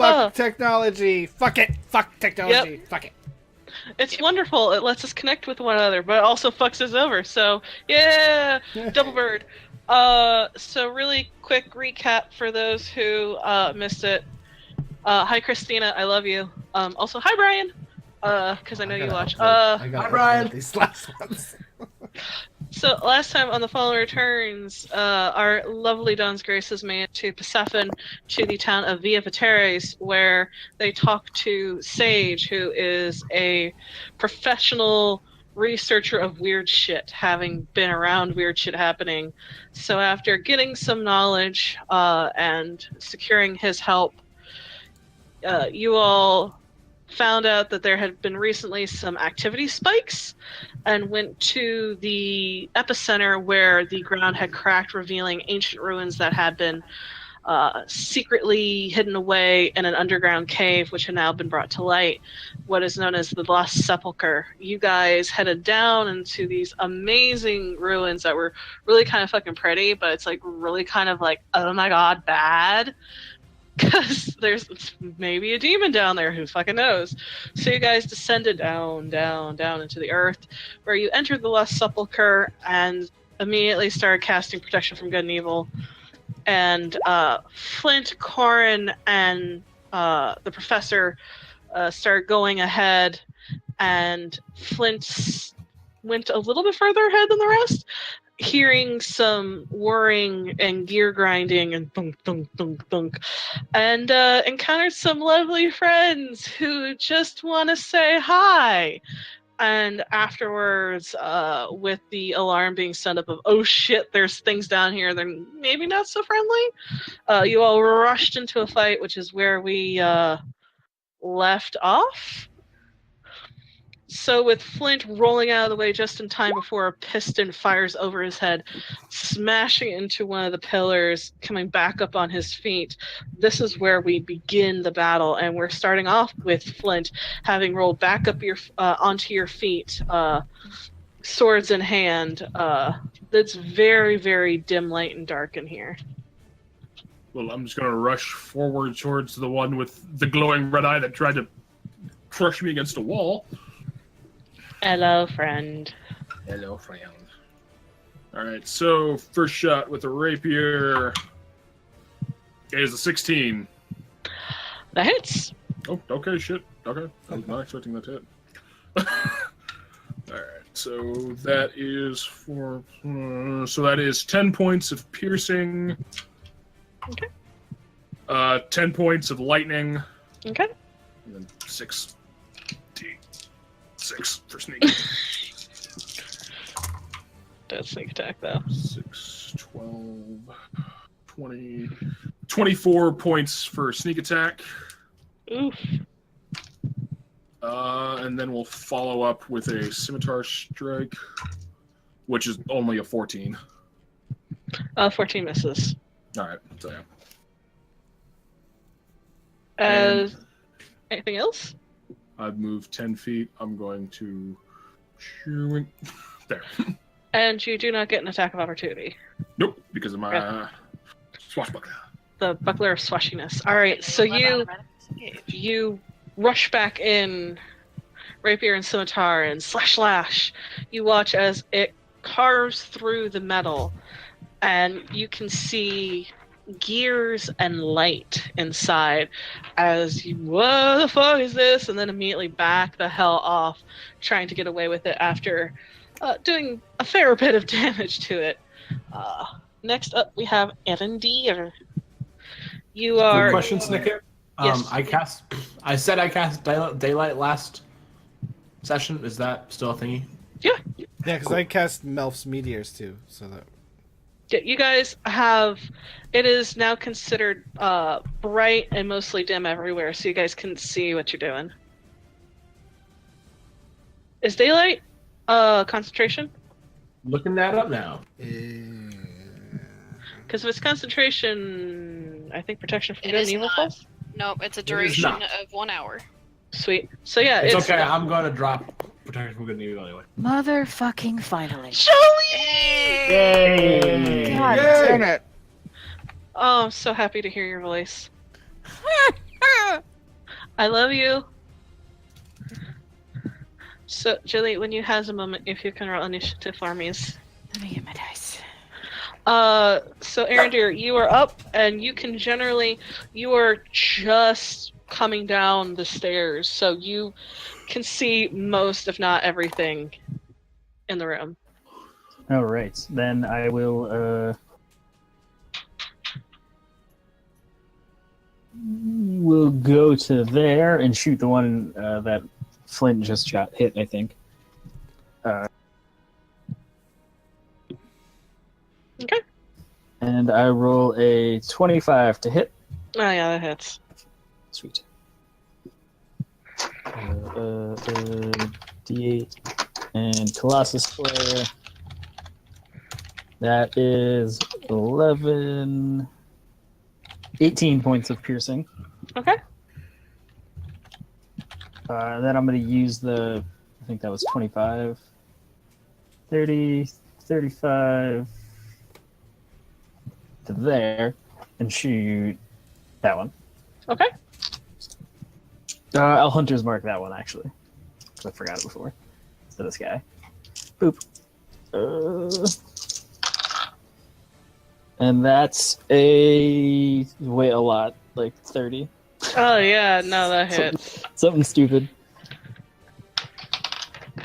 Fuck technology. Fuck it. Fuck technology. Yep. Fuck it. It's wonderful. It lets us connect with one another, but it also fucks us over. So, yeah, double bird. So really quick recap for those who missed it. Hi, Christina. I love you. Also, hi, Brian. Because I know you watch. Hi, Brian. These last ones. So last time on The Fallen Returns, our lovely Don's Grace is made to Persephone, to the town of Via Pateres, where they talk to Sage, who is a professional researcher of weird shit, having been around weird shit happening. So after getting some knowledge and securing his help, you all found out that there had been recently some activity spikes and went to the epicenter where the ground had cracked, revealing ancient ruins that had been secretly hidden away in an underground cave, which had now been brought to light, what is known as the Lost Sepulchre. You guys headed down into these amazing ruins that were really kind of fucking pretty, but it's like really kind of like, oh my god, bad. Because there's maybe a demon down there, who fucking knows. So you guys descended down into the earth, where you entered the Lost Sepulchre and immediately started casting protection from good and evil. And Flint, Corin, and the professor started going ahead, and Flint went a little bit further ahead than the rest, hearing some whirring and gear grinding and thunk, thunk, thunk, thunk, and encountered some lovely friends who just want to say hi. And afterwards, with the alarm being sent up of, oh shit, there's things down here, they're maybe not so friendly, you all rushed into a fight, which is where we left off. So with Flint rolling out of the way just in time before a piston fires over his head, smashing into one of the pillars, coming back up on his feet, this is where we begin the battle. And we're starting off with Flint having rolled back up onto your feet, swords in hand. It's very, very dim light and dark in here. Well, I'm just going to rush forward towards the one with the glowing red eye that tried to crush me against a wall. Hello, friend. Hello, friend. Alright, so first shot with a rapier is a 16. That hits. Oh, okay, shit. Okay, I was not expecting that to hit. Alright, so that is so that is 10 points of piercing. Okay. 10 points of lightning. Okay. And then 6 for sneak. That's sneak attack, though. 6, 12, 20, 24 points for sneak attack. Oof. And then we'll follow up with a scimitar strike, which is only a 14. 14 misses. Alright, so yeah. Anything else? I've moved 10 feet. I'm going to shrink. There. And you do not get an attack of opportunity. Nope, because of my swashbuckler. The buckler of swashiness. Alright, so you rush back in, rapier and scimitar, and slash. You watch as it carves through the metal, and you can see gears and light inside as you, what the fuck is this? And then immediately back the hell off, trying to get away with it after doing a fair bit of damage to it. Next up, we have Evan Deere. You are... Quick question, Snicket. Yes. I said I cast Daylight last session. Is that still a thingy? Yeah. Yeah, because I cast Melf's Meteors too, so that... Yeah, you guys have... It is now considered bright and mostly dim everywhere, so you guys can see what you're doing. Is daylight concentration? Looking that up now. Because if it's concentration, I think protection from It good and is evil not. falls. Nope, it's a is duration not. of 1 hour. Sweet. So yeah, It's okay. I'm going to drop protection from good and evil anyway. Motherfucking finally. Joey! Yay! God damn it. Oh, I'm so happy to hear your voice. I love you. So, Julie, when you has a moment, if you can roll initiative for me. Let me get my dice. So Arendir, you are up, and you are just coming down the stairs, so you can see most, if not everything, in the room. All right, then I will go to there and shoot the one that Flint just hit, I think. Okay. And I roll a 25 to hit. Oh yeah, that hits. Sweet. D8 and Colossus Slayer. That is 18 points of piercing. Okay. Then I'm going to use I think that was 25, 30, 35 to there and shoot that one. Okay. I'll Hunter's Mark that one, actually. 'Cause I forgot it before. So this guy. Boop. And that's a lot, like 30. Oh yeah, no, that hits. Something stupid.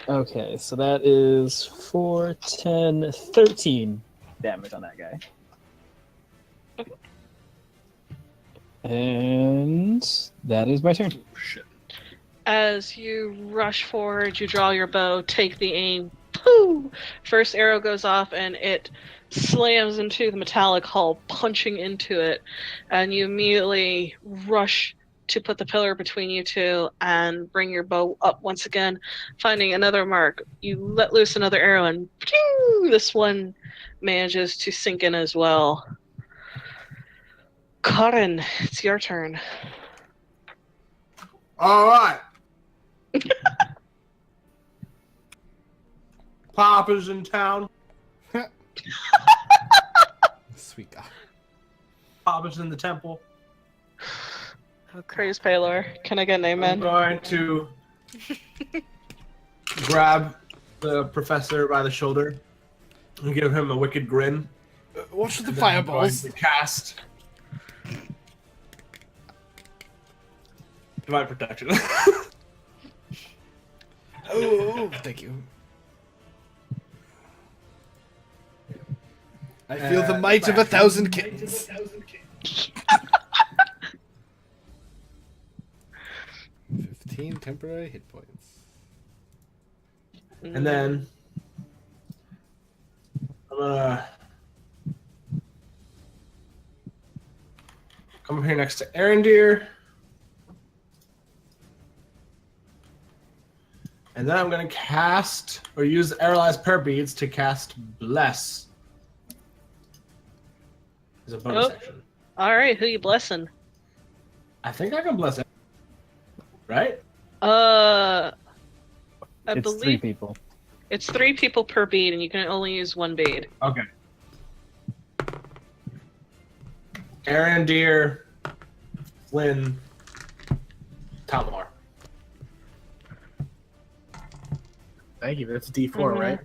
Okay, so that is 4, 10, 13 damage on that guy. And that is my turn. Oh, shit. As you rush forward, you draw your bow, take the aim. Pooh! First arrow goes off, and it slams into the metallic hull, punching into it. And you immediately rush to put the pillar between you two and bring your bow up once again, finding another mark. You let loose another arrow, and pew! This one manages to sink in as well. Karin, it's your turn. All right. Papa's in town. Sweet God. Papa's in the temple. Praise Palor. Can I get an I'm amen? going to grab the professor by the shoulder and give him a wicked grin. Watch the And then I'm fireballs. going to cast Divine Protection. Oh, thank you. I feel the might of 1,000 kittens. 15 temporary hit points. And then I'm gonna come up here next to Arendir. And then I'm gonna cast or use Aralai's prayer beads to cast Bless. As a bonus Oh. action. Alright, who you blessing? I think I can bless it. Right? I It's 3 believe people. it's 3 people per bead, and you can only use 1 bead. Okay. Arendir, Flynn, Talamar. Thank you. That's D4, Mhm. right?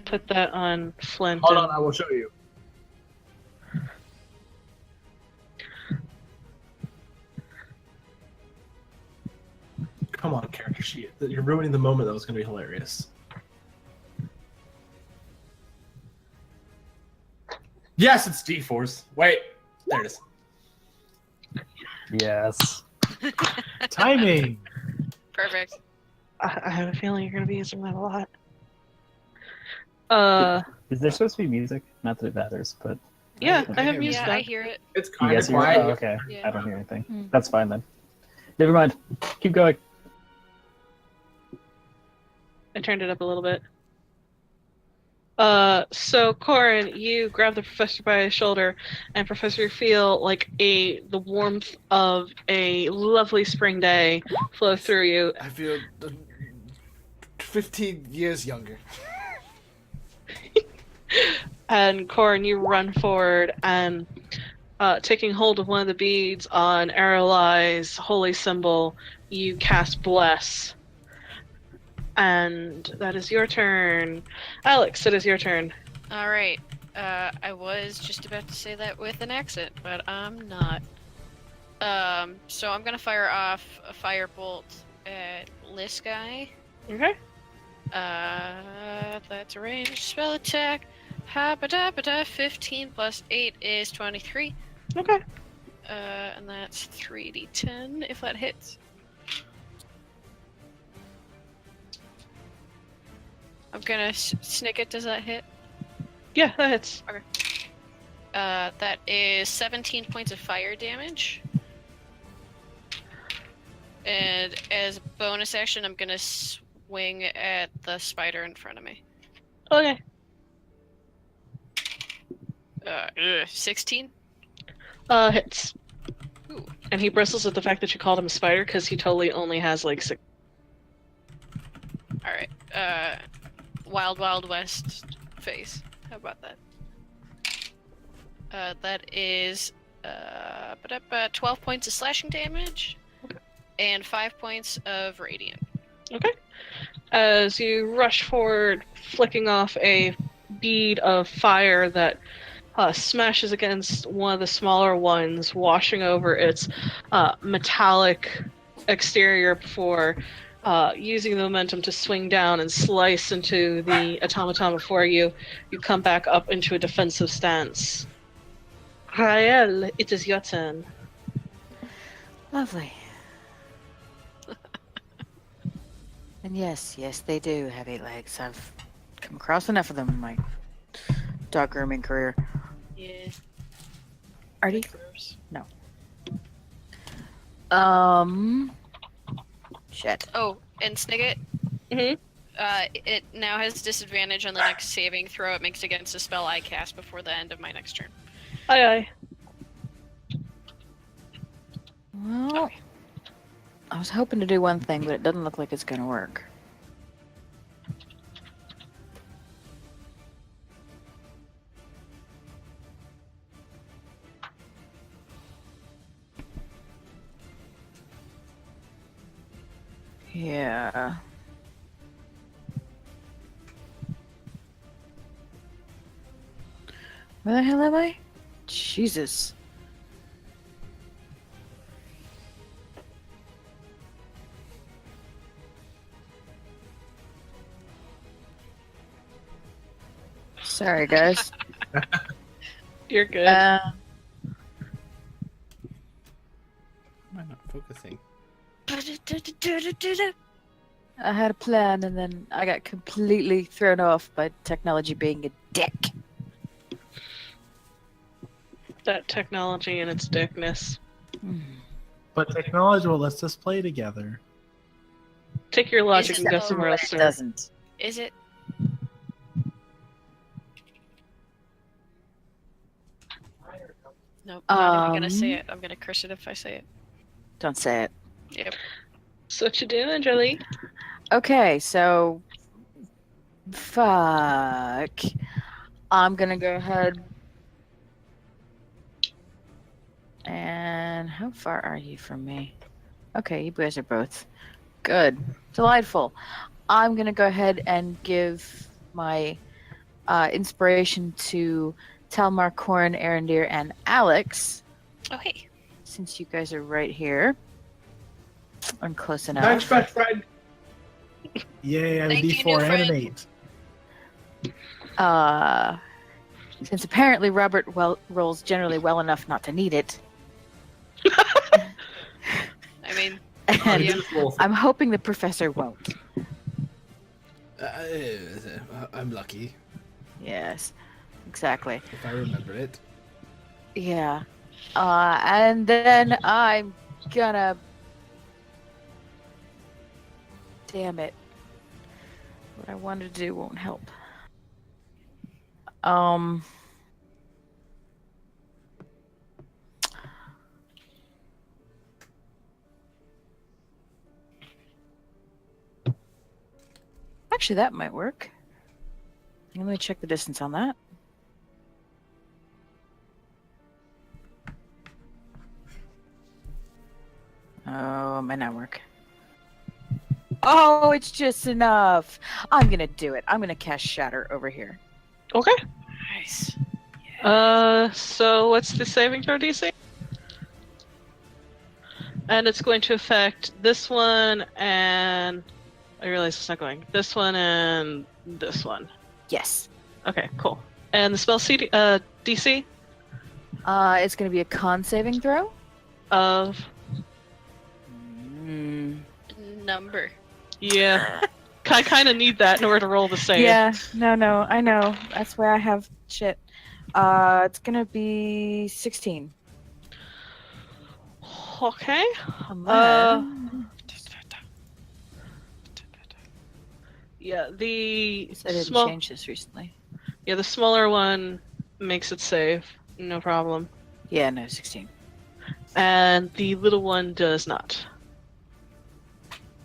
Put that on Flint. Hold and- on, I will show you. Come on, character sheet. You're ruining the moment that was going to be hilarious. Yes, it's D4s. Wait, there it is. Yes. Timing. Perfect. I have a feeling you're going to be using that a lot. Is there supposed to be music? Not that it matters, but Yeah, I I have hear music. Yeah, I hear it. It's you kind of guys hear it? quiet. Oh, okay. Yeah. I don't hear anything. Hmm. That's fine then. Never mind. Keep going. I turned it up a little bit. So Corin, you grab the professor by his shoulder, and Professor, you feel like the warmth of a lovely spring day flow through you. I feel 15 years younger. And Corin, you run forward and taking hold of one of the beads on Aralai's holy symbol, you cast Bless. And that is your turn. Alex, it is your turn. All right. I was just about to say that with an accent, but I'm not. So I'm gonna fire off a firebolt at Liskai. Okay. That's a ranged spell attack. Ha-ba-da-ba-da, 15 plus 8 is 23. Okay. And that's 3d10 if that hits. I'm gonna snick it. Does that hit? Yeah, that hits. That is 17 points of fire damage. And as a bonus action, I'm gonna swing at the spider in front of me. Okay. 16? Hits. Ooh. And he bristles at the fact that you called him a spider because he totally only has like 6. Alright. Wild Wild West face. How about that? That is 12 points of slashing damage and 5 points of radiant. Okay. As you rush forward, flicking off a bead of fire that smashes against one of the smaller ones, washing over its metallic exterior before using the momentum to swing down and slice into the automaton before you. You come back up into a defensive stance. Rael, it is your turn. Lovely. And yes, they do have 8 legs. I've come across enough of them in my dog grooming career. Yeah. Artie? No. Shit. Oh, and Snigget? Mhm. It now has disadvantage on the next saving throw it makes against a spell I cast before the end of my next turn. Aye, aye. Well, Okay. I was hoping to do one thing, but it doesn't look like it's gonna work. Yeah. Where the hell am I? Jesus. Sorry, guys. You're good. Am I not focusing? I had a plan and then I got completely thrown off by technology being a dick. That technology and its dickness. But technology will let us play together. Take your logic Is and it go though? somewhere else, It sir. doesn't. Is it? Nope, I'm not even gonna say it. I'm gonna curse it if I say it. Don't say it. Yep. So what you doing, Jolie? Okay, so fuck. I'm gonna go ahead. And how far are you from me? Okay, you guys are both good. Delightful. I'm gonna go ahead and give my inspiration to Talmar, Corin, Arendir, and Alex, Oh, hey. since you guys are right here. I'm close enough. Thanks, best friend. Yay, I have a Thank you, D4 new and an friend. 8. Since apparently Robert rolls generally well enough not to need it. I mean, And Yeah. I'm hoping the professor won't. I'm lucky Yes, exactly. if I remember it. Yeah. And then I'm gonna... Damn it. What I wanted to do won't help. Actually, that might work. Let me check the distance on that. it might not work. Oh, it's just enough. I'm gonna do it. I'm gonna cast Shatter over here. Okay. Nice. So what's the saving throw DC? And it's going to affect this one and I realize it's not going. This one and this one. Yes. Okay, cool. And the spell DC? It's gonna be a con saving throw. Of Number. yeah. I kind of need that in order to roll the save. Yeah. No. I know. That's why I have shit. It's gonna be 16. Okay. Yeah, the I didn't small. change this recently. Yeah, the smaller one makes it save, no problem, Yeah, no, 16. and the little one does not.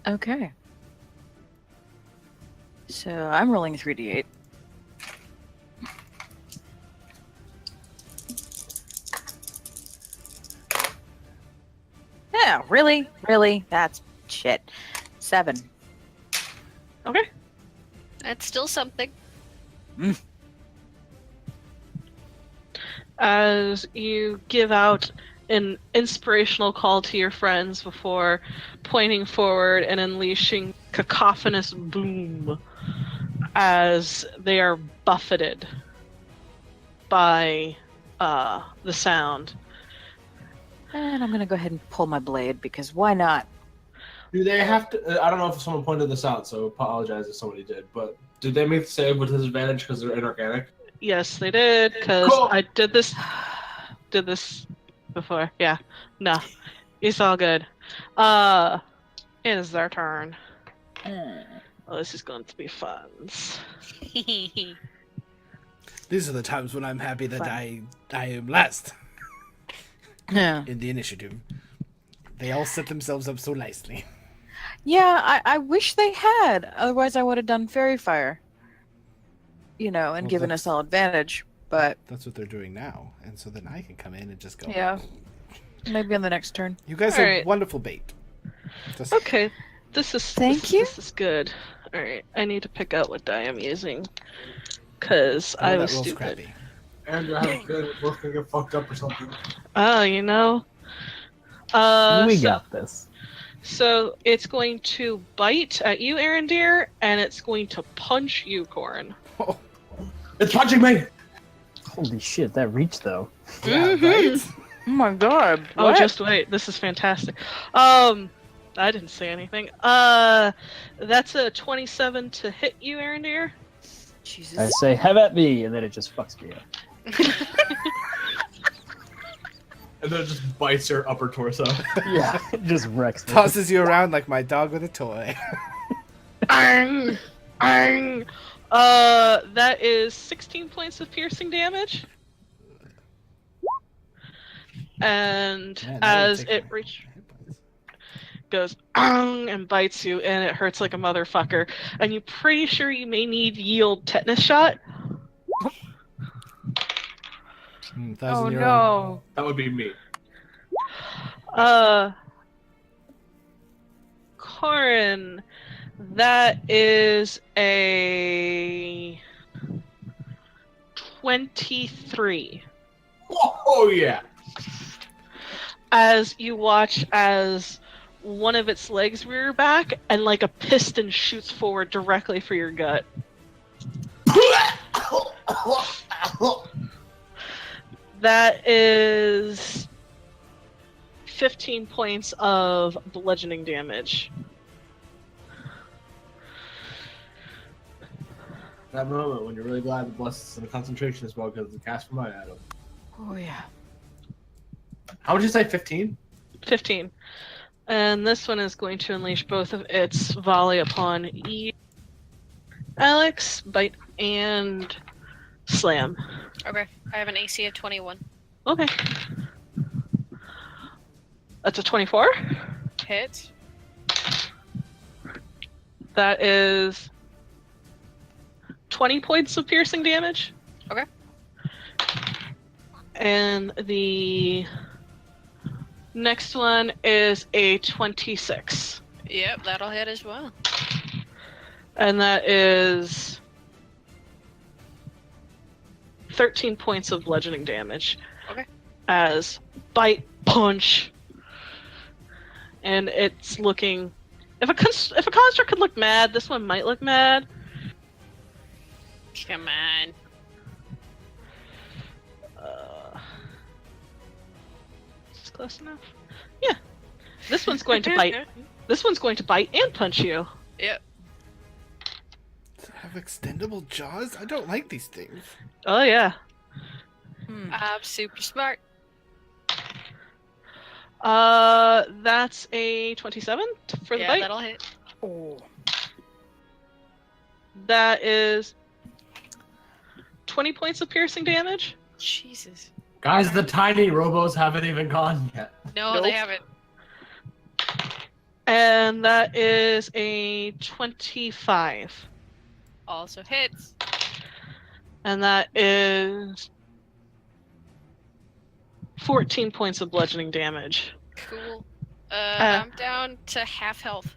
Okay. So I'm rolling 3d8. Yeah, really? Really? That's shit. 7. Okay. That's still something. As you give out an inspirational call to your friends before pointing forward and unleashing cacophonous boom as they are buffeted by the sound. And I'm gonna go ahead and pull my blade because why not? Do they have to? I don't know if someone pointed this out, so apologize if somebody did. But did they make the save with disadvantage because they're inorganic? Yes, they did, because Cool. I did this before. Yeah. No. It's all good. It is their turn. Oh, this is going to be fun. These are the times when I'm happy that I am last Yeah. in the initiative. They all set themselves up so nicely. Yeah, I wish they had. Otherwise, I would have done Fairy Fire. You know, and Well, given us all advantage. But That's what they're doing now, and so then I can come in and just go. yeah, maybe on the next turn. You guys All are right. wonderful bait. Just, Okay. This is Thank you. This is good. Alright, I need to pick out what die I'm using. Because oh, I that was rolls stupid. crappy. And I have a feeling we're both gonna get fucked up or something. Oh, you know. we So- got this. So it's going to bite at you, Arendir, and it's going to punch you, Corn. Oh, It's punching me. Holy shit, that reach though. yeah, right? Oh my god. Oh, what? just wait. This is fantastic. I didn't say anything. That's a 27 to hit you, Arendir. Jesus. I say, have at me, and then it just fucks me up. And then it just bites your upper torso. Yeah, it just wrecks me. Tosses you around like my dog with a toy. Ang! Ang! That is 16 points of piercing damage. And Man, that would as take it my reach hit points. goes "Ang," and bites you, and it hurts like a motherfucker. And you're pretty sure you may need yield tetanus shot. Oh 1,000-year-old. no. That would be me. Corin, that is a 23. Oh yeah. As you watch as one of its legs rear back and like a piston shoots forward directly for your gut. That is 15 points of bludgeoning damage. That moment when you're really glad the blessings and the concentration is well because the cast from my Adam. Oh yeah. How would you say 15? 15. And this one is going to unleash both of its volley upon you, Alex, bite, and slam. Okay, I have an AC of 21. Okay. That's a 24. Hit. That is 20 points of piercing damage. Okay. And the Next one is a 26. Yep, that'll hit as well. And that is 13 points of bludgeoning damage. Okay. As bite, punch. And it's looking... If a construct could look mad, this one might look mad. Come on. Is this close enough? Yeah. This one's going to bite. This one's going to bite and punch you. Yep. Does it have extendable jaws? I don't like these things. Oh, yeah. I'm super smart. That's a 27 for the Yeah, bite. that'll hit. Oh. That is 20 points of piercing damage. Jesus. Guys, the tiny robos haven't even gone yet. No, Nope. they haven't. And that is a 25. Also hits. And that is 14 points of bludgeoning damage. Cool. I'm down to half health.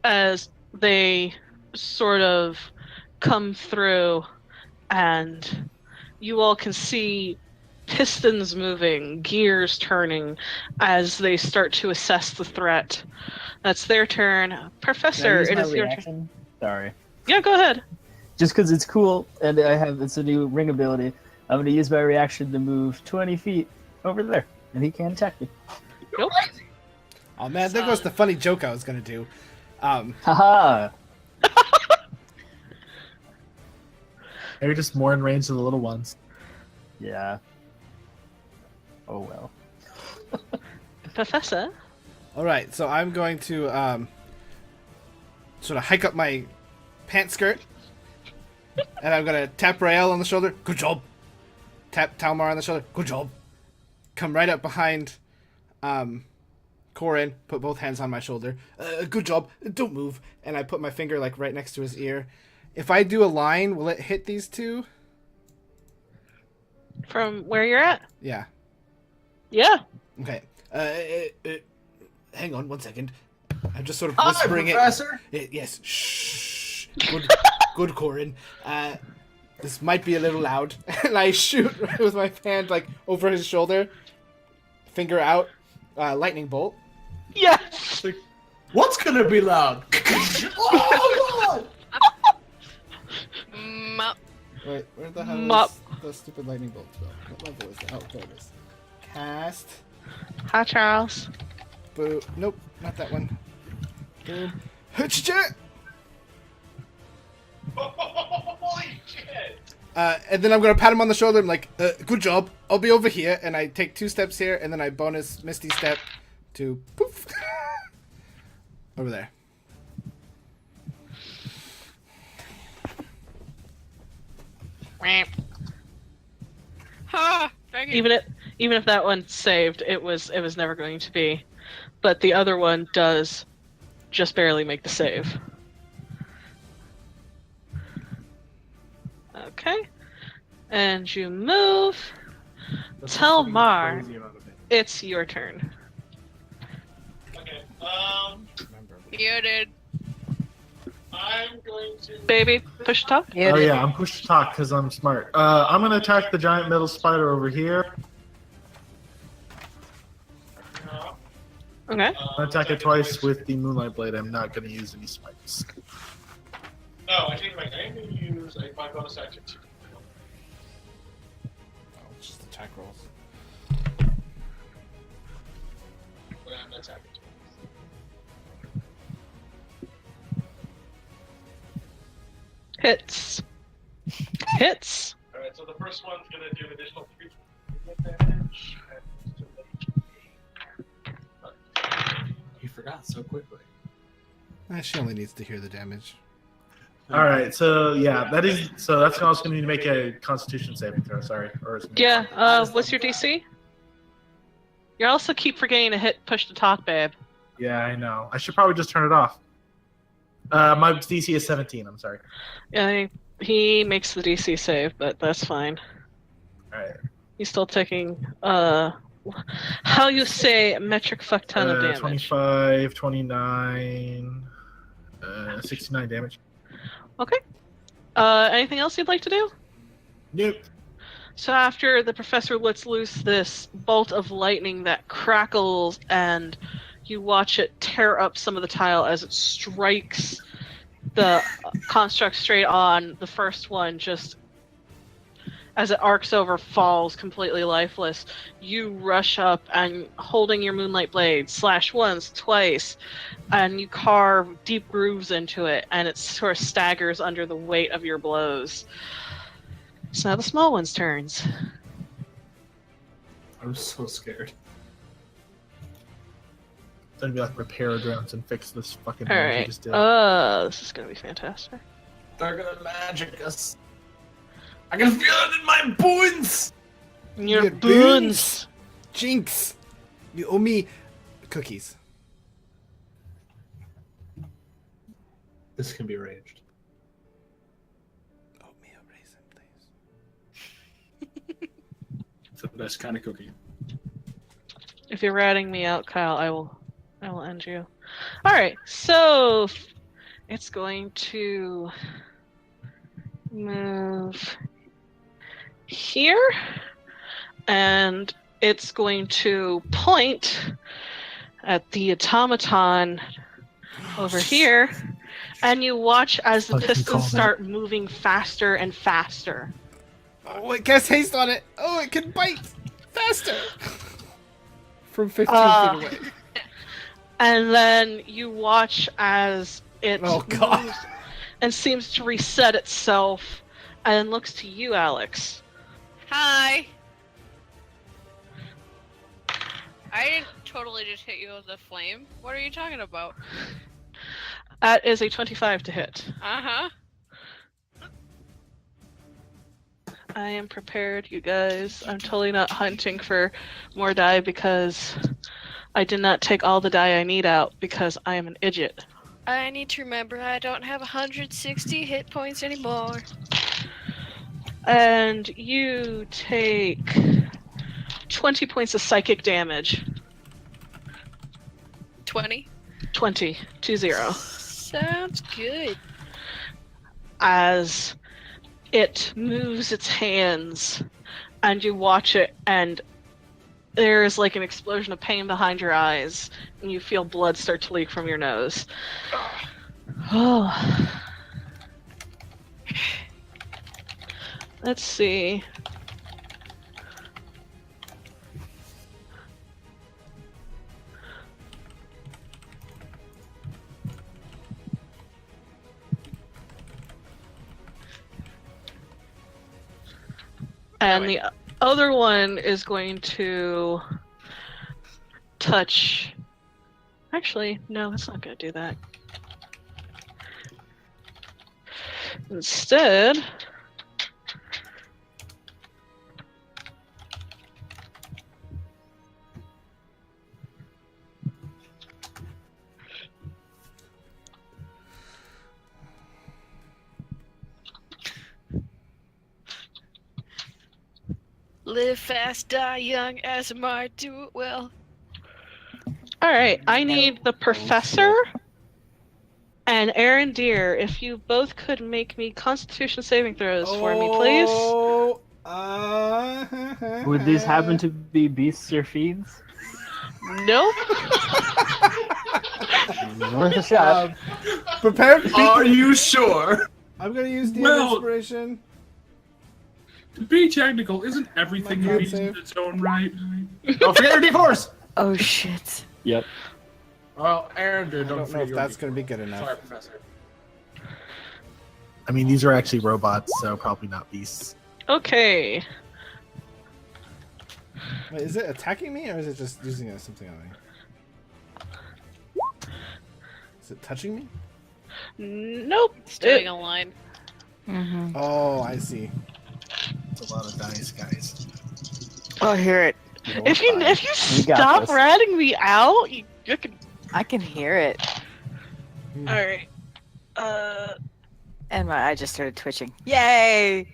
As they sort of come through, and you all can see pistons moving, gears turning, as they start to assess the threat. That's their turn. Can I Professor, use it my is your turn. reaction? Sorry. Yeah, go ahead. Just because it's cool and it's a new ring ability, I'm going to use my reaction to move 20 feet over there, and he can't attack me. Nope. Oh man, there goes the funny joke I was gonna do. Haha! Maybe just more in range of the little ones. Yeah. Oh well. Professor? Alright, so I'm going to sort of hike up my pant skirt. And I'm gonna tap Rael on the shoulder. Good job. Tap Talmar on the shoulder. Good job. Come right up behind Corin, put both hands on my shoulder. Good job. Don't move. And I put my finger like right next to his ear. If I do a line, will it hit these two? From where you're at? Yeah. Yeah. Okay. Hang on 1 second. I'm just sort of Hi, whispering Professor. it. Yes. Shh. Good, good, Corin. This might be a little loud. And I shoot with my hand like over his shoulder. Finger out. Lightning bolt. Yes! What's gonna be loud? Oh, God! Wait, where the hell Mop. is the stupid lightning bolt spell? What level is that? Oh, there it is. Cast. Hi, Charles. Boo. Nope, not that one. Boom. Hutcha! Holy shit! And then I'm gonna pat him on the shoulder. I'm like, good job. I'll be over here. And I take 2 steps here, and then I bonus Misty Step to poof. Over there. Ha! Dang it. Even if that one saved, it was never going to be. But the other one does just barely make the save. Okay. And you move. Tell Mar it's your turn. Okay. You did. I'm going to. Baby, push talk. Oh yeah, I'm push to talk because I'm smart. I'm gonna attack the giant metal spider over here. Okay. I'm gonna attack it twice with the moonlight blade. I'm not gonna use any spikes. No, I take my name and use my bonus action too. Oh, it's just attack rolls. When I'm attacking. Hits. Hits. Alright, so the first one's gonna do an additional 3 damage. He forgot so quickly. She only needs to hear the damage. All right, so yeah, that's also gonna need to make a Constitution saving throw. Sorry, or is it- Yeah. What's your DC? You also keep forgetting to hit push to talk, babe. Yeah, I know. I should probably just turn it off. My DC is 17. I'm sorry. Yeah, he makes the DC save, but that's fine. All right. He's still taking how you say metric fuck ton of damage. 25, 29, 69 damage. Okay. Anything else you'd like to do? Nope. So after the professor lets loose this bolt of lightning that crackles, and you watch it tear up some of the tile as it strikes the construct straight on, the first one just as it arcs over falls completely lifeless. You rush up and holding your moonlight blade, slash once, twice, and you carve deep grooves into it, and it sort of staggers under the weight of your blows. It's now the small one's turns. I'm so scared. Then be like repair drones and fix this fucking All damage you right. just did. This is gonna be fantastic. They're gonna magic us. I can feel it in my bones! Your Your boons. Jinx! You owe me cookies. This can be arranged. Owe me a raisin, please. It's the best kind of cookie. If you're ratting me out, Kyle, I will end you. All right, so it's going to move here, and it's going to point at the automaton over here, and you watch as the Fucking call pistons that. start moving faster and faster. Oh, it casts haste on it. Oh, it can bite faster. From 15 Uh, feet away. And then you watch as it Oh, God. moves and seems to reset itself, and looks to you, Alex. Hi. I didn't totally just hit you with a flame. What are you talking about? That is a 25 to hit. Uh-huh. I am prepared, you guys. I'm totally not hunting for more die because I did not take all the die I need out because I am an idiot. I need to remember I don't have 160 hit points anymore. And you take 20 points of psychic damage. 20. 20. Sounds good. As it moves its hands, and you watch it, and there's like an explosion of pain behind your eyes, and you feel blood start to leak from your nose. Oh. Let's see. And the other one is going to touch. Actually, no, it's not going to do that. Instead, Live fast, die young, ASMR, do it well. all right, I need the professor and Aaron Deere. If you both could make me Constitution saving throws for me, please. Oh, Would these happen to be beasts or fiends? Nope. Worth a shot. Prepare to Are you sure? I'm gonna use the Well- inspiration. To be technical, isn't everything My a God, beast in save. its own right? Don't forget your D4s! Oh shit. Yep. Well, Aaron, dude, I don't don't know forget if your that's D4s. gonna be good enough. Sorry, Professor. I mean, these are actually robots, so probably not beasts. Okay. Wait, is it attacking me or is it just using something on me? Is it touching me? Nope. It's doing a line. Mm-hmm. Oh, I see. It's a lot of dice, guys. Oh, hear it. If you We got stop this. ratting me out, you can. I can hear it. All right. And my eye just started twitching. Yay!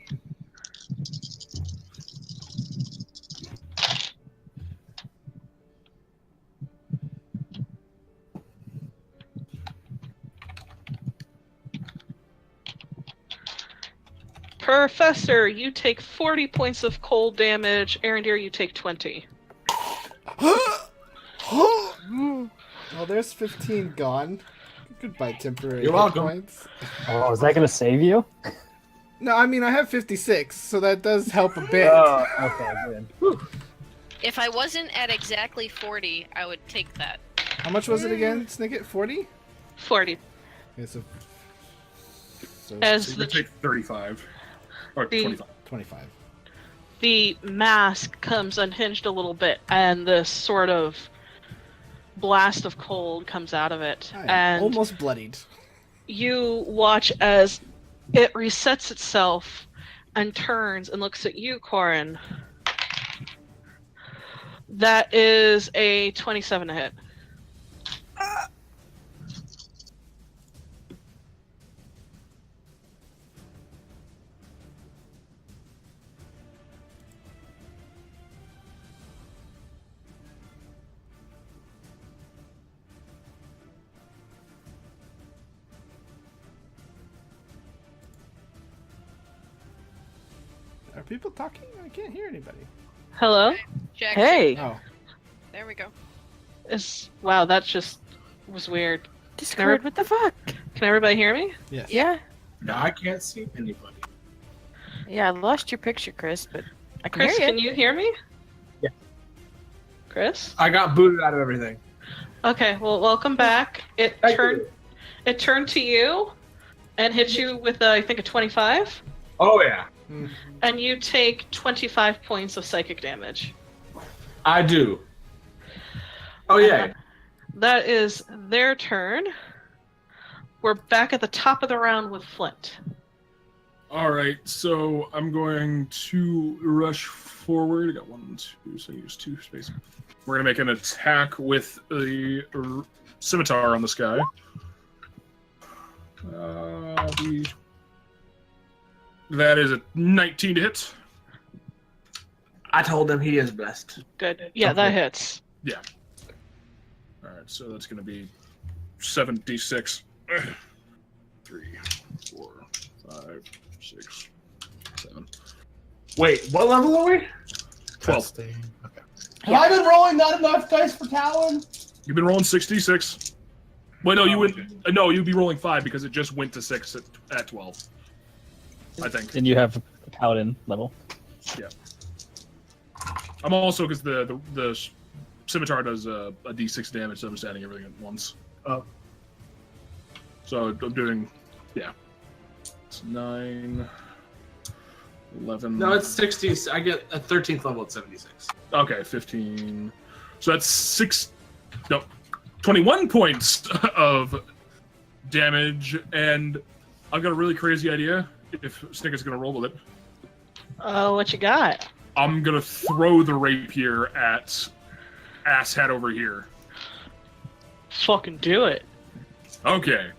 Professor, you take 40 points of cold damage. Arendir, you take 20. Well, there's 15 gone. Goodbye, temporary You're hit welcome. points. Oh, is that gonna save you? No, I mean, I have 56, so that does help a bit. Oh, okay, good. If I wasn't at exactly 40, I would take that. How much was it again, Snicket? 40? 40. Okay, so As So the we take 35. Or The- 25. 25. the mask comes unhinged a little bit, and this sort of blast of cold comes out of it. I am And almost bloodied. you watch as it resets itself and turns and looks at you, Corin. That is a 27 to hit. Are people talking? I can't hear anybody. Hello? Jack, Hey, Oh. there we go. Wow, that just was weird. Discord, what the fuck? Can everybody hear me? Yes. Yeah, No, I can't see anybody. yeah, I lost your picture, Chris, but I can Chris, hear can you. you hear me? Yeah. Chris? I got booted out of everything. Okay, well, welcome back. It Thank turned you. it turned to you and hit you with I think a 25, Oh yeah, and you take 25 points of psychic damage. I do. Oh yeah. That is their turn. We're back at the top of the round with Flint. All right, so I'm going to rush forward. I got 1, 2, so I use 2 space. We're gonna make an attack with the scimitar on this guy. That is a 19 to hit. I told him he is blessed. Good. Yeah, that hits. All right, so that's gonna be 7d6. 3, 4, 5, 6, 7. Wait, what level are we? 12. Testing. Okay. Have I been rolling not enough dice for Talon? You've been rolling 6d6. Wait, no, you would. No, you'd be rolling 5 because it just went to 6 at 12. I think. And you have a paladin level. I'm also because the scimitar does a d6 damage, so I'm just adding everything at once. Oh. So I'm doing, it's 9, 11. No, it's 60. I get a 13th level at 76. Okay, 15. So that's 21 points of damage, and I've got a really crazy idea. If Snicker's gonna roll with it, What you got? I'm gonna throw the rapier at asshat over here. Fucking do it. Okay.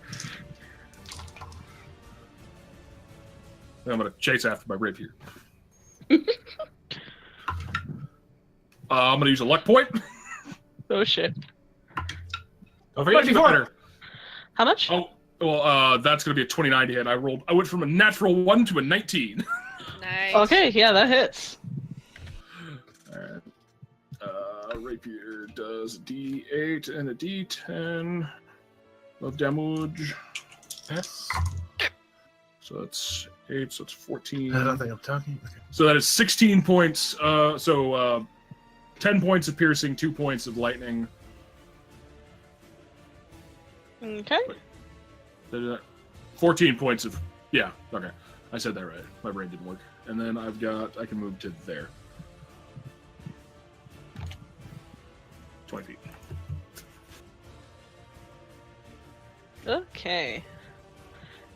Then I'm gonna chase after my rapier. I'm gonna use a luck point. Oh shit. Don't Might forget be D4. better. How much? Oh, well, that's gonna be a 29 to hit. I went from a natural 1 to a 19. Nice. Okay, yeah, that hits. Alright. Rapier does a d8 and a d10 of damage. Yes. So that's 8, so it's 14. I don't think I'm talking. Okay. So that is 16 points. 10 points of piercing, 2 points of lightning. Okay. 14 points of... Yeah, okay. I said that right. My brain didn't work. And then I can move to there. 20 feet. Okay.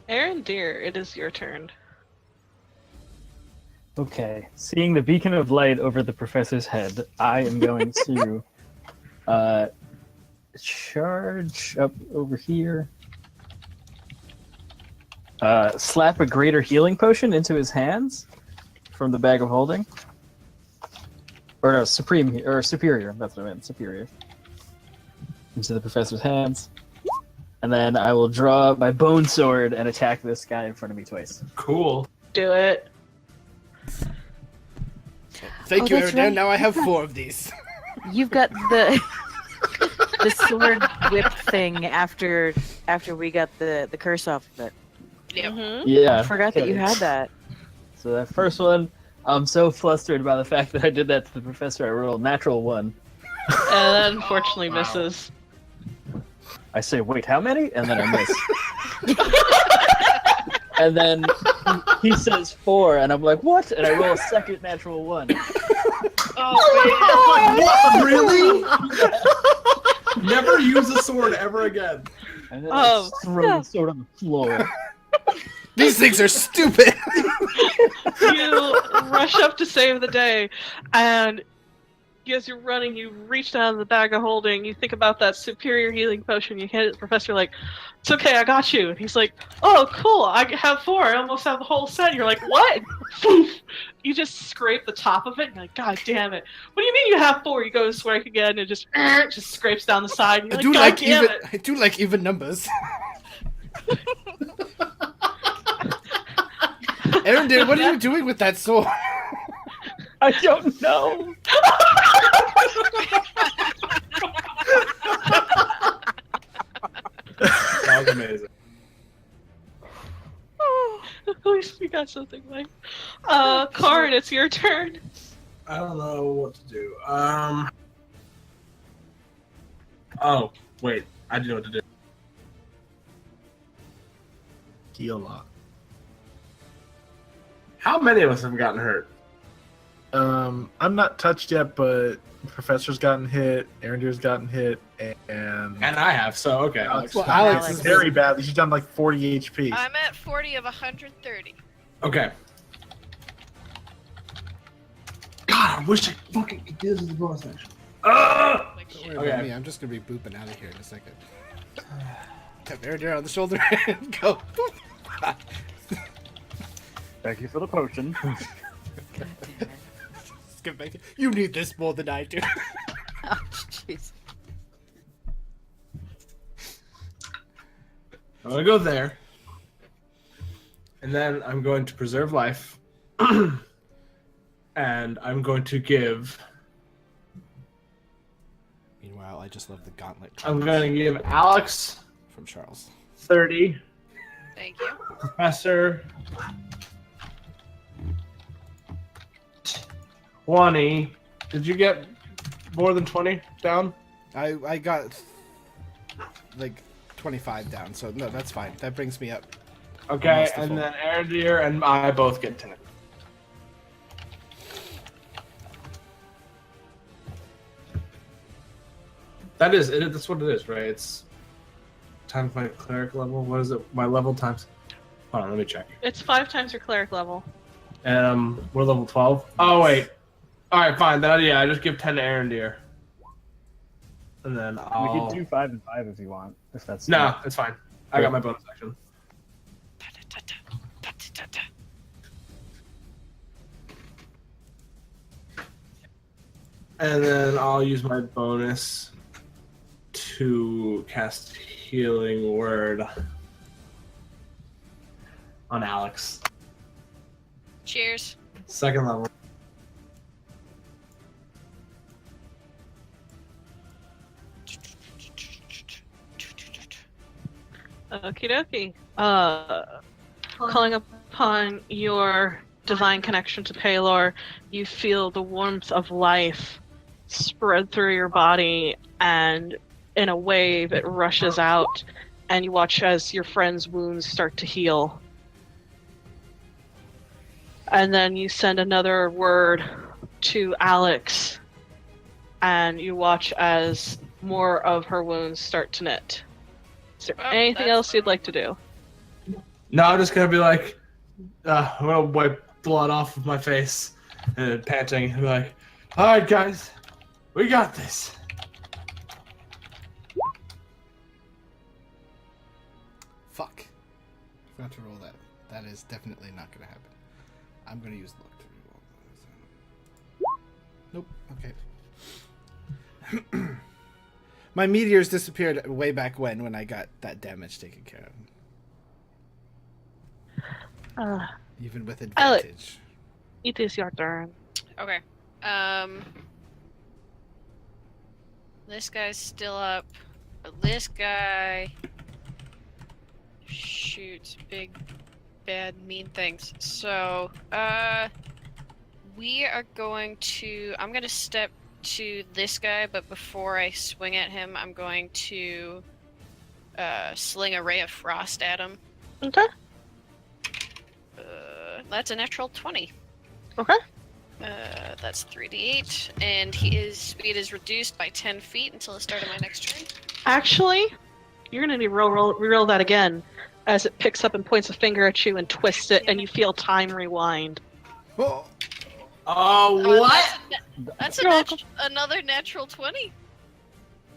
Arendir, it is your turn. Okay, seeing the beacon of light over the professor's head, I am going to charge up over here, slap a greater healing potion into his hands from the bag of holding. Or no, superior, that's what I meant, superior. Into the professor's hands. And then I will draw my bone sword and attack this guy in front of me twice. Cool. do it. Thank Oh, you, that's Erendil. right. Now I have 4 of these. You've got the the sword whip thing after we got the curse off of it. Yep. Mhm. Yeah. I forgot that you okay. had that. So that first one, I'm so flustered by the fact that I did that to the professor. I rolled a natural 1. And that unfortunately Wow. misses. I say, wait, how many? And then I miss. And then he says 4, and I'm like, what? And I roll a second natural 1. Oh, What? Really? Never use a sword ever again. And then Oh, I throw the sword on the floor. These things are stupid. You rush up to save the day, and as you're running, you reach down the bag of holding. You think about that superior healing potion. You hand it to the professor, like, "It's okay, I got you." And he's like, "Oh, cool! I have 4. I almost have the whole set." And you're like, "What?" You just scrape the top of it. And you're like, "God damn it! What do you mean you have 4?" You go to swipe again, and it just scrapes down the side. And I you're do like, like "God damn even. it!" I do like even numbers. Erendil, what are you doing with that sword? I don't know. That was amazing. At least we got something right. Karin, it's your turn. I don't know what to do. Oh, wait. I do know what to do. Heal a lot. How many of us have gotten hurt? I'm not touched yet, but Professor's gotten hit, Arendir's gotten hit, and And I have, so okay. Alex, Well, got Alex hit is- very badly. She's done like 40 HP. I'm at 40 of 130. Okay. God, I wish I fucking could do this as a bonus action. Like Don't shit. worry about Okay. me. I'm just gonna be booping out of here in a second. Tap Erendil on the shoulder and go. Thank you for the potion. God damn it. Skip back. You need this more than I do. Oh, jeez. I'm gonna go there. And then I'm going to preserve life. And I'm going to give. Meanwhile, I just love the gauntlet. I'm going to give Alex from Charles. 30. Thank you. Professor 20. Did you get more than 20 down? I got like 25 down, so no, that's fine. That brings me up. Okay, Almost to and full. then Arendir and I both get 10. That is it. That's what it is, right? It's times my cleric level. What is it? My level times. Hold on, let me check. It's 5 times your cleric level. We're level 12. Oh wait. All right, fine. Then yeah, I just give 10 to Arendir. And then We I'll. could do 5 and 5 if you want. If that's No, it's fine. I got my bonus action. And then I'll use my bonus to cast Healing Word on Alex. Cheers. Second level. Okie dokie. Calling upon your divine connection to Palor, you feel the warmth of life spread through your body, and in a wave it rushes out, and you watch as your friend's wounds start to heal. And then you send another word to Alex, and you watch as more of her wounds start to knit. Is there Well, anything that's else you'd like to do? No, I'm just gonna be like, I'm gonna wipe blood off of my face and panting and be like, alright guys, we got this. Fuck. Forgot to roll that. That is definitely not gonna happen. I'm gonna use luck to reroll. Nope. Okay. My meteors disappeared way back when I got that damage taken care of. Even with Alex. advantage. It is your turn. Okay. This guy's still up. But this guy shoots big, bad, mean things. So, we are going to. I'm gonna step to this guy, but before I swing at him, I'm going to sling a ray of frost at him. Okay. That's a natural 20. Okay. That's 3d8, and his speed is reduced by 10 feet until the start of my next turn. Actually, you're gonna need to reroll that again, as it picks up and points a finger at you and twists it, and you feel time rewind. Oh, Oh, what? That's You're welcome. another natural 20.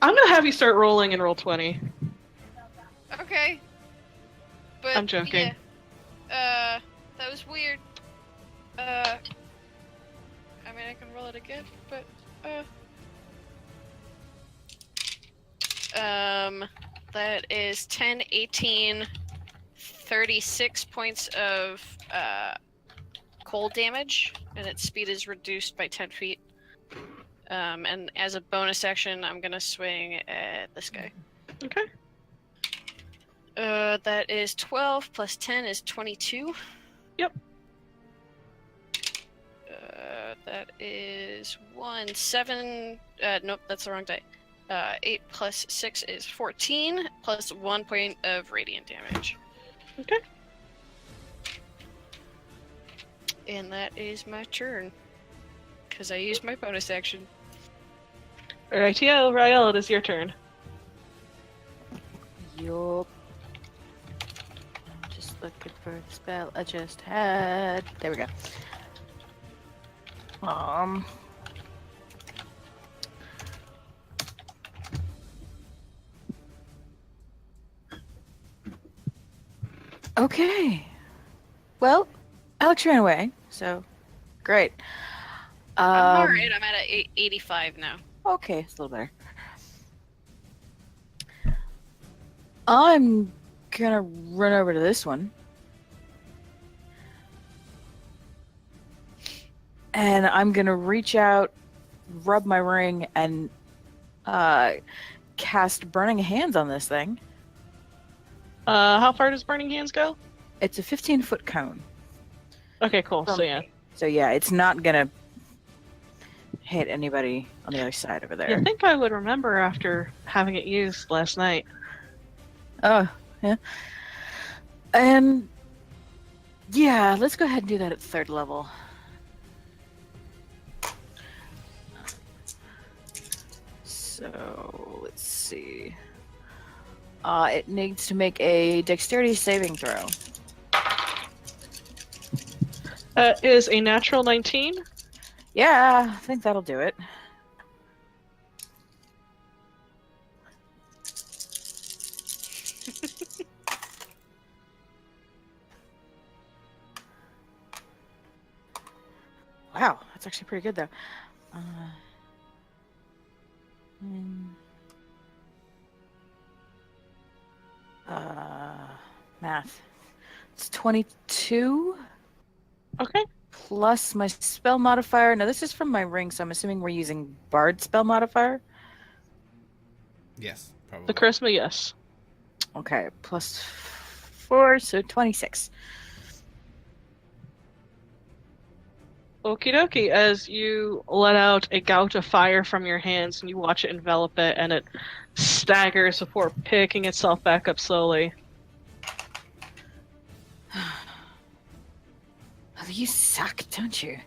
I'm gonna have you start rolling and roll 20. Okay. But I'm joking. Yeah. That was weird. I mean, I can roll it again, but that is 10, 18, 36 points of cold damage, and its speed is reduced by 10 feet. And as a bonus action, I'm gonna swing at this guy. Okay. That is 12 plus 10 is 22. Yep. That is 7. Nope, that's the wrong die. 8 plus 6 is 14, plus 1 point of radiant damage. Okay. And that is my turn. Because I used my bonus action. Rightio, Rael, it is your turn. Yup. Just looking for the spell I just had. There we go. Okay. Well, Alex ran away, so great. I'm alright, I'm at 85 now. Okay, it's a little better. I'm gonna run over to this one. And I'm gonna reach out, rub my ring, and cast Burning Hands on this thing. How far does Burning Hands go? It's a 15-foot cone. Okay, cool. So yeah. So yeah, it's not gonna hit anybody on the other side over there. You think I would remember after having it used last night. Oh, yeah. And yeah, let's go ahead and do that at 3rd level. So let's see. It needs to make a dexterity saving throw. Is a natural 19. Yeah, I think that'll do it. Wow, that's actually pretty good though. Math. It's 22 Okay. plus my spell modifier. Now this is from my ring, so I'm assuming we're using Bard spell modifier. yes, probably. The charisma, yes. Okay, plus 4, so 26. Okie dokie. As you let out a gout of fire from your hands and you watch it envelop it, and it staggers before picking itself back up slowly. Oh, you suck, don't you?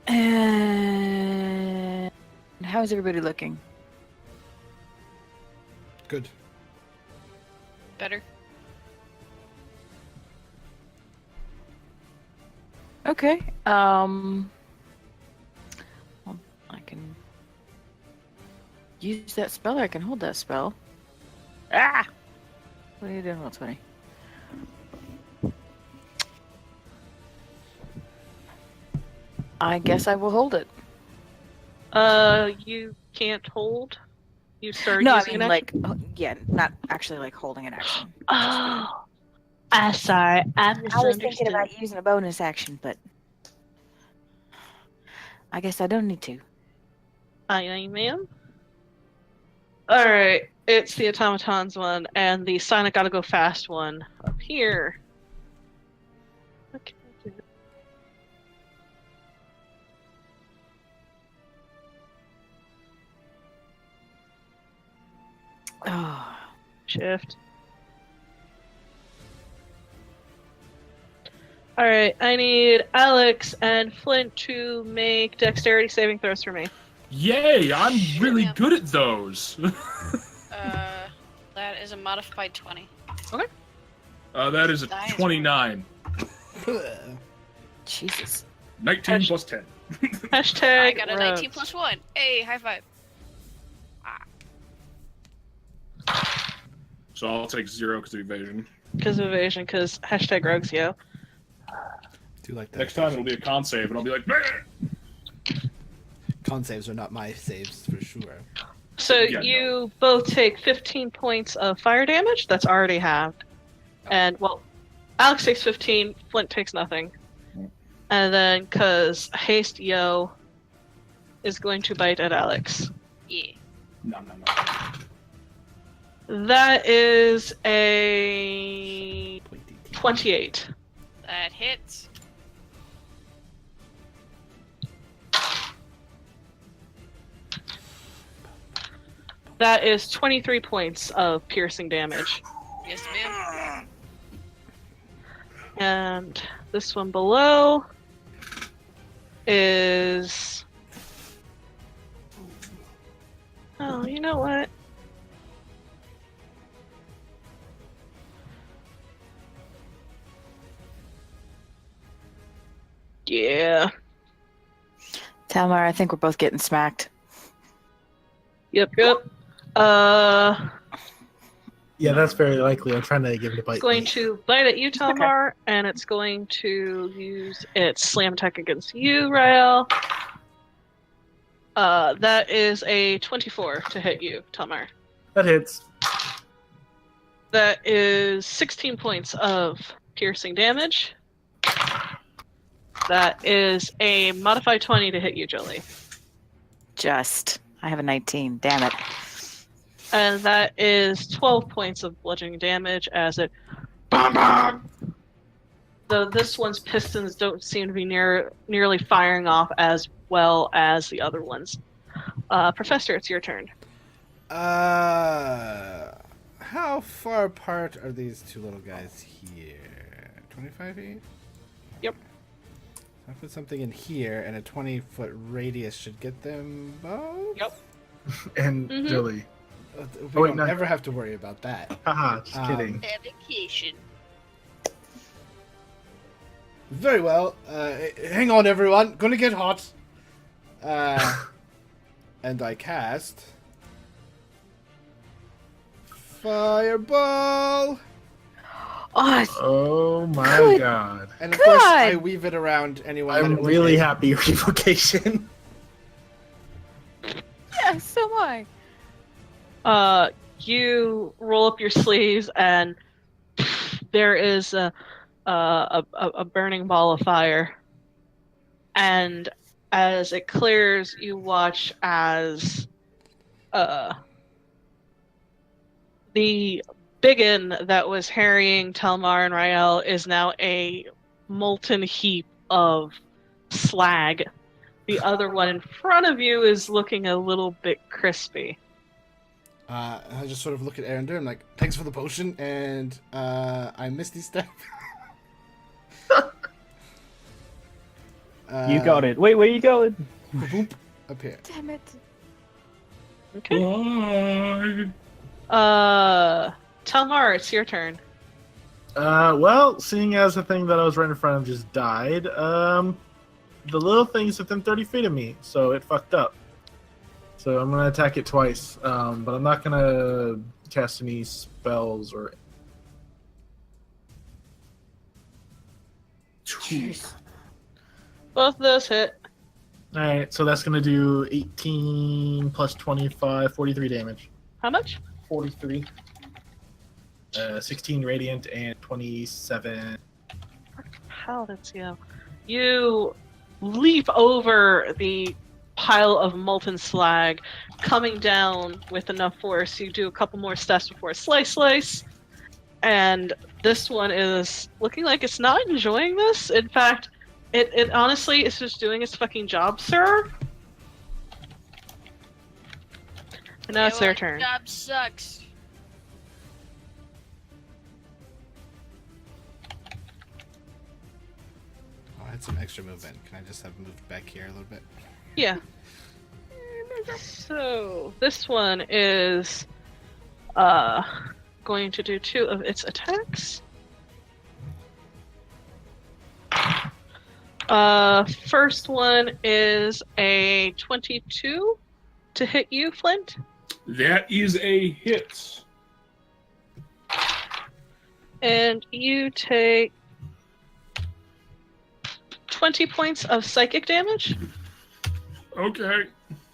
And how's everybody looking? Good. Better. Okay. Well, I can use that spell, or I can hold that spell. Ah! What are you doing, Roll20? I guess I will hold it. You can't hold. You start No, I using mean an action? yeah, not actually like holding an action. Oh, I'm sorry. I I was thinking misunderstood. about using a bonus action, but I guess I don't need to. Aye, ma'am. Alright, it's the automatons one and the Sonic Gotta Go Fast one up here. Okay. Oh, Shift. Alright, I need Alex and Flint to make dexterity saving throws for me. Yay! I'm really Yeah. good at those. That is a modified 20. That is a Nice. 29. Jesus. 19 plus 10. Hashtag I got a 19 rogues. plus 1. Hey, high five. So I'll take 0 because of evasion. Because of evasion, because hashtag rogues, yo. Do like that. Next time it'll be a con save, and I'll be like, "Meh!" Con saves are not my saves for sure. So Yeah, you both take 15 points of fire damage. That's already halved. And, well, Alex takes 15, Flint takes nothing. And then, because Haste Yo is going to bite at Alex. Yeah. No. That is a 28. That hits. That is 23 points of piercing damage. Yes, ma'am. And this one below is... Oh, you know what? Yeah. Talmar, I think we're both getting smacked. Yep. Yeah, that's very likely. I'm trying to give it a bite. It's going to bite at you, Talmar, and it's going to use its slam attack against you, Rael. That is a 24 to hit you, Talmar. That hits. That is 16 points of piercing damage. That is a modified 20 to hit you, Jolie. Just. I have a 19. Damn it. And that is 12 points of bludgeoning damage as it... Though this one's pistons don't seem to be nearly firing off as well as the other ones. Professor, it's your turn. How far apart are these two little guys here? 25 feet? Yep. I'll put something in here, and a 20-foot radius should get them both? Yep. And Mhm. Jolie. We Oh, wait, don't no. ever have to worry about that. Haha, just kidding. Evocation. Very well. Hang on, everyone. Gonna get hot. And I cast... Fireball! Oh, Oh my Good god. And of course, I God. weave it around anyone that I'm it would really hit. happy revocation. yeah, so am I. You roll up your sleeves, and there is a burning ball of fire. And as it clears, you watch as the biggin that was harrying Telmar and Rael is now a molten heap of slag. The other one in front of you is looking a little bit crispy. I just sort of look at Arender. I'm like, thanks for the potion, and I Misty Step. You got it. Wait, where you going? Boop, up here. Damn it. Okay. Bye. Telmar, it's your turn. Well, seeing as the thing that I was right in front of just died, the little thing's within 30 feet of me, so it fucked up. So I'm gonna attack it twice, but I'm not gonna cast any spells or. Both of those hit. Alright, so that's gonna do 18 plus 25, 43 damage. How much? 43. 16 radiant and 27. Paladins, you leap over the pile of molten slag, coming down with enough force. You do a couple more steps before slice, and this one is looking like it's not enjoying this. In fact, it honestly is just doing its fucking job, sir. And now it's their turn. Job sucks. Oh, I had some extra movement. Can I just have moved back here a little bit? Yeah. So this one is going to do 2 of its attacks. First one is a 22 to hit you, Flint. That is a hit. And you take 20 points of psychic damage. Okay.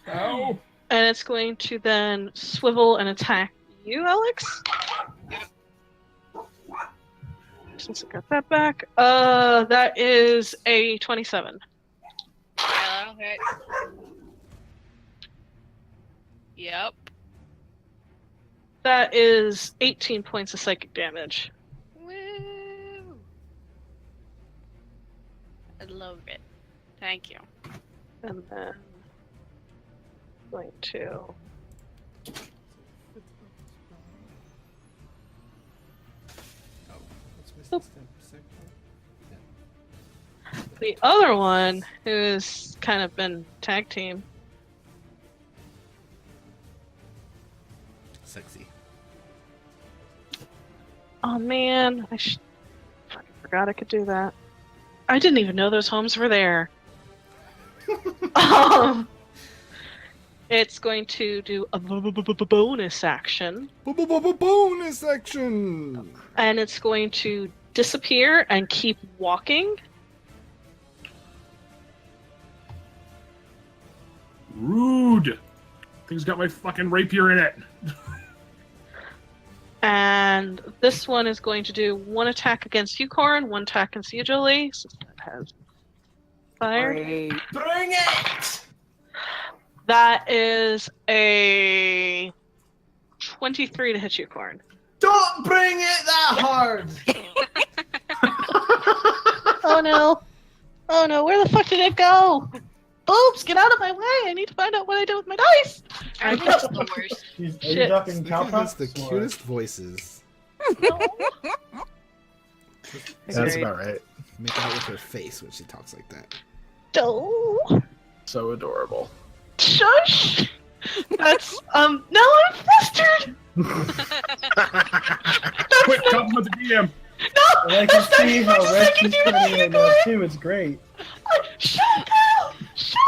Ow. And it's going to then swivel and attack you, Alex. Since I got that back. That is a 27. Yeah, okay. Yep. That is 18 points of psychic damage. Woo! I love it. Thank you. And then going to the other one, who's kind of been tag team. Sexy. Oh man, I fucking forgot I could do that. I didn't even know those homes were there. It's going to do a bonus action, Bonus action. and it's going to disappear and keep walking. Rude. Thing's got my fucking rapier in it. And this one is going to do 1 attack against you, Corin, 1 attack against you, Jolie, since that has fired. Bring it! That is a 23 to hit you, Corin. Don't bring it that hard! Oh no! Oh no, where the fuck did it go? Boobs, get out of my way! I need to find out what I do with my dice! I think it's the worst. Are you Shit. dropping cow Look at the pucks, or- cutest voices. That's Great. about right. Make out with her face when she talks like that. Oh, So adorable. shush! That's, now I'm flustered! Quick, compliment the DM. No! And I can That's not see as how much as I red can she's do with turning you, right now Corin! too. It's great. Shut up! Shut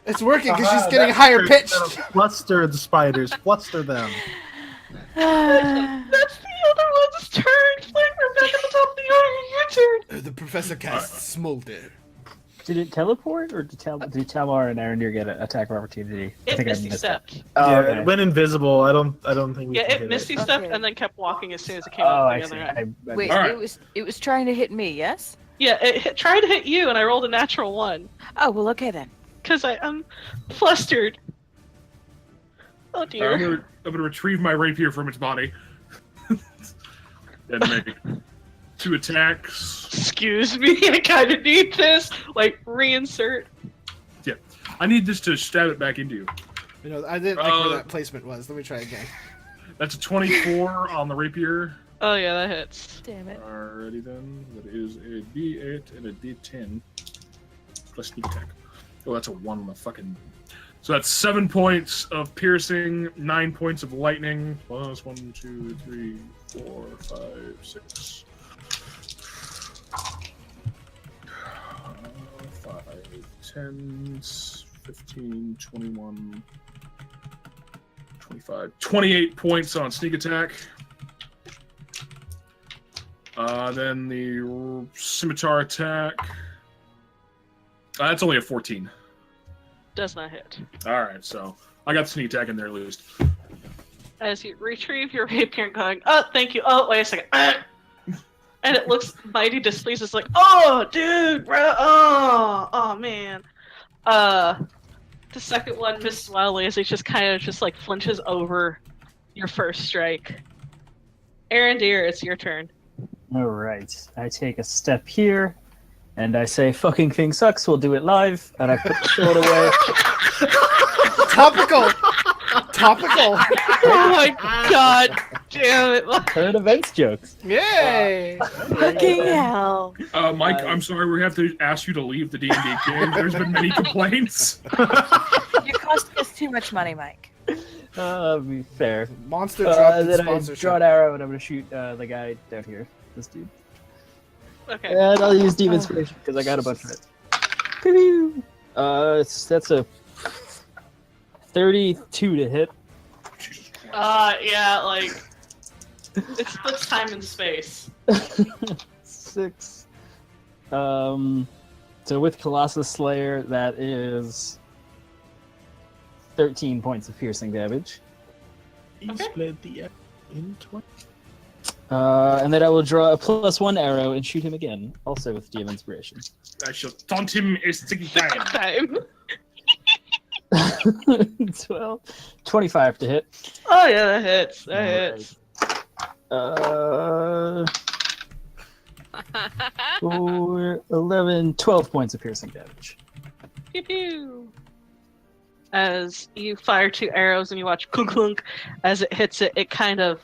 It's working because Aha, she's getting that's higher good. pitched. Fluster the spiders. Fluster them. That's the other one's turn! Flint, we're back at the top of the order, your turn! The professor casts Smolder. Did it teleport, or did Tamar and Arondir get an attack of opportunity? I It think I misty missed that. stepped. Oh, Yeah, okay. it went invisible. I don't think we Yeah, can it hit misty it. stepped Okay. and then kept walking as soon as it came Oh, out I the see. other end. Wait, All right. it was trying to hit me, yes? Yeah, it tried to hit you and I rolled a natural 1. Oh, well, okay then. Because I'm flustered. Oh I'm dear. gonna retrieve my rapier from its body. And make 2 attacks. Excuse me, I kind of need this. Like, reinsert. I need this to stab it back into you. You know, I didn't like where that placement was. Let me try again. That's a 24 on the rapier. Oh yeah, that hits. Damn it. Alrighty then. That is a D8 and a D10. Plus sneak attack. Oh, that's a 1 on the fucking... So that's 7 points of piercing, 9 points of lightning, plus 1, 2, 3, 4, 5, 6. 5, 10, 15, 21, 25, 28 points on sneak attack. Then the scimitar attack. That's only a 14. Does not hit. All right, so I got sneak attack in there at least. As you retrieve your rapier, going, oh, thank you. Oh, wait a second. And it looks mighty displeased. It's like, oh, dude, bro. Oh, man. The second one misses wildly as he just kind of just like flinches over your first strike. Aaron Deer, it's your turn. All right. I take a step here, and I say, "Fucking thing sucks. We'll do it live." And I put the sword away. Topical. Topical. Oh my god, damn it! Current events jokes. Yay! Fucking hell. Mike, I'm sorry, we have to ask you to leave the D&D game. There's been many complaints. You're costing us too much money, Mike. Be fair. Monster dropped its Then I sponsorship. draw an arrow, and I'm gonna shoot the guy down here. This dude. Okay. And I'll use Deep Inspiration because I got a bunch of it. Pew! That's a 32 to hit. Yeah, like it splits time and space. 6. So with Colossus Slayer, that is 13 points of piercing damage. He split the arrow in 20. And then I will draw a +1 arrow and shoot him again, also with DM Inspiration. I shall taunt him a second Second time. time. 12, 25 to hit. Oh yeah, that hits. That hits. 4, 11, 12 points of piercing damage. Pew pew. As you fire 2 arrows and you watch clunk clunk as it hits it, it kind of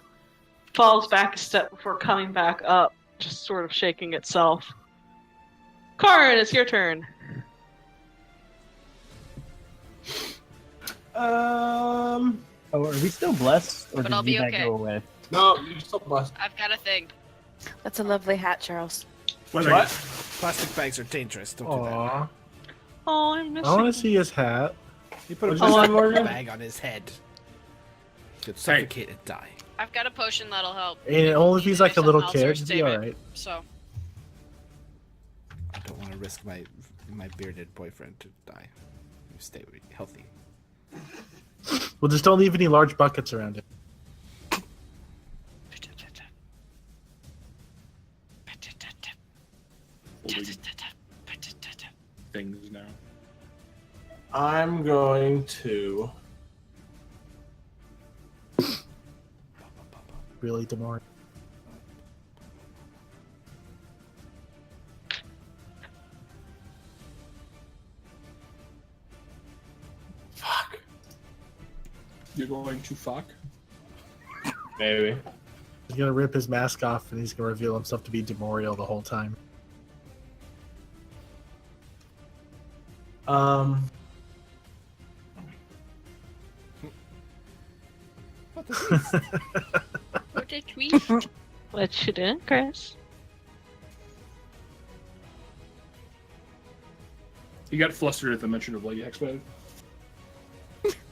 falls back a step before coming back up, just sort of shaking itself. Karin, it's your turn. Oh, are we still blessed? Or But did I'll be that okay. go away? No, you're still blessed. I've got a thing. That's a lovely hat, Charles. What? Plastic bags are dangerous. Don't do that. Aw. Oh, I'm I missing. want to see his hat. He put a Oh, plastic Morgan. bag on his head. Could suffocate and die. I've got a potion that'll help. And only if he's like a little Something else or kid, he'd be save it. alright. So I don't want to risk my bearded boyfriend to die. Stay healthy. Well, just don't leave any large buckets around him. Things now. I'm going to. Really, Demore. Fuck. You're going to fuck? Maybe. He's gonna rip his mask off and he's gonna reveal himself to be Demorial the whole time. What the what a tweet. What you doing, Chris? He got flustered at the mention of Lady X-Men.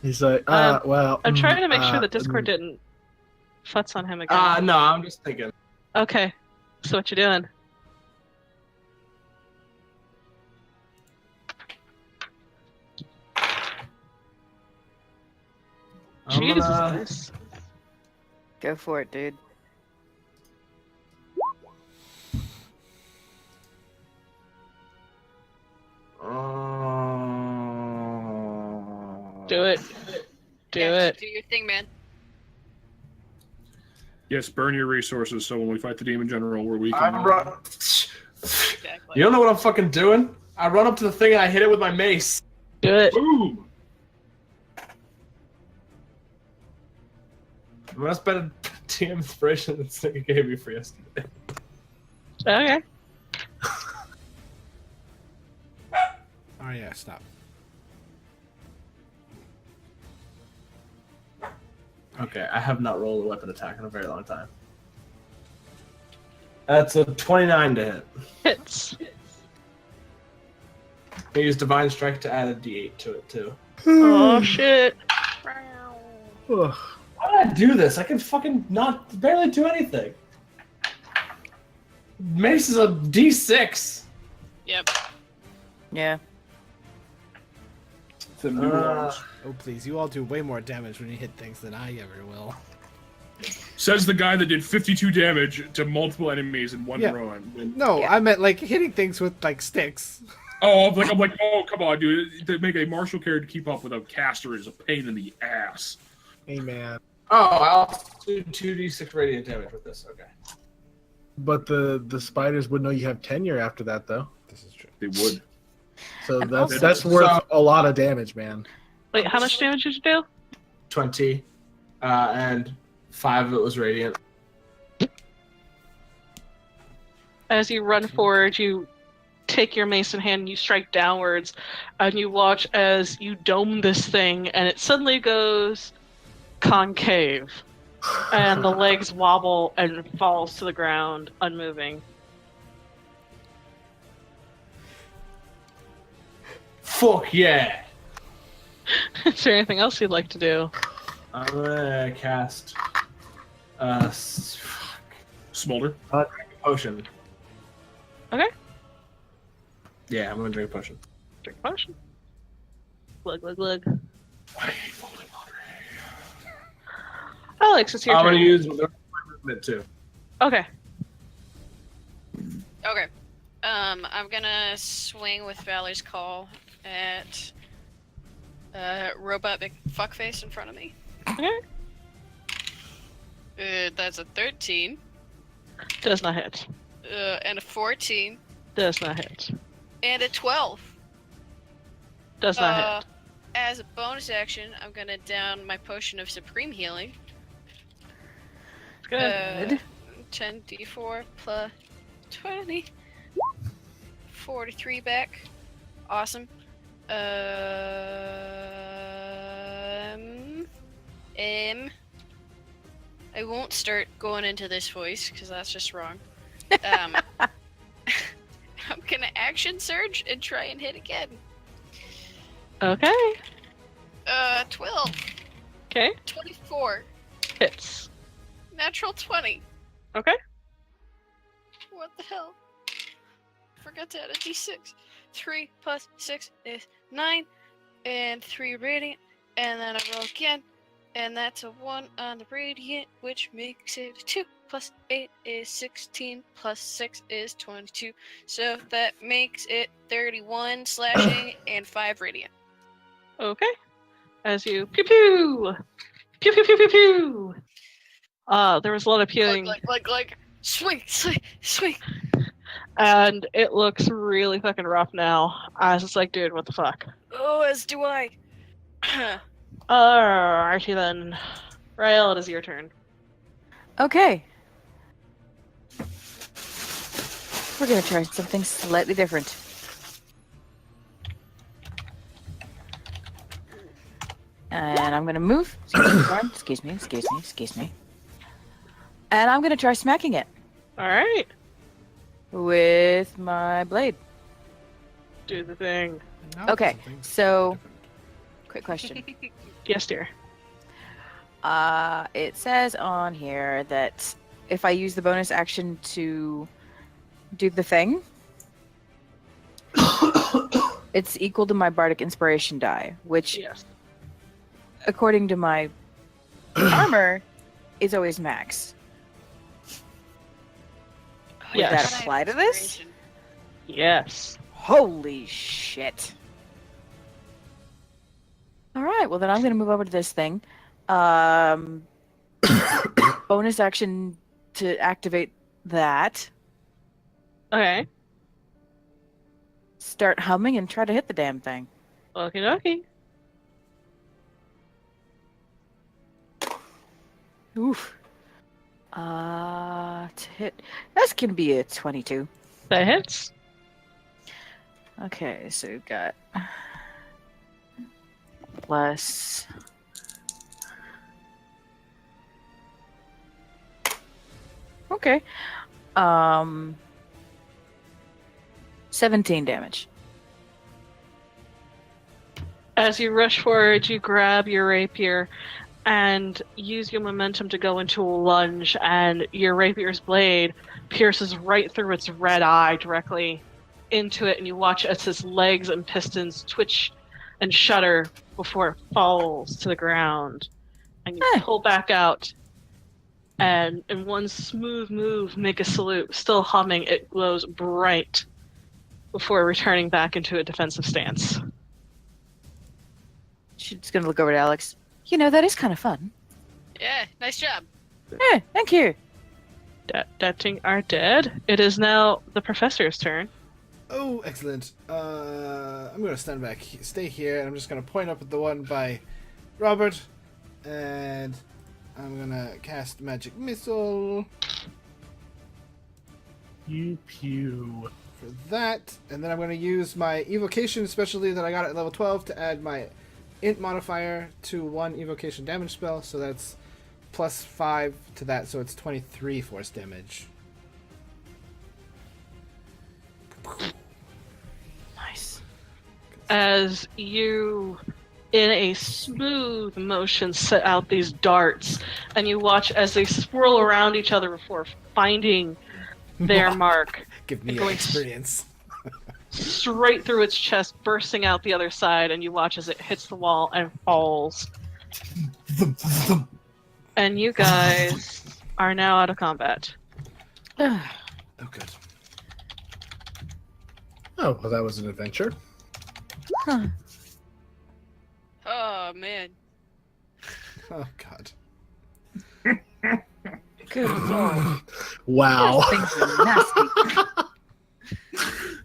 He's like, well. I'm trying to make sure that Discord didn't futz on him again. No, I'm just thinking. Okay, so what you doing? I'm Jesus gonna- Christ. Go for it, dude. Do it. Do Yeah, it. Do your thing, man. Yes, burn your resources so when we fight the demon general, we're weak. I run. Exactly. You don't know what I'm fucking doing? I run up to the thing and I hit it with my mace. Do it. Boom! That's better TM inspiration than Snicker gave me for yesterday. Okay. Oh yeah, stop. Okay, I have not rolled a weapon attack in a very long time. That's a 29 to hit. Hits. I use Divine Strike to add a D8 to it too. Oh shit. Ugh. Why did I do this? I can fucking not barely do anything. Mace is a D6. Yep. Yeah. It's a new Uh, Oh please, you all do way more damage when you hit things than I ever will. Says the guy that did 52 damage to multiple enemies in one Yeah. run. No, Yeah. I meant like hitting things with like sticks. Oh, I'm like, oh, come on, dude. To make a martial character keep up with a caster is a pain in the ass. Hey man. Oh, I'll do 2d6 radiant damage with this. Okay. But the spiders would know you have tenure after that though. This is true. They would. So And that's also- that's worth a lot of damage, man. Wait, how much damage did you do? 20, and 5 of it was radiant. As you run forward, you take your mace in hand and you strike downwards, and you watch as you dome this thing, and it suddenly goes concave, and the legs wobble and falls to the ground, unmoving. Fuck yeah! Is there anything else you'd like to do? I'm gonna cast Smolder. potion. Okay. Yeah, I'm gonna drink a potion. Drink a potion. Glug, glug, glug. I hate Voldemort. Alex, it's your I'm turn. gonna use my movement too. Okay. Okay. I'm gonna swing with Valor's Call at robot big fuckface in front of me. Okay. That's a 13, Does not hit. and a 14, Does not hit. and a 12. Does not hit. As a bonus action, I'm gonna down my potion of supreme healing. Good. 10d4 plus 20. 43 back. Awesome. I won't start going into this voice because that's just wrong. I'm gonna action surge and try and hit again. Okay. 12, Okay. 24, Hits. natural 20. Okay. What the hell? Forgot to add a d6. 3 plus 6 is 9, and 3 radiant, and then I roll again, and that's a 1 on the radiant, which makes it a 2 plus 8 is 16 plus 6 is 22. So that makes it 31 slashing and 5 radiant. Okay. As you pew pew pew pew pew pew pew. There was a lot of pewing, Like, swing, swing, swing. and it looks really fucking rough now. As it's like, dude, what the fuck? Oh, as do I. Alrighty then. Rael, it is your turn. Okay. We're gonna try something slightly different. And I'm gonna move. Excuse me, excuse me. And I'm gonna try smacking it Alright. with my blade. Do the thing. Now Okay, something so- different. Quick question. Yes, dear. It says on here that if I use the bonus action to do the thing, it's equal to my bardic inspiration die, which, Yes. according to my armor, is always max. Would Yes. that apply to this? Yes. Holy shit. Alright, well then I'm gonna move over to this thing. Bonus action to activate that. Okay. Start humming and try to hit the damn thing. Okie dokie. Oof. To hit. That's gonna be a 22. That hits. Okay, so we've got plus. Okay. 17 damage. As you rush forward, you grab your rapier and use your momentum to go into a lunge, and your rapier's blade pierces right through its red eye directly into it, and you watch as its legs and pistons twitch and shudder before it falls to the ground. And you pull back out, and in one smooth move, make a salute. Still humming, it glows bright before returning back into a defensive stance. She's gonna look over to Alex. You know, that is kind of fun. Yeah, nice job. Yeah, thank you. That thing are dead. It is now the professor's turn. Oh, excellent. I'm gonna stand back, stay here, and I'm just gonna point up at the one by Robert, and I'm gonna cast Magic Missile Pew pew. for that, and then I'm gonna use my Evocation specialty that I got at level 12 to add my Int modifier to one Evocation damage spell, so that's plus 5 to that, so it's 23 force damage. Nice. As you, in a smooth motion, set out these darts, and you watch as they swirl around each other before finding their mark, Give me an Going- experience. straight through its chest, bursting out the other side, and you watch as it hits the wall and falls. And you guys are now out of combat. Oh, good. Oh, well, that was an adventure. Oh man. Oh, God. Good lord. Wow. Things are nasty.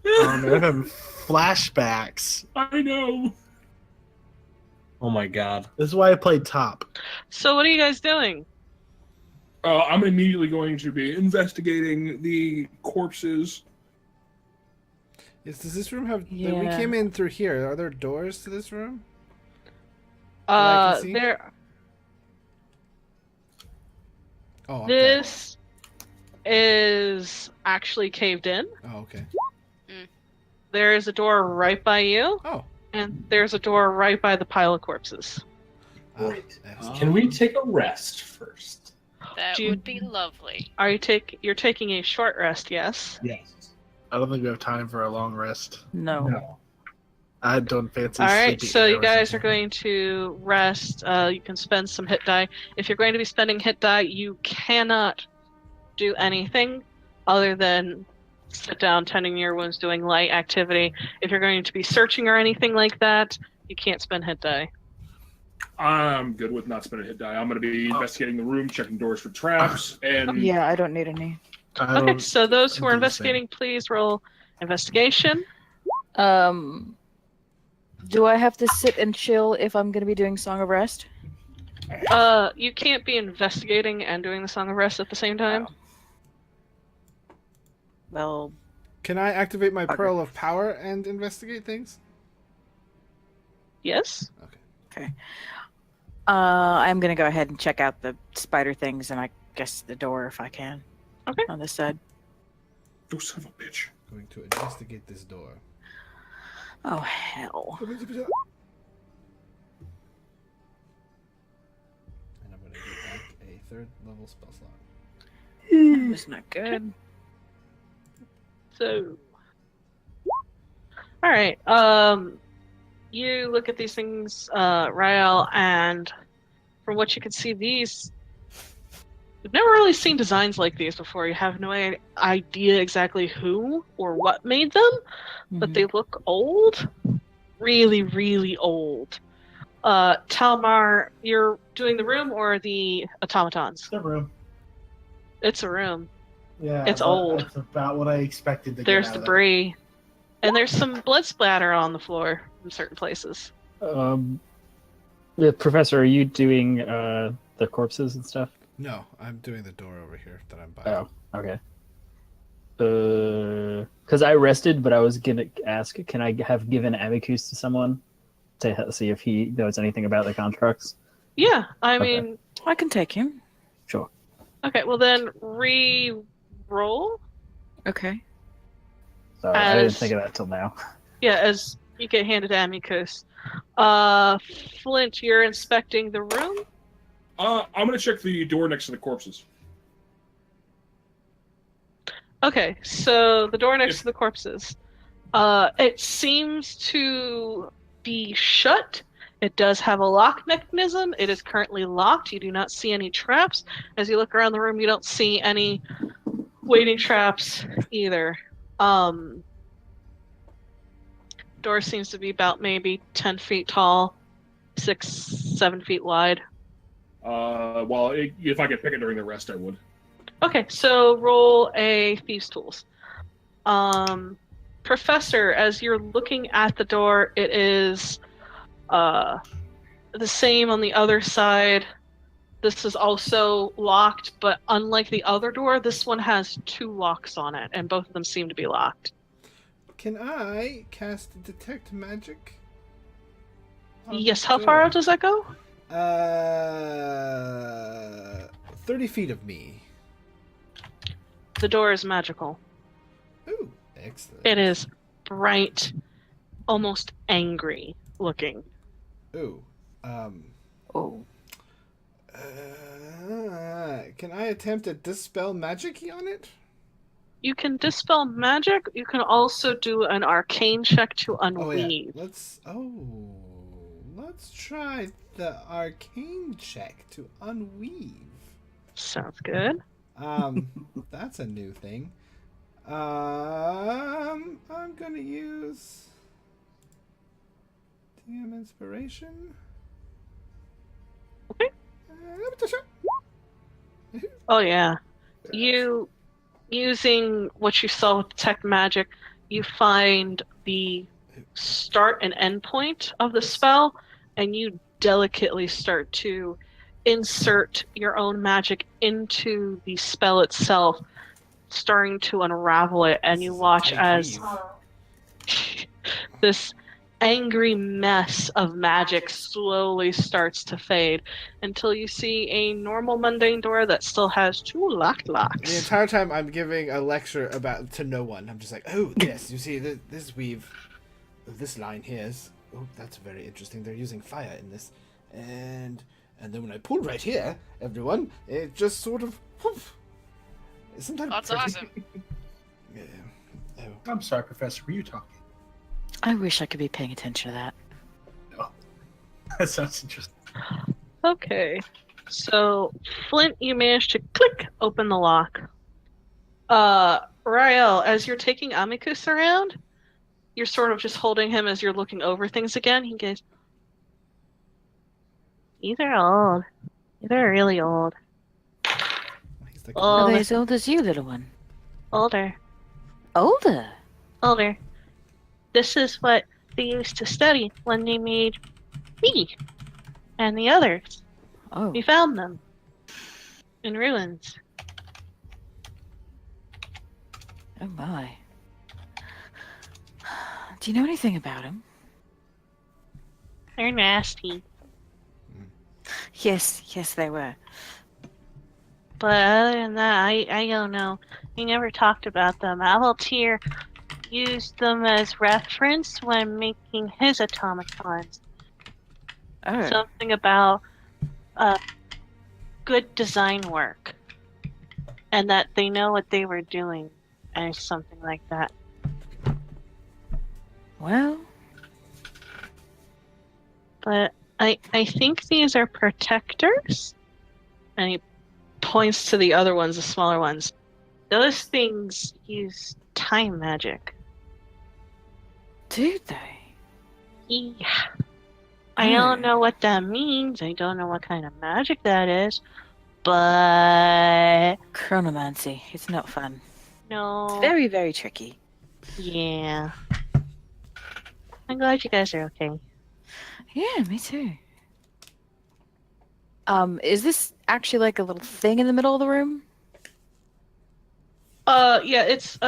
Oh, man, I'm having flashbacks. I know. Oh my god. This is why I played top. So what are you guys doing? I'm immediately going to be investigating the corpses. Yes, does this room have... We came in through here. Are there doors to this room? I can see? There. Oh, okay. This is actually caved in. Oh, okay. There is a door right by you, Oh. and there's a door right by the pile of corpses. Great. Excellent. Can we take a rest first? That Do you- would be lovely. Are you're taking a short rest? Yes. Yes. I don't think we have time for a long rest. No. No. I don't fancy All right. sleeping So you hours guys are anymore. going to rest. You can spend some hit die. If you're going to be spending hit die, you cannot do anything other than sit down, tending your wounds, doing light activity. If you're going to be searching or anything like that, you can't spend hit die. I'm good with not spending a hit die. I'm going to be investigating the room, checking doors for traps, and Yeah, I don't need any. I Okay. don't- So those who are do the same. investigating, please roll investigation. Do I have to sit and chill if I'm going to be doing Song of Rest? You can't be investigating and doing the Song of Rest at the same time. Well, Can I activate my Okay. Pearl of Power and investigate things? Yes. I'm going to go ahead and check out the spider things and I guess the door if I can. Okay. On this side. oh, son of a bitch. Going to investigate this door. Oh, hell. And I'm going to get back a 3rd level spell slot. That's not good. So, all right. You look at these things, Rael, and from what you can see, these you've never really seen designs like these before. You have no idea exactly who or what made them, but they look old, really, really old. Talmar, you're doing the room or the automatons? The room. It's a room. Yeah, It's old. That's about what I expected to There's get out of debris, and there's some blood splatter on the floor in certain places. Yeah, Professor, are you doing the corpses and stuff? No, I'm doing the door over here that I'm by. Oh, okay. Because I rested, but I was gonna ask, can I have given Amicus to someone to see if he knows anything about the constructs? Yeah, I Okay. mean, I can take him. Sure. okay, well then re-roll. Okay. Sorry, I didn't As- think of that till now. Yeah, as you get handed Amicus. Flint, you're inspecting the room. I'm gonna check the door next to the corpses. Okay, so the door next to the corpses. It seems to be shut. It does have a lock mechanism. It is currently locked. You do not see any traps. As you look around the room, you don't see any waiting traps either. Door seems to be about maybe 10 feet tall, 6, 7 feet wide. Well, if I could pick it during the rest, I would. Okay, so roll a Thieves' Tools. Professor, as you're looking at the door, it is the same on the other side. This is also locked, but unlike the other door, this one has 2 locks on it, and both of them seem to be locked. Can I cast Detect Magic? on Yes, the how far door? out does that go? 30 feet of me. The door is magical. Ooh, excellent. It is bright, almost angry looking. Ooh, Oh. can I attempt to dispel magic on it? You can dispel magic. You can also do an arcane check to unweave. Let's try the arcane check to unweave. Sounds good. That's a new thing. I'm gonna use DM inspiration. Okay. Oh yeah. You using what you saw with detect magic, you find the start and end point of the spell, and you delicately start to insert your own magic into the spell itself, starting to unravel it, and you watch as this angry mess of magic slowly starts to fade until you see a normal mundane door that still has 2 locked locks. The entire time I'm giving a lecture to no one. I'm just like, oh, yes, you see, this weave, this line here is, oh, that's very interesting. They're using fire in this. And then when I pull right here, everyone, it just sort of, whoof. Isn't that That's pretty? awesome. Yeah. Oh. I'm sorry, Professor. Were you talking? I wish I could be paying attention to that. That sounds interesting. Okay, so Flint, you managed to click open the lock. Rael, as you're taking Amicus around, you're sort of just holding him as you're looking over things again. He goes, "These are old. These are really old. He's like, Are Old, they as old as you, little one? older, Older? older. This is what they used to study when they made me and the others. Oh. We found them in ruins." Oh my. Do you know anything about him? They're nasty. Yes, they were. But other than that, I don't know. He never talked about them. Avaltir used them as reference when making his automatons. Oh. Something about good design work. And that they know what they were doing. Or something like that. Well, But I think these are protectors. And he points to the other ones, the smaller ones. Those things use time magic. do they? Yeah. I don't know what that means. I don't know what kind of magic that is. But Chronomancy. It's not fun. no. It's very, very tricky. Yeah. I'm glad you guys are okay. Yeah, me too. Is this actually like a little thing in the middle of the room? Yeah, it's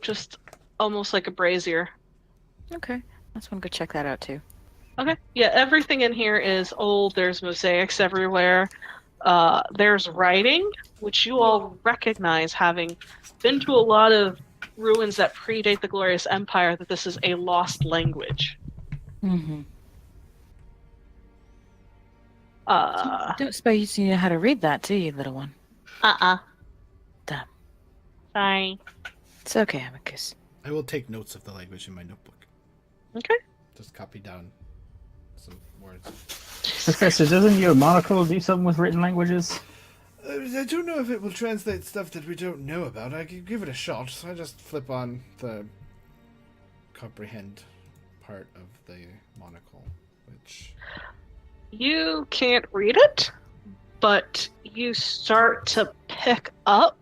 just almost like a brazier. Okay. I just want to go check that out too. Okay. Yeah, everything in here is old. There's mosaics everywhere. There's writing, which you all recognize, having been to a lot of ruins that predate the Glorious Empire, that this is a lost language. Mm-hmm. Don't suppose you know how to read that, do you, little one? Damn. Sorry. It's okay, Amicus. I will take notes of the language in my notebook. Okay. Just copy down some words. Professor, doesn't your monocle do something with written languages? I don't know if it will translate stuff that we don't know about. I could give it a shot. So I just flip on the comprehend part of the monocle, which... You can't read it, but you start to pick up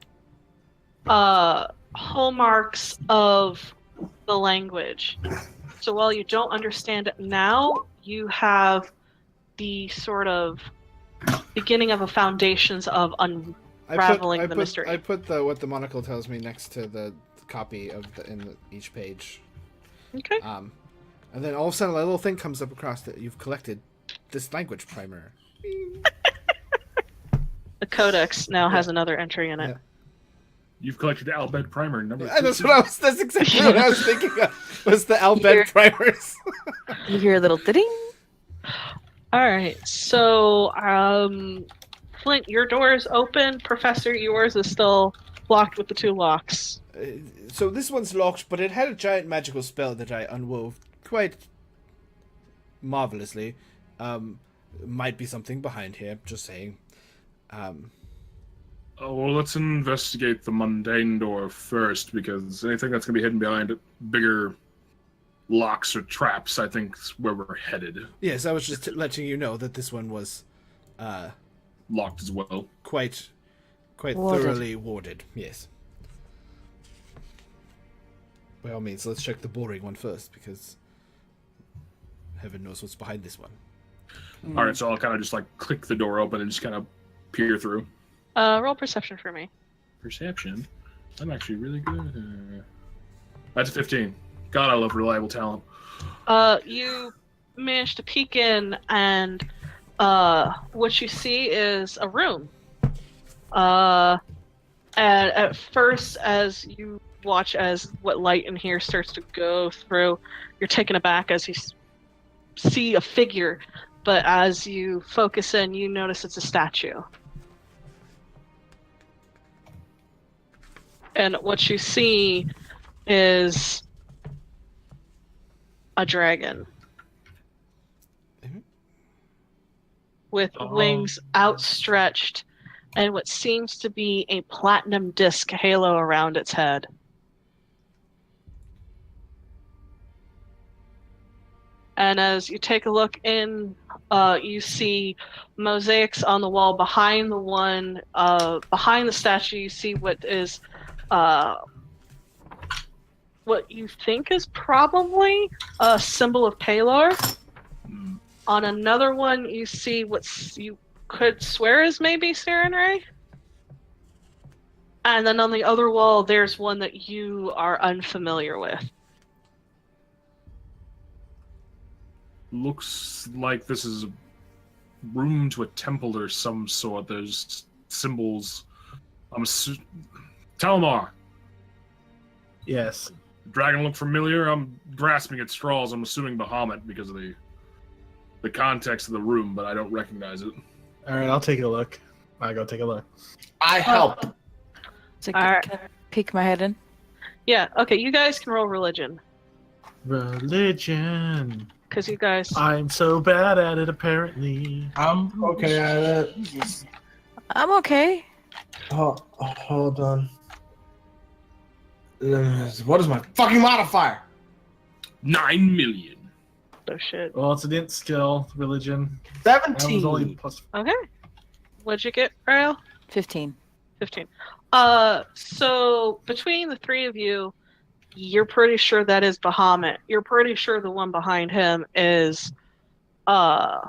hallmarks of the language. So while you don't understand it now, you have the sort of beginning of a foundations of unraveling the mystery. I put what the monocle tells me next to the copy of each page. Okay. And then all of a sudden a little thing comes up across that you've collected this language primer. The codex now has another entry in it. Yeah. You've collected Albed Primer number. Yeah, that's exactly what I was thinking of. Was the Albed primers. You hear a little ding. All right. So, Flint, your door is open. Professor, yours is still blocked with the 2 locks. So this one's locked, but it had a giant magical spell that I unwove quite marvelously. Might be something behind here, just saying. Oh, well, let's investigate the mundane door first, because anything that's going to be hidden behind bigger locks or traps, I think, is where we're headed. Yes, I was just letting you know that this one was Locked as well. quite Warded. thoroughly warded. Yes. By all means, let's check the boring one first, because heaven knows what's behind this one. All right, so I'll kind of just, like, click the door open and just kind of peer through. Roll perception for me. Perception? I'm actually really good. That's a 15. God, I love reliable talent. You manage to peek in, and what you see is a room. And at first, as you watch as what light in here starts to go through, you're taken aback as you see a figure. But as you focus in, you notice it's a statue. And what you see is a dragon with wings outstretched and what seems to be a platinum disc halo around its head. And as you take a look in, you see mosaics on the wall behind the one, behind the statue. You see what is, what you think is probably a symbol of Palor. On another one, you see what you could swear is maybe Sarenrae. And then on the other wall, there's one that you are unfamiliar with. Looks like this is a room to a temple or some sort. There's symbols. Talmar. Yes. Dragon look familiar. I'm grasping at straws. I'm assuming Bahamut because of the context of the room, but I don't recognize it. All right, I'll take a look. I go take a look. I help. So Alright. can I peek my head in? Yeah, okay, you guys can roll religion. Religion. Because you guys... I'm so bad at it, apparently. I'm okay at it. I'm okay. Hold on. What is my fucking modifier? 9 million. Oh shit. Well, it's an int skill, religion. That was only 17. plus. Okay. What'd you get, Rael? 15. 15. So between the 3 of you, you're pretty sure that is Bahamut. You're pretty sure the one behind him is Palor.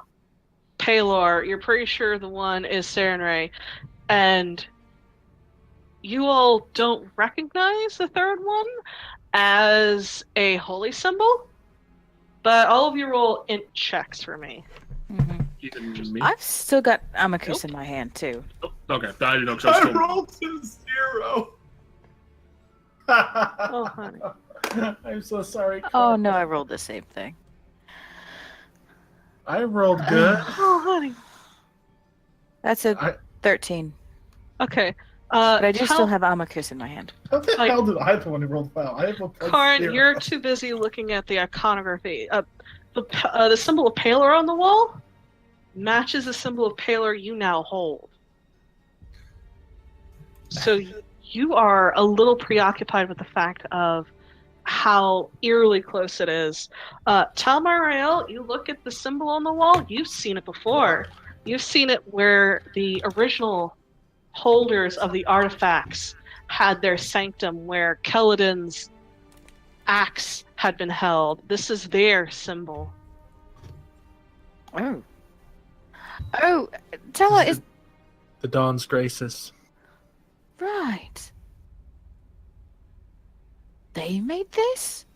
You're pretty sure the one is Sarenrae. And you all don't recognize the third one as a holy symbol, but all of you roll int checks for me. Mm-hmm. Even me? I've still got Amicus in my hand, too. Oh, okay, I didn't know because I was I still... rolled to 0. Oh, honey. I'm so sorry. Oh, no, I rolled the same thing. I rolled good. Oh, honey. That's a I- 13. Okay. But I do Tal- still have Amicus in my hand. How the Like- hell did I the one who rolled foul? I have a plus Karn, 0. you're too busy looking at the iconography. The symbol of Palor on the wall matches the symbol of Palor you now hold. So you are a little preoccupied with the fact of how eerily close it is. Talmar Rael, you look at the symbol on the wall, you've seen it before. You've seen it where the original holders of the artifacts had their sanctum, where Keladin's axe had been held. This is their symbol. Oh. Oh, Tella is The Dawn's Graces. right. They made this?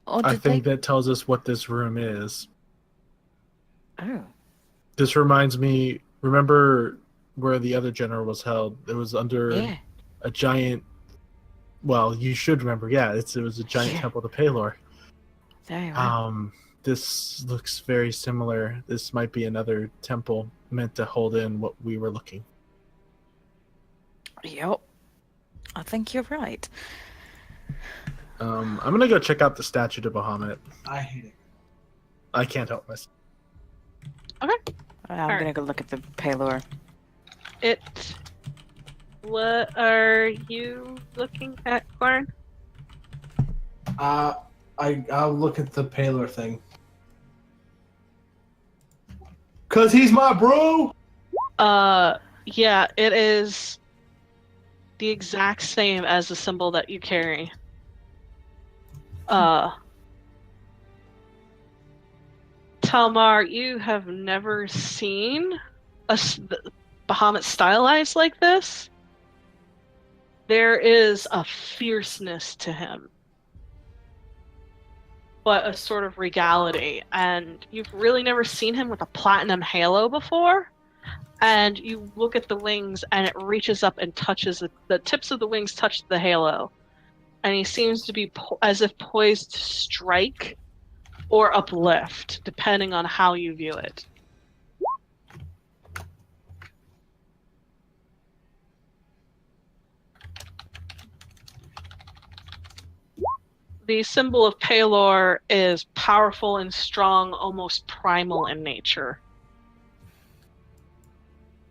Or I did think they... that tells us what this room is. Oh. This reminds me, remember where the other general was held? It was under Yeah. a giant, well, you should remember, yeah, it was a giant Yeah. temple to Palor. Very well. This looks very similar. This might be another temple meant to hold in what we were looking. Yep. I think you're right. I'm gonna go check out the statue to Bahamut. I hate it. I can't help myself. I'm Alright. gonna go look at the Palor. What are you looking at, Karn? I'll look at the Palor thing. Cause he's my bro. Yeah, it is the exact same as the symbol that you carry. Talmar, you have never seen Bahamut stylized like this. There is a fierceness to him, but a sort of regality, and you've really never seen him with a platinum halo before. And you look at the wings, and it reaches up and touches the tips of the wings touch the halo, and he seems to be as if poised to strike or uplift, depending on how you view it. The symbol of Palor is powerful and strong, almost primal in nature.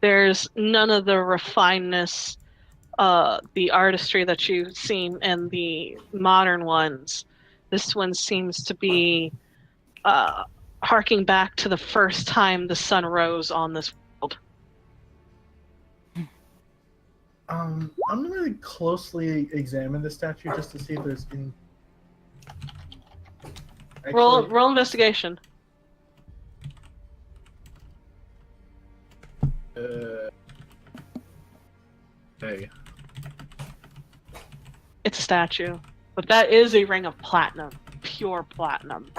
There's none of the refinedness, the artistry that you've seen in the modern ones. This one seems to be harking back to the first time the sun rose on this world. I'm gonna closely examine the statue just to see if there's any. Roll investigation. Hey. It's a statue, but that is a ring of platinum, pure platinum.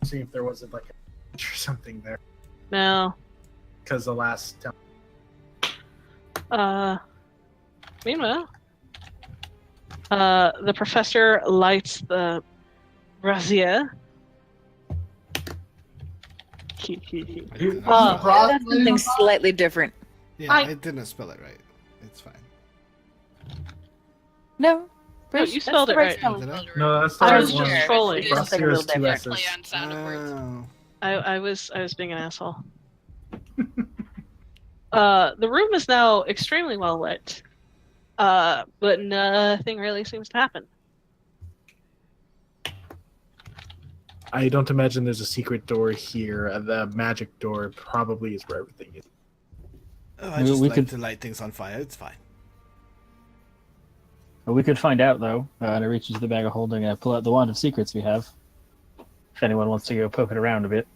See if there wasn't like a or something there. No. Because the last time. Meanwhile, the professor lights the brazier. That's something slightly different. Yeah, I didn't spell it right. It's fine. No. No, you spelled it right. Did I? No, that's the I right was one. just trolling. It's something a Brazier little is two different. S's. Play on sound of words. Oh. I was being an asshole. The room is now extremely well lit, but nothing really seems to happen. I don't imagine there's a secret door here. The magic door probably is where everything is. Oh, I just We like could- to light things on fire. It's fine. Well, we could find out, though. And I reach into the bag of holding and I pull out the wand of secrets we have. If anyone wants to go poke it around a bit.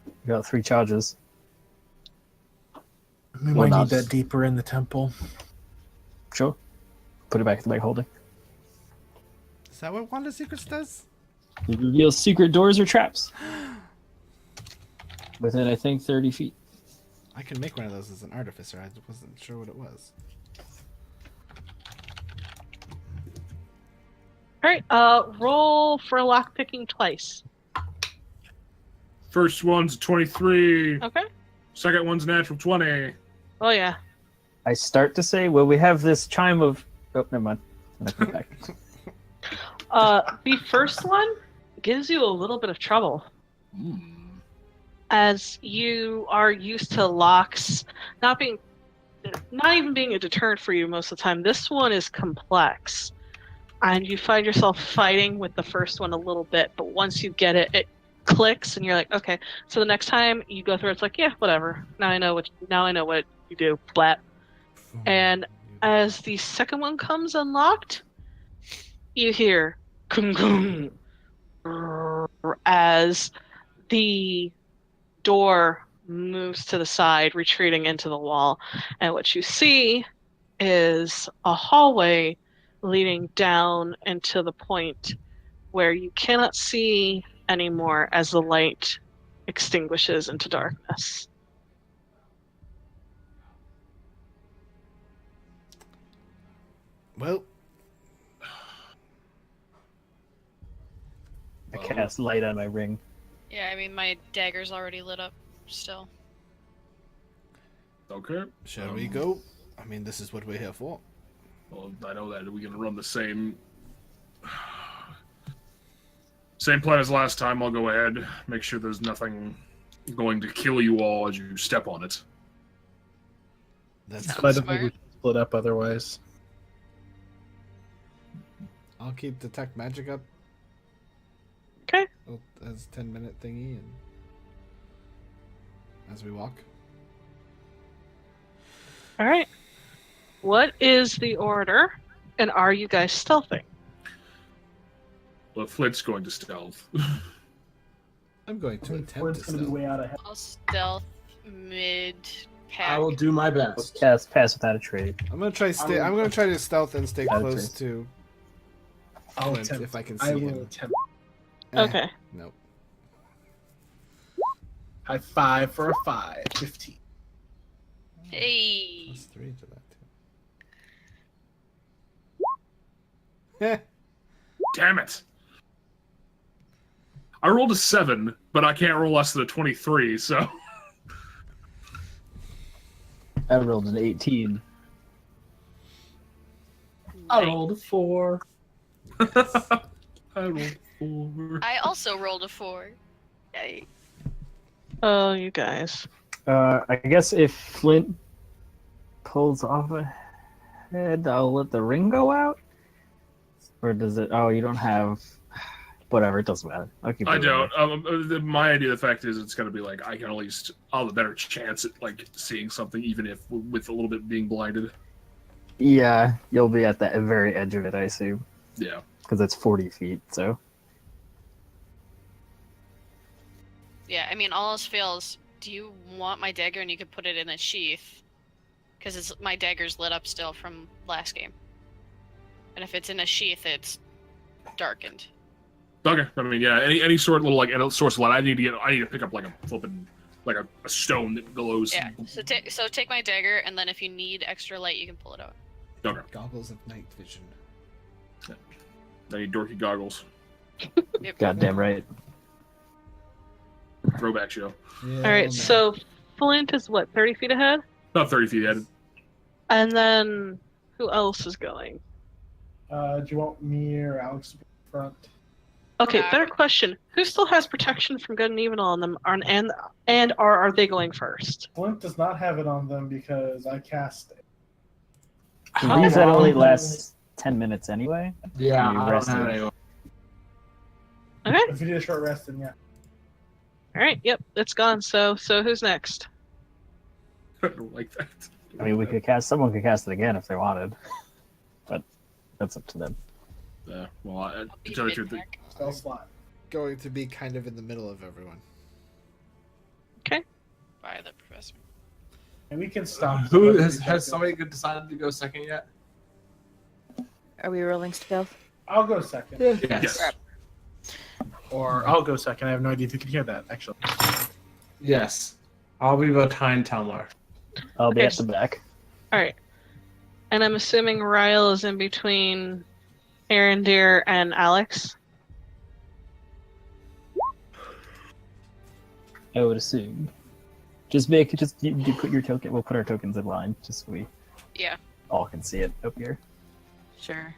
We got 3 charges. We Well, might not- need that deeper in the temple. Sure. Put it back in the bag of holding. Is that what Wanda Secrets does? It reveals secret doors or traps. Within, I think, 30 feet. I can make one of those as an artificer. I wasn't sure what it was. All right, roll for lockpicking twice. First one's 23. Okay. Second one's natural 20. Oh yeah. I start to say, well, we have this chime of. Oh, never mind. I'm gonna come back. The first one gives you a little bit of trouble, as you are used to locks not even being a deterrent for you most of the time. This one is complex, and you find yourself fighting with the first one a little bit. But once you get it, it clicks, and you're like, okay. So the next time you go through, it's like, yeah, whatever. Now I know what you do. Blat. And as the second one comes unlocked, you hear "gung gung" as the door moves to the side, retreating into the wall. And what you see is a hallway leading down into the point where you cannot see anymore as the light extinguishes into darkness. Well, I cast light on my ring. Yeah, I mean, my dagger's already lit up still. Okay. shall we go? I mean, this is what we're here for. Well, I know that we're gonna run the same plan as last time. I'll go ahead, make sure there's nothing going to kill you all as you step on it. That's. But I don't think we can split up otherwise. I'll keep detect magic up. Okay. As 10-minute thingy, and as we walk. All right. What is the order, and are you guys stealthing? Well, Flint's going to stealth. I'm going to attempt to Flint's gonna be stealth. way out ahead. I'll stealth mid pack. I will do my best. Cast pass without a trait. I'm gonna try to stealth and stay That's close it. to I'll Flint attempt. if I can see I will him. attempt. Okay. Nope. High five for a 5. 15. Hey. Plus 3 to that too. Damn it! I rolled a 7, but I can't roll less than a 23, so... I rolled an 18. I rolled a 4. I rolled 4. I also rolled a 4. Yay. Oh, you guys. I guess if Flint pulls off a head, I'll let the ring go out? Or does it... Oh, you don't have... Whatever, it doesn't matter. I'll keep I it don't. My idea of the fact is it's going to be like, I can at least... I'll have a better chance at, like, seeing something, even if with a little bit being blinded. Yeah, you'll be at the very edge of it, I assume. Yeah. Because it's 40 feet, so... Yeah, I mean, all else fails. Do you want my dagger and you could put it in a sheath? Because my dagger's lit up still from last game. And if it's in a sheath, it's darkened. Okay. I mean, yeah. Any sort of little like source of light. I need to pick up like a flipping like a stone that glows. Yeah. So take my dagger, and then if you need extra light, you can pull it out. Okay. Goggles of night vision. I need dorky goggles. Yep. Goddamn right. Throwback show. Yeah, All right, so Flint is what, 30 feet ahead? Not 30 feet ahead. And then who else is going? Do you want me or Alex to be in front? Okay, Yeah. better question. Who still has protection from good and evil on them, and are they going first? Flint does not have it on them because I cast it. These that only last 10 minutes anyway. Yeah, You I don't rested. have any. Okay, If you did a short rest, then yeah. all right, yep, it's gone. So who's next? I don't like that. I mean, someone could cast it again if they wanted. But that's up to them. Yeah. Well, to tell you the truth, Mid-pack. Spell slot. going to be kind of in the middle of everyone. By the professor. And we can stop. Who has somebody decided to go second yet? Are we rolling stealth? I'll go second. yes. Or I'll go second. I have no idea if you can hear that, actually. Yes. I'll be behind Talmar. I'll be Okay. at the back. All right, and I'm assuming Ryle is in between Arendir and Alex. I would assume. You put your token. We'll put our tokens in line, just so we Yeah. all can see it up here. Sure.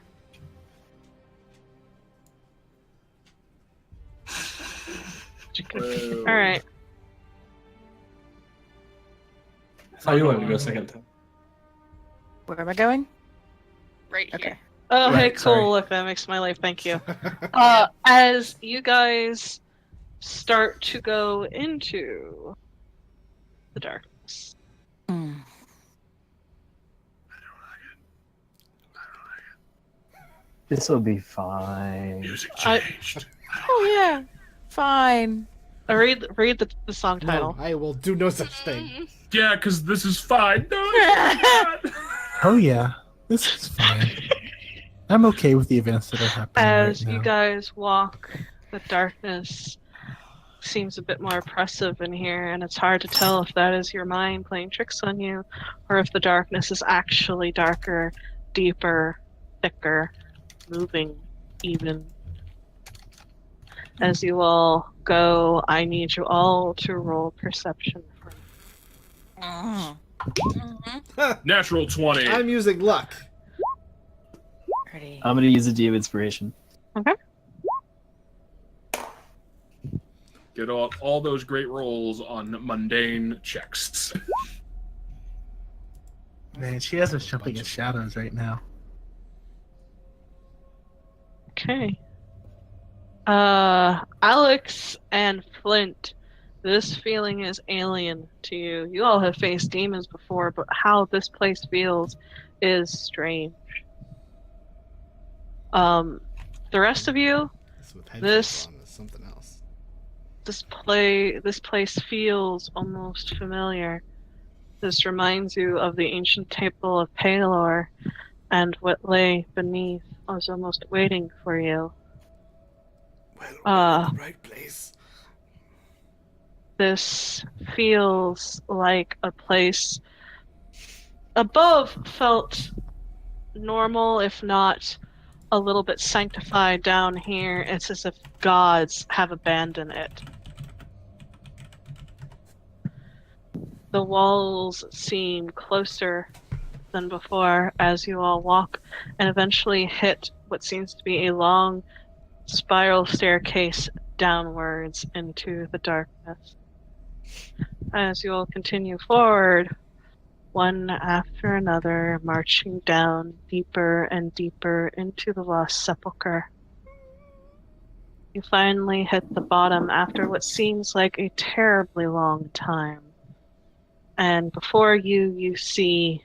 All right. I thought you wanted to go second. Where am I going? Right Okay. here. Oh, hey, Right, cool. sorry. Look, that makes my life. Thank you. As you guys start to go into the darkness. Hmm. This will be fine. Music I- changed. Oh yeah. Fine. Read the song title. No, I will do no such thing. Yeah, because this is fine. No, it's not. Oh yeah, this is fine. I'm okay with the events that are happening As right now. you guys walk, the darkness seems a bit more oppressive in here, and it's hard to tell if that is your mind playing tricks on you, or if the darkness is actually darker, deeper, thicker, moving even. As you all go, I need you all to roll perception for me. Natural 20. I'm using luck. Ready. I'm gonna use a D of inspiration. Get all those great rolls on mundane checks. Man, she has us jumping in shadows right now. Okay. Alex and Flint, this feeling is alien to you. You all have faced demons before, but how this place feels is strange. The rest of you, With This- headphones on is something else. this place feels almost familiar. This reminds you of the ancient temple of Palor, and what lay beneath was almost waiting for you. Well, we're in the right place. This feels like a place above felt normal, if not a little bit sanctified. Down here, it's as if gods have abandoned it. The walls seem closer than before as you all walk and eventually hit what seems to be a long spiral staircase downwards into the darkness. As you all continue forward, one after another, marching down deeper and deeper into the Lost Sepulchre. You finally hit the bottom after what seems like a terribly long time. And before you see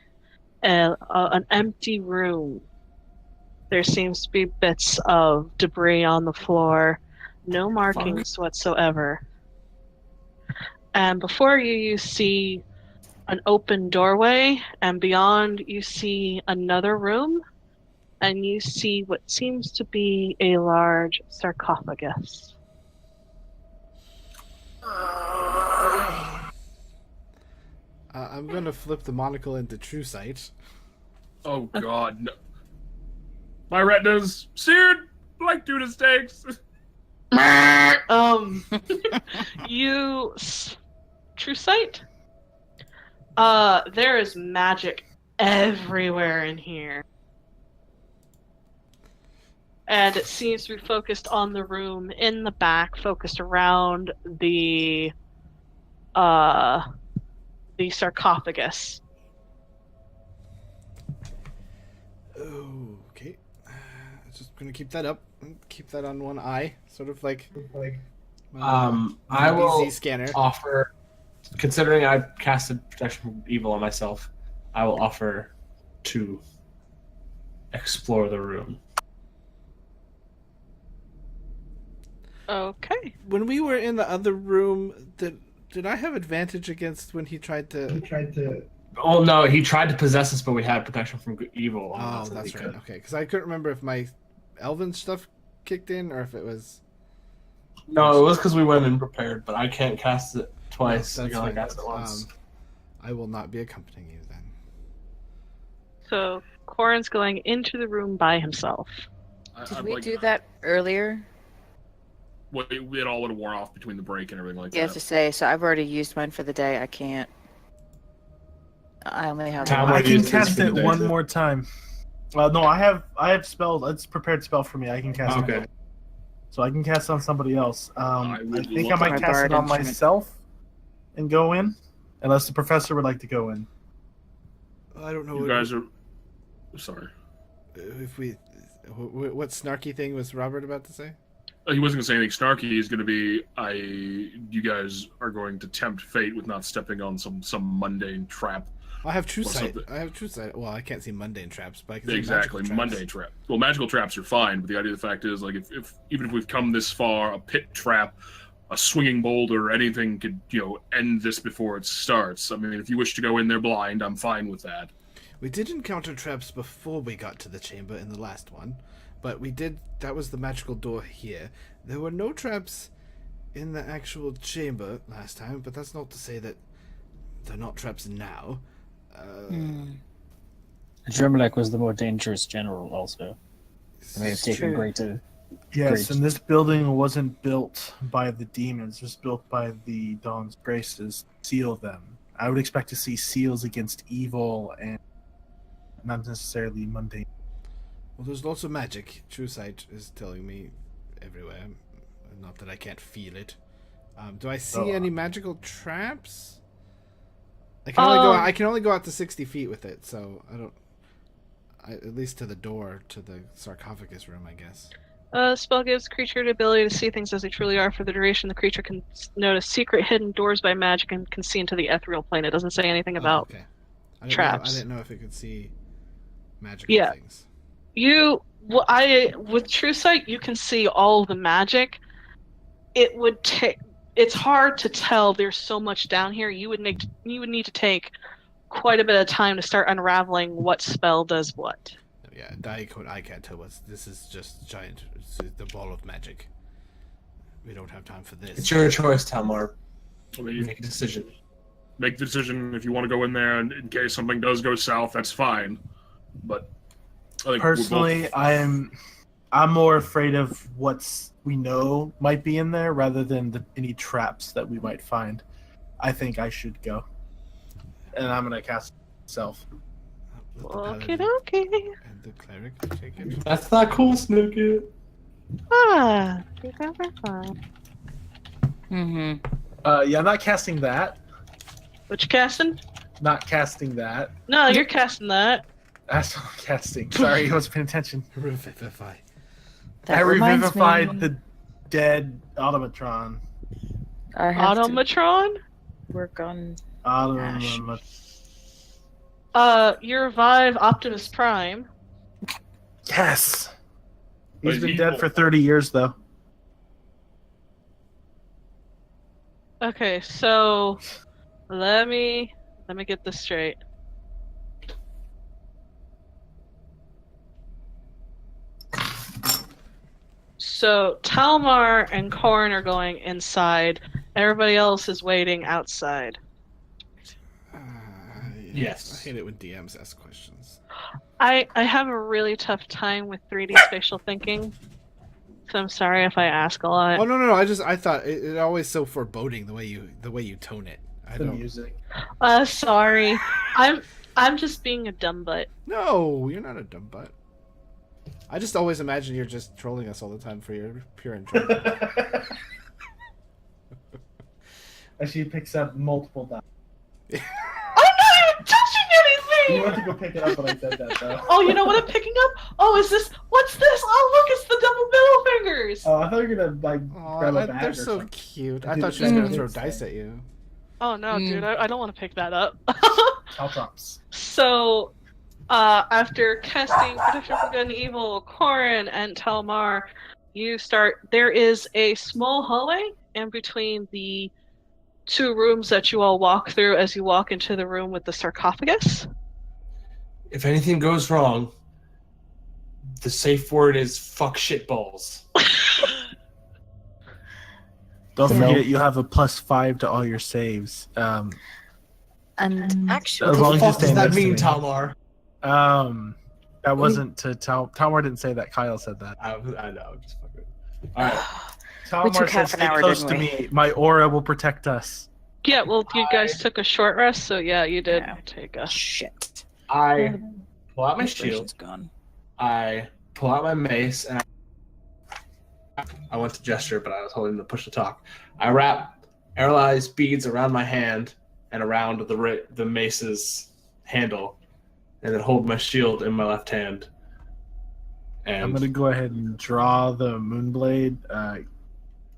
an empty room. There seems to be bits of debris on the floor, no markings whatsoever. And before you see an open doorway, and beyond you see another room, and you see what seems to be a large sarcophagus. I'm gonna flip the monocle into true sight. Oh god, no. My retina's seared like tuna steaks. True sight? There is magic everywhere in here. And it seems to be focused on the room in the back, focused around the sarcophagus. Okay. Just gonna keep that up. Keep that on one eye. Sort of like I will DBZ scanner. offer, considering I casted protection from evil on myself, I will offer to explore the room. Okay. When we were in the other room, did I have advantage against when he tried to? Oh no, he tried to possess us, but we had protection from evil. Oh, so that's we right. could. Okay, because I couldn't remember if my elven stuff kicked in or if it was. No, it was because we went in prepared, but I can't cast it twice. That's I can only fine. cast it once. I will not be accompanying you then. So Corin's going into the room by himself. Did we do that earlier? it all would have worn off between the break and everything like You have to that. say, so I've already used mine for the day. I can't. I only have Tom, one. I what can used this cast for the it day, one too. more time. No, I have spell. It's prepared spell for me. I can cast Okay. it. So I can cast it on somebody else. I I would think I look might at my cast it bard on instrument. myself and go in, unless the professor would like to go in. I don't know. You guys are sorry. If we, what snarky thing was Robert about to say? He wasn't going to say anything snarky. He's going to be, you guys are going to tempt fate with not stepping on some mundane trap. I have true Or sight. something. I have true sight. Well, I can't see mundane traps, but I can see Exactly, magical traps. mundane trap. Well, magical traps are fine, but the idea of the fact is, like, if even if we've come this far, a pit trap, a swinging boulder, anything could, end this before it starts. I mean, if you wish to go in there blind, I'm fine with that. We did encounter traps before we got to the chamber in the last one, but we did. That was the magical door here. There were no traps in the actual chamber last time, but that's not to say that they're not traps now. Dremlek was the more dangerous general, also. They may have taken True. greater. Yes, Great. and this building wasn't built by the demons. It was built by the Dawn's Graces. Seal them. I would expect to see seals against evil and not necessarily mundane. Well, there's lots of magic. True sight is telling me everywhere. Not that I can't feel it. Do I see any magical traps? I can only go. I can only go out to 60 feet with it, so I don't. At least to the door to the sarcophagus room, I guess. Spell gives creature the ability to see things as they truly are for the duration. The creature can notice secret hidden doors by magic and can see into the ethereal plane. It doesn't say anything about okay. I didn't traps. Know, I didn't know if it could see magical Yeah. things. with true sight you can see all the magic. It would take. It's hard to tell. There's so much down here. You would need to take quite a bit of time to start unraveling what spell does what. Yeah, I can't tell what this is. Just giant. It's the ball of magic. We don't have time for this. It's your choice, Talmar. I mean, Make a decision. make the decision if you want to go in there, and in case something does go south, that's fine. But I think Personally, I'm more afraid of what's we know might be in there rather than any traps that we might find. I think I should go, and I'm gonna cast myself. Okay, okay. And the cleric take it. That's not cool, Snooki. Ah, we're fine. Mm-hmm. Yeah, I'm not casting that. What you casting? Not casting that. No, you're casting that. That's not casting. Sorry, I wasn't paying attention. Revivify. That I reminds revivified me, the dead automatron. I have to Automatron? work on. Automatron. You revive Optimus Prime. Yes. But He's been he dead will- for 30 years, though. Okay, so let me get this straight. So Talmar and Korn are going inside. Everybody else is waiting outside. Yes. I hate it when DMs ask questions. I have a really tough time with 3D spatial thinking, so I'm sorry if I ask a lot. Oh no! I thought it always so foreboding the way you tone it. I The don't. music. Sorry. I'm just being a dumb butt. No, you're not a dumb butt. I just always imagine you're just trolling us all the time for your pure enjoyment. As she picks up multiple dice. I'm not even touching You anything! went to go pick it up when I said that, though. Oh, you know what I'm picking up? Oh, is this? What's this? Oh, look, it's the double middle fingers. Oh, I thought you were gonna like Aw, grab a bag they're or so something. cute. I Dude, thought she was that gonna throw is dice sad. at you. Oh no, dude, I don't want to pick that up. Caltrops. So, after casting Protection from Good and Evil, Corrin and Talmar, you start. There is a small hallway in between the two rooms that you all walk through as you walk into the room with the sarcophagus. If anything goes wrong, the safe word is fuck shitballs. Don't No. forget, you have a +5 to all your saves. And As actually, long as you What stay does that next to mean, me. Talmar? That wasn't to Talmar didn't say that. Kyle said that. I know. I'm just fucking. All right. Talmar took says, half an stay hour, close to didn't we? me. My aura will protect us. Yeah, well, you guys took a short rest, so yeah, you did Yeah. take a. Shit. I pull out my Inspiration's shield. gone. I pull out my mace, and I went to gesture, but I was holding the push to talk. I wrap airlized beads around my hand and around the mace's handle, and then hold my shield in my left hand. And I'm gonna go ahead and draw the moonblade,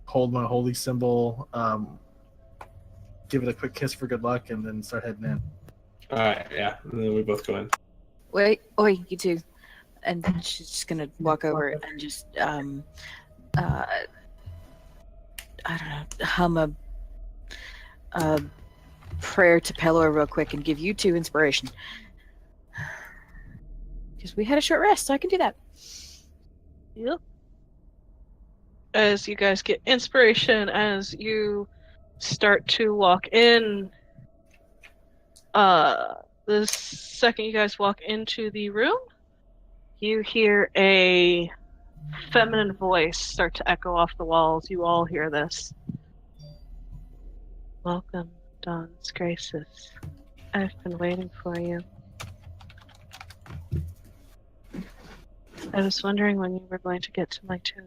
hold my holy symbol, give it a quick kiss for good luck, and then start heading in. all right, yeah, and then we both go in. Wait, oi, you two. And she's just gonna walk over and just I don't know, hum a prayer to Pelor real quick and give you two inspiration. Because we had a short rest, so I can do that. Yep. As you guys get inspiration, as you start to walk in, the second you guys walk into the room, you hear a feminine voice start to echo off the walls. You all hear this. Welcome, Dawn's Graces. I've been waiting for you. I was wondering when you were going to get to my tomb.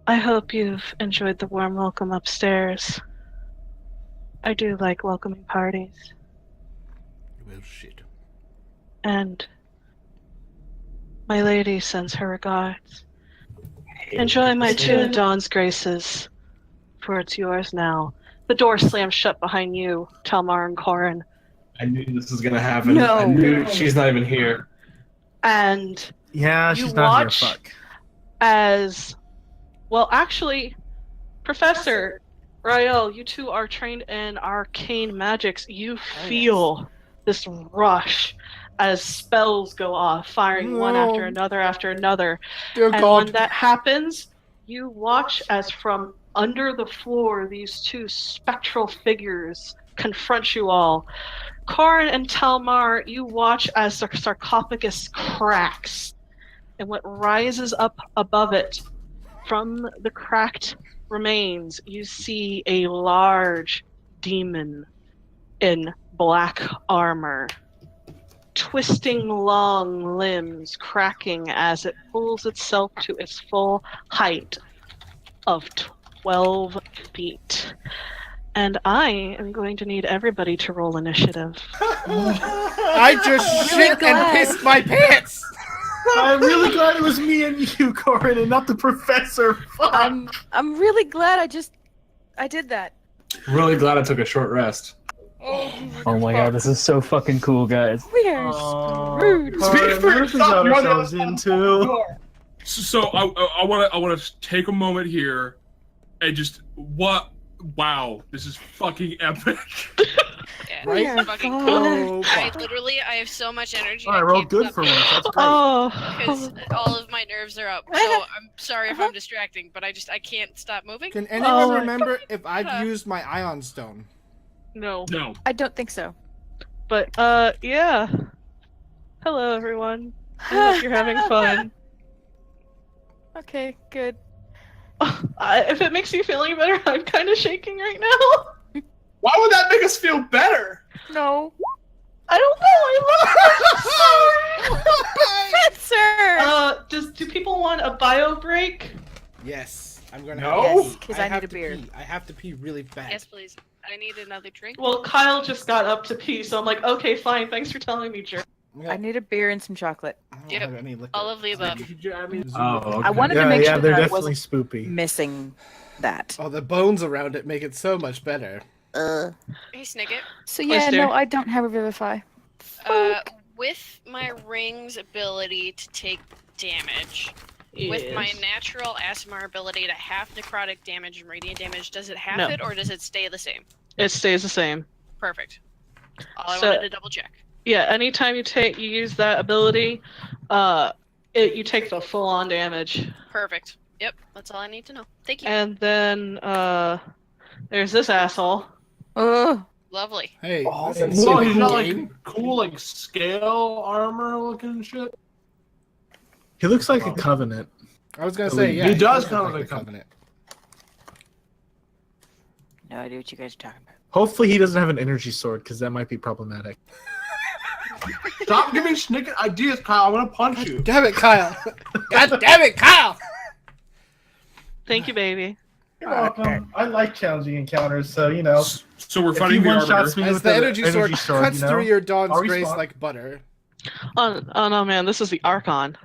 I hope you've enjoyed the warm welcome upstairs. I do like welcoming parties. Well, shit. And my lady sends her regards. Enjoy my tomb, Dawn's Graces, for it's yours now. The door slams shut behind you, Talmar and Corin. I knew this was gonna happen. No. I knew she's not even here. And Yeah, You she's not watch- here. Fuck. as well, actually, Professor Rael, you two are trained in arcane magics. You feel this rush as spells go off, firing one after another. Dear And God. when that happens, you watch as from under the floor these two spectral figures confront you all. Corin and Talmar, you watch as the sarcophagus cracks, and what rises up above it from the cracked remains, you see a large demon in black armor, twisting long limbs, cracking as it pulls itself to its full height of 12 feet. And I am going to need everybody to roll initiative. I just really shit and glad. pissed my pants! I'm really glad it was me and you, Corin, and not the professor. Fuck. I'm really glad I did that. Really glad I took a short rest. Oh my god, this is so fucking cool, guys. We are screwed. Corin, Speak for what have we yourself, got you're on the ourselves other into? So I want to take a moment here and just wow, this is fucking epic. Yeah, Right? it's fucking God. cool. Oh, I fuck. literally, I have so much energy. I rolled good for once. That's great. Because Oh, all of my nerves are up. So I'm sorry if I'm distracting, but I can't stop moving. Can anyone Oh my remember if I've used my Ion Stone? no. No. I don't think so. But, yeah. Hello, everyone. I hope you're having fun. Okay, good. If it makes you feel any better, I'm kind of shaking right now. Why would that make us feel better? No. I don't know. I love it. Professor! Do people want a bio break? Yes. I'm gonna No? have Yes, 'cause I have need a to beer. pee. I have to pee really bad. Yes, please. I need another drink. Well, Kyle just got up to pee, so I'm like, okay, fine. Thanks for telling me, jerk. I need a beer and some chocolate. I don't Yep. have any liquor. All of the above. Oh, okay. I wanted to Yeah, make yeah, sure they're that I definitely wasn't spoopy. missing that. Oh, the bones around it make it so much better. Hey, Snicket. So Yes, yeah, dear. no, I don't have a Vivify. With my ring's ability to take damage, with my natural ASMR ability to half necrotic damage and radiant damage, does it half No. it or does it stay the same? It stays the same. Perfect. All I So- wanted to double check. Yeah, anytime you use that ability, you take the full-on damage. Perfect. Yep, that's all I need to know. Thank you. And then, there's this asshole. Oh, Lovely. Hey, Oh, this is so so he's not like game. cool, like scale armor looking shit. He looks like a covenant. I was gonna say, He yeah. does look come like with the a Covenant. No idea what you guys are talking about. Hopefully he doesn't have an energy sword, because that might be problematic. Stop giving Snicket ideas, Kyle. I want to punch you. Damn it, Kyle! God damn it, Kyle! Thank you, baby. You're welcome. I like challenging encounters, so you know. So we're If he fighting the one-shots Arbiter. me As with the the energy sword cuts you know, through your Dawn's I'll Grace respond. like butter. Oh no, man, this is the Archon.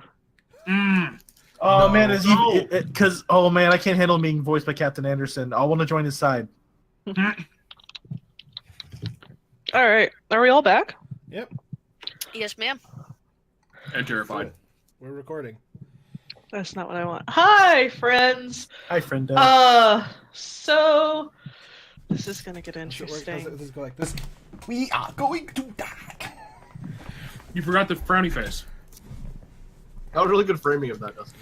Mm. Oh No. man, is No. he? Because oh man, I can't handle being voiced by Captain Anderson. I want to join his side. All right, are we all back? Yep, Yes, ma'am. And terrified. we're recording. That's not what I want. Hi, friends. Hi, friend. So this is gonna get How's it work? interesting. Does it go like this? We are going to die. You forgot the frowny face. That was really good framing of that, Dustin.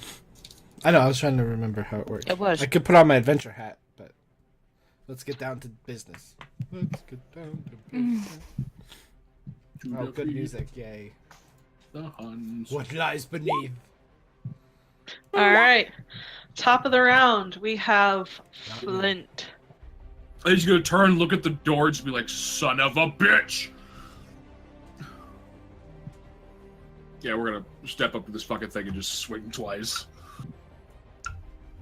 I know. I was trying to remember how it worked. It was. I could put on my adventure hat, but let's get down to business. Let's get down to business. Oh, good music! Yay! The Huns. What lies beneath? All right, top of the round, we have Flint. He's gonna turn, look at the door, and just be like, "Son of a bitch!" Yeah, we're gonna step up to this fucking thing and just swing twice.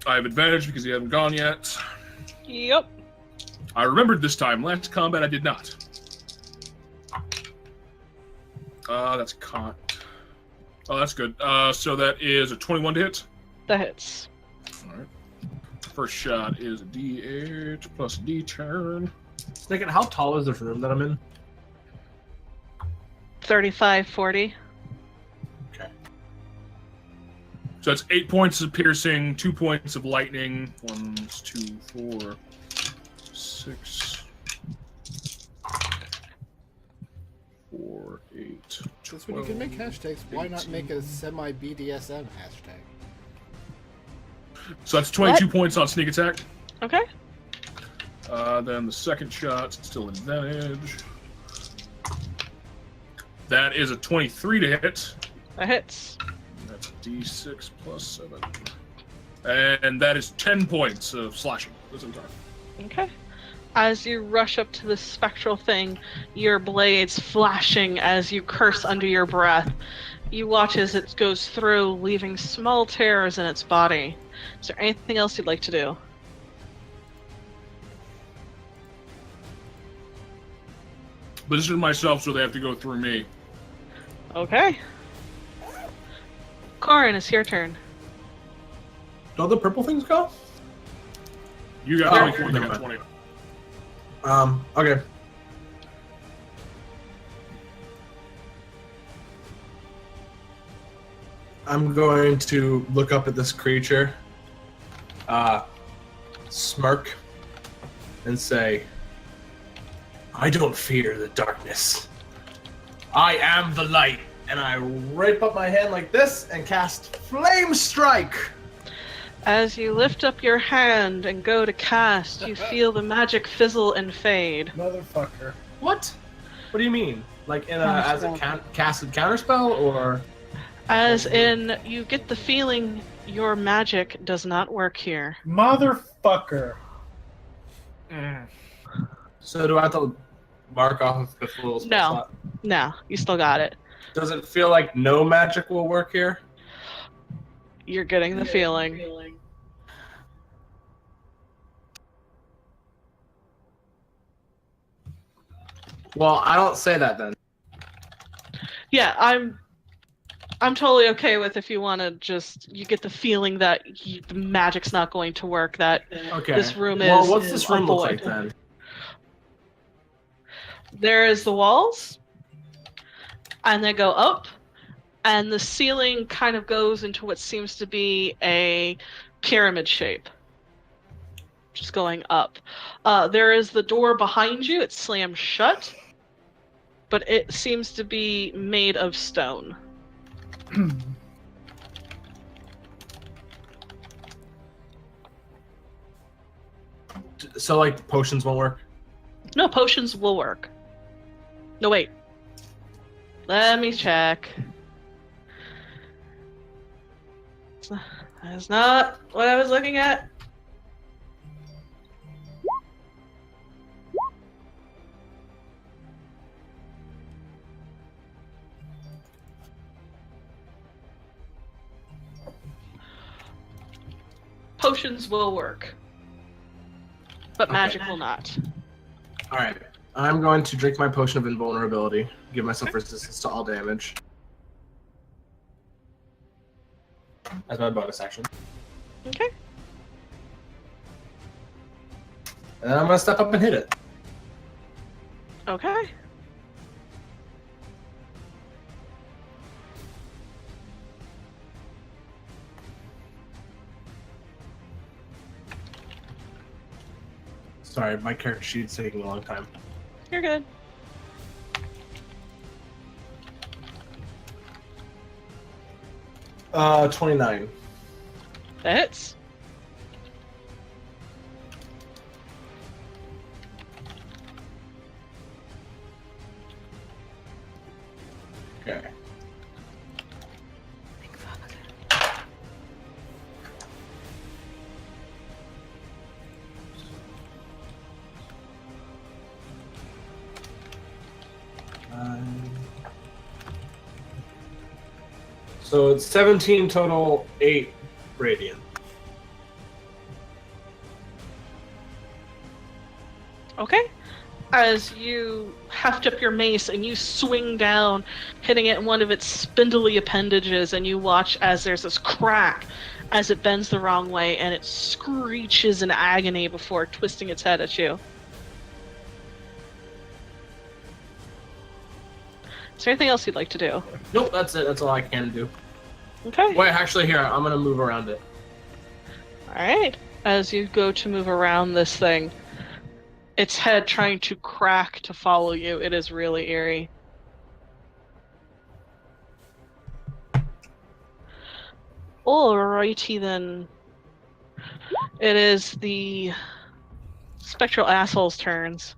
I have advantage because he hasn't gone yet. Yep. I remembered this time. Last combat, I did not. That's con. Oh, that's good. So that is a 21 to hit. That hits. All right. First shot is a D8 plus a D turn. Snicket, how tall is this room that I'm in? 35, 40. So that's 8 points of piercing, 2 points of lightning. 1, 2, 4, 6, 4, 8. Because when you can make hashtags, why not make a semi-BDSM hashtag? So that's 22 points on sneak attack. Okay. Then the second shot, still advantage. That is a 23 to hit. That hits. That's a D6 plus 7. And that is 10 points of slashing this entire. Okay. As you rush up to the spectral thing, your blades flashing as you curse under your breath. You watch as it goes through, leaving small tears in its body. Is there anything else you'd like to do? Position myself so they have to go through me. Okay. Corin, it's your turn. Don't the purple things go? You got Oh, 24, they never got mind. 20. Okay. I'm going to look up at this creature, smirk, and say, I don't fear the darkness. I am the light. And I rape up my hand like this and cast Flame Strike. As you lift up your hand and go to cast, you feel the magic fizzle and fade. Motherfucker. What? What do you mean? Like in a, as a casted counterspell, or? As in, you get the feeling your magic does not work here. Motherfucker. So do I have to mark off the little spell No. slot? No, you still got it. Does it feel like no magic will work here? You're getting the feeling. Well, I don't say that then. Yeah, I'm totally okay with if you want to just you get the feeling that the magic's not going to work. That Okay. this room Well, is what's this room look like void. then? There is the walls, and they go up, and the ceiling kind of goes into what seems to be a pyramid shape, just going up. There is the door behind you. It's slammed shut, but it seems to be made of stone. So like potions won't work? No, potions will work. No, wait. Let me check. is not what I was looking at. Potions will work, but magic will not. All right. I'm going to drink my potion of invulnerability. Give myself resistance to all damage. As my bonus action. Okay. And then I'm going to step up and hit it. Okay. Sorry, my character sheet's taking a long time. You're good. Uh, 29. That hits. Okay. So it's 17 total, 8 radiant. Okay. As you heft up your mace and you swing down, hitting it in one of its spindly appendages, and you watch as there's this crack as it bends the wrong way and it screeches in agony before twisting its head at you. Is there anything else you'd like to do? Nope, that's it. That's all I can do. Okay. Wait, actually, here, I'm going to move around it. Alright. As you go to move around this thing, its head trying to crack to follow you, it is really eerie. Alrighty then. It is the spectral assholes' turns.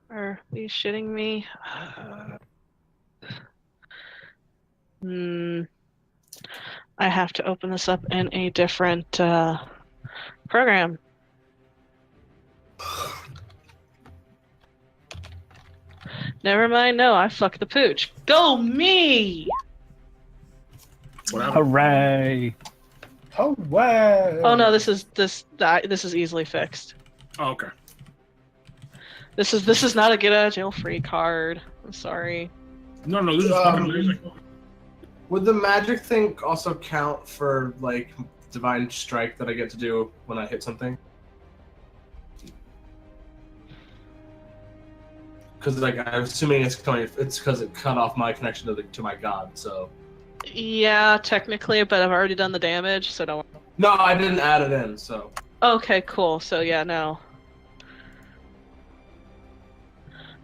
Are you shitting me? I have to open this up in a different program. Never mind, no, I fucked the pooch. Go me! What happened? Hooray! Hooray! Oh no, this is easily fixed. Oh, okay. This is not a get out of jail free card. I'm sorry. No, this is fucking amazing. Would the magic thing also count for, like, divine strike that I get to do when I hit something? Because, like, I'm assuming it's because it cut off my connection to my god, so... Yeah, technically, but I've already done the damage, so don't... No, I didn't add it in, so... Okay, cool. So yeah, no.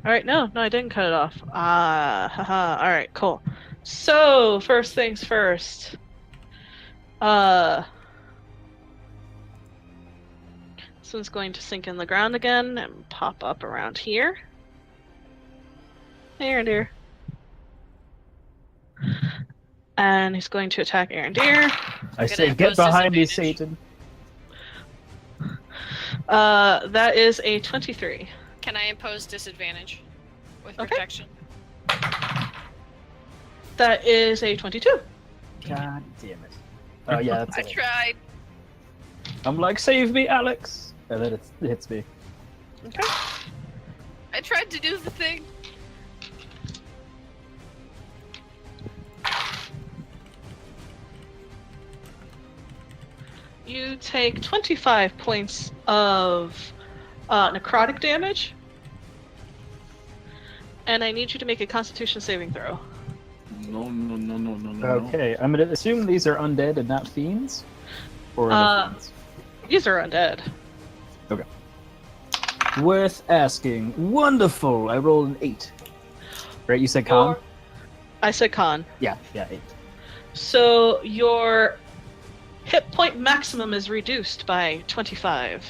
Alright, no, I didn't cut it off. Haha, alright, cool. So, first things first. This one's going to sink in the ground again and pop up around here. Hey, Arendir. And he's going to attack Arendir. I say, get behind me, Satan. That is a 23. Can I impose disadvantage with Okay. protection? That is a 22. God damn it. Oh yeah, that's I it. tried. I'm like, save me, Alex! And then it hits me. Okay. I tried to do the thing. You take 25 points of necrotic damage. And I need you to make a constitution saving throw. No. Okay, I'm gonna assume these are undead and not fiends? Or are they fiends? These are undead. Worth asking. Wonderful! I rolled an 8. Right, you said con? I said con. Yeah, 8. So your hit point maximum is reduced by 25.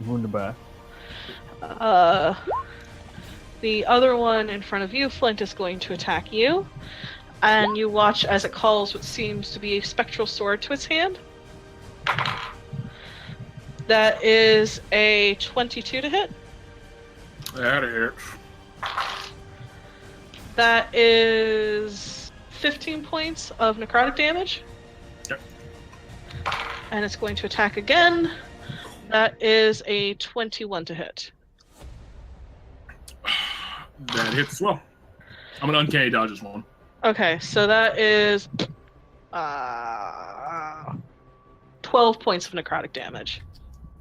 Wunderbar. The other one in front of you, Flint, is going to attack you. And you watch as it calls what seems to be a spectral sword to its hand. That is a 22 to hit. That hit. That is 15 points of necrotic damage. Yep. And it's going to attack again. That is a 21 to hit. That hits as well. I'm an uncanny dodge as one. Okay, so that is 12 points of necrotic damage.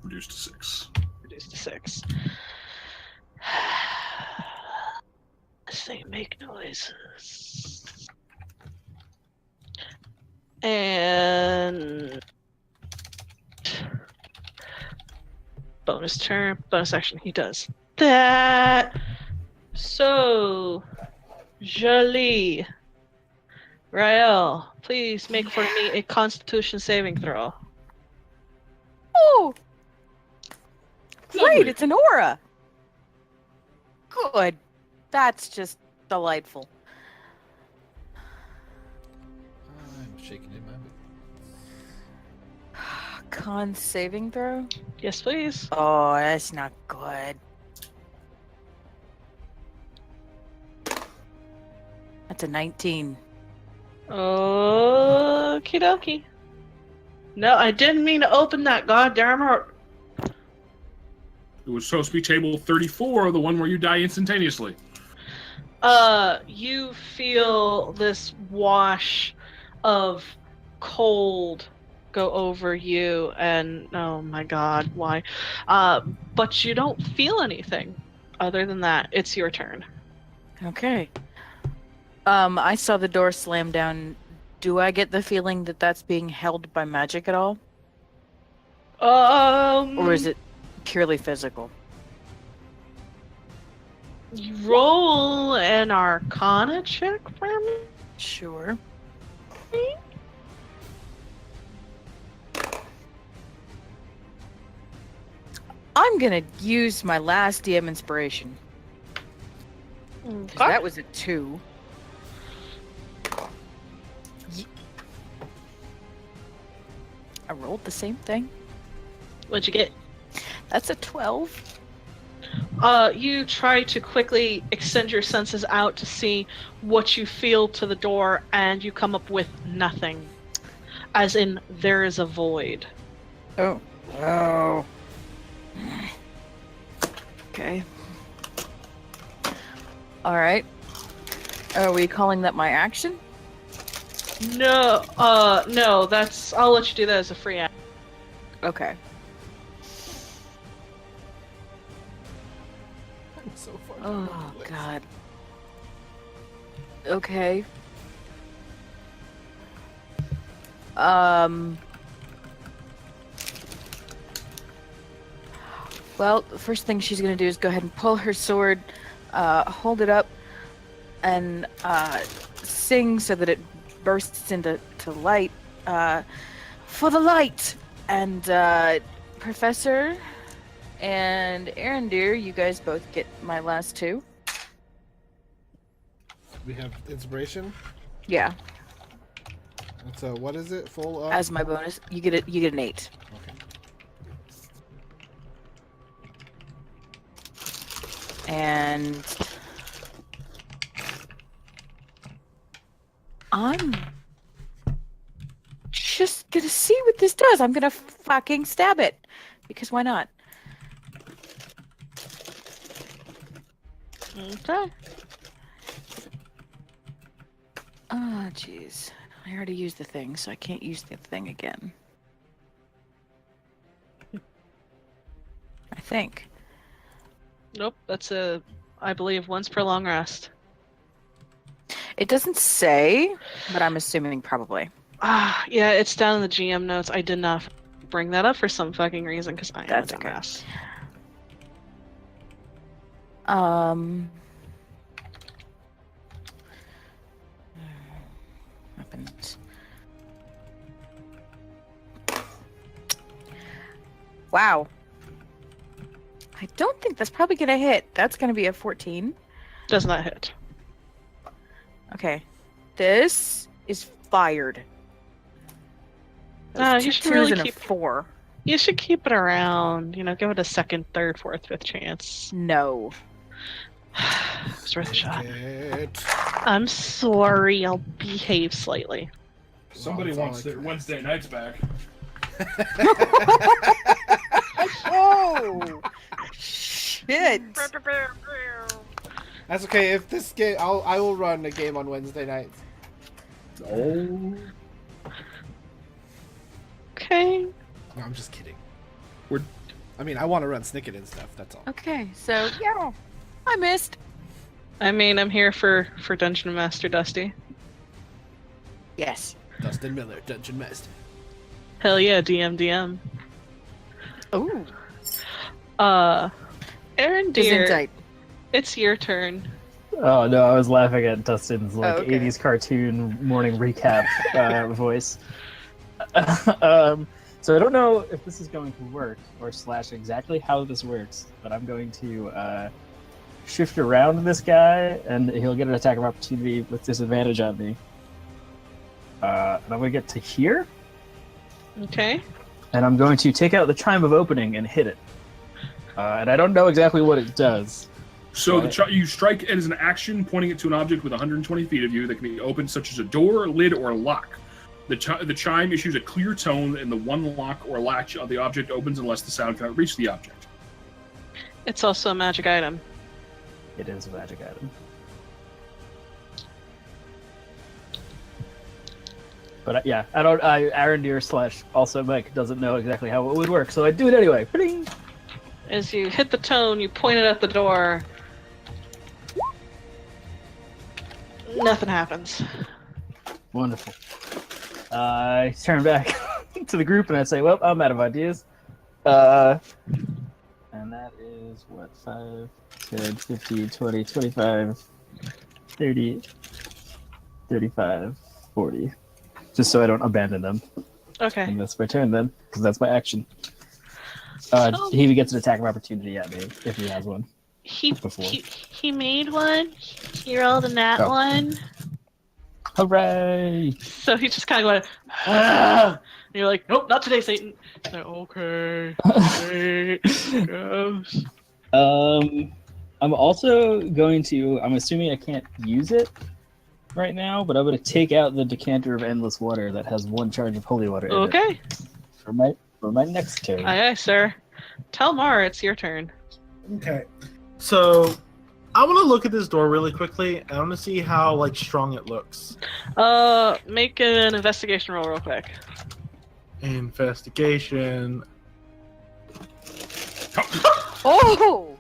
Reduced to 6. Reduced to 6. They make noises. And bonus action, he does that. So, Jolie, Rael, please make for me a Constitution saving throw. Oh! Great, Lovely. it's an aura! Good. That's just delightful. I'm shaking in my boots. Con saving throw? Yes, please. Oh, that's not good. That's a 19. Okie dokie. No, I didn't mean to open that goddamn door. It was supposed to be table 34, the one where you die instantaneously. You feel this wash of cold go over you, and oh my god, why? But you don't feel anything. Other than that, it's your turn. Okay. I saw the door slam down. Do I get the feeling that that's being held by magic at all? Or is it purely physical? Roll an Arcana check for me. Sure. I'm gonna use my last DM inspiration. 'Cause that was a 2. I rolled the same thing. What'd you get? That's a 12. You try to quickly extend your senses out to see what you feel to the door, and you come up with nothing. As in, there is a void. Oh. Oh. Okay. Alright. Are we calling that my action? No, no, that's... I'll let you do that as a free act. Okay. I'm so far. Oh, God. Okay. Well, the first thing she's gonna do is go ahead and pull her sword, hold it up, and sing so that it bursts into light. For the light! And Professor and Arendir, you guys both get my last 2. We have inspiration. Yeah, So what is it? Full of? as my bonus, you get an 8. Okay. And I'm just gonna see what this does. I'm gonna fucking stab it. Because why not? Okay. Oh, jeez. I already used the thing, so I can't use the thing again. I think. Nope, that's a... I believe once per long rest. It doesn't say, but I'm assuming probably. Yeah, it's down in the GM notes. I did not bring that up for some fucking reason, because I am That's a okay. dumbass. Weapons. Wow. I don't think that's probably gonna hit. That's gonna be a 14. Does not hit. Okay. This is fired. No, Those you two should really twos and keep- a 4. You should keep it around. You know, give it a second, third, fourth, fifth chance. No. It's worth a shot. It. I'm sorry. I'll behave slightly. Somebody Well, wants it's all their Wednesday nights back. Oh! Shit! That's okay. If this game, I will run a game on Wednesday nights. Oh. Okay. No, I'm just kidding. We're- I mean, I want to run Snicket and stuff. That's all. Okay, so yeah, I missed. I mean, I'm here for Dungeon Master Dusty. Yes. Dustin Miller, Dungeon Master. Hell yeah, DM. Ooh. Aaron Deer, Gesundheit. it's your turn. Oh no, I was laughing at Dustin's like Oh, okay. 80s cartoon morning recap voice. So I don't know if this is going to work or / exactly how this works, but I'm going to shift around this guy and he'll get an attack of opportunity with disadvantage on me. And I'm going to get to here Okay. and I'm going to take out the Chime of Opening and hit it. And I don't know exactly what it does. So Right. you strike it as an action, pointing it to an object with 120 feet of you that can be opened, such as a door, lid, or lock. The chime issues a clear tone, and the one lock or latch of the object opens unless the sound cannot reach the object. It's also a magic item. It is a magic item. But yeah, Aaron Deer / also Mike doesn't know exactly how it would work, so I do it anyway. Ba-ding! As you hit the tone, you point it at the door. Nothing happens. Wonderful. I turn back to the group and I say, well, I'm out of ideas. And that is, what, 5, 10, 15, 20, 25, 30, 35, 40. Just so I don't abandon them. Okay. And that's my turn then, because that's my action. Oh. He gets an attack of opportunity at me, if he has one. Before. He made one. He rolled a nat Oh. one. Hooray! So he just kind of went, ah! And you're like, nope, not today, Satan. He's like, okay, great, gross. I'm also going to. I'm assuming I can't use it right now, but I'm going to take out the decanter of endless water that has 1 charge of holy water in it Okay, for my next turn. aye, sir. Tell Mara it's your turn. Okay. So I want to look at this door really quickly. And I want to see how like strong it looks. Make an investigation roll real quick. Investigation. Oh!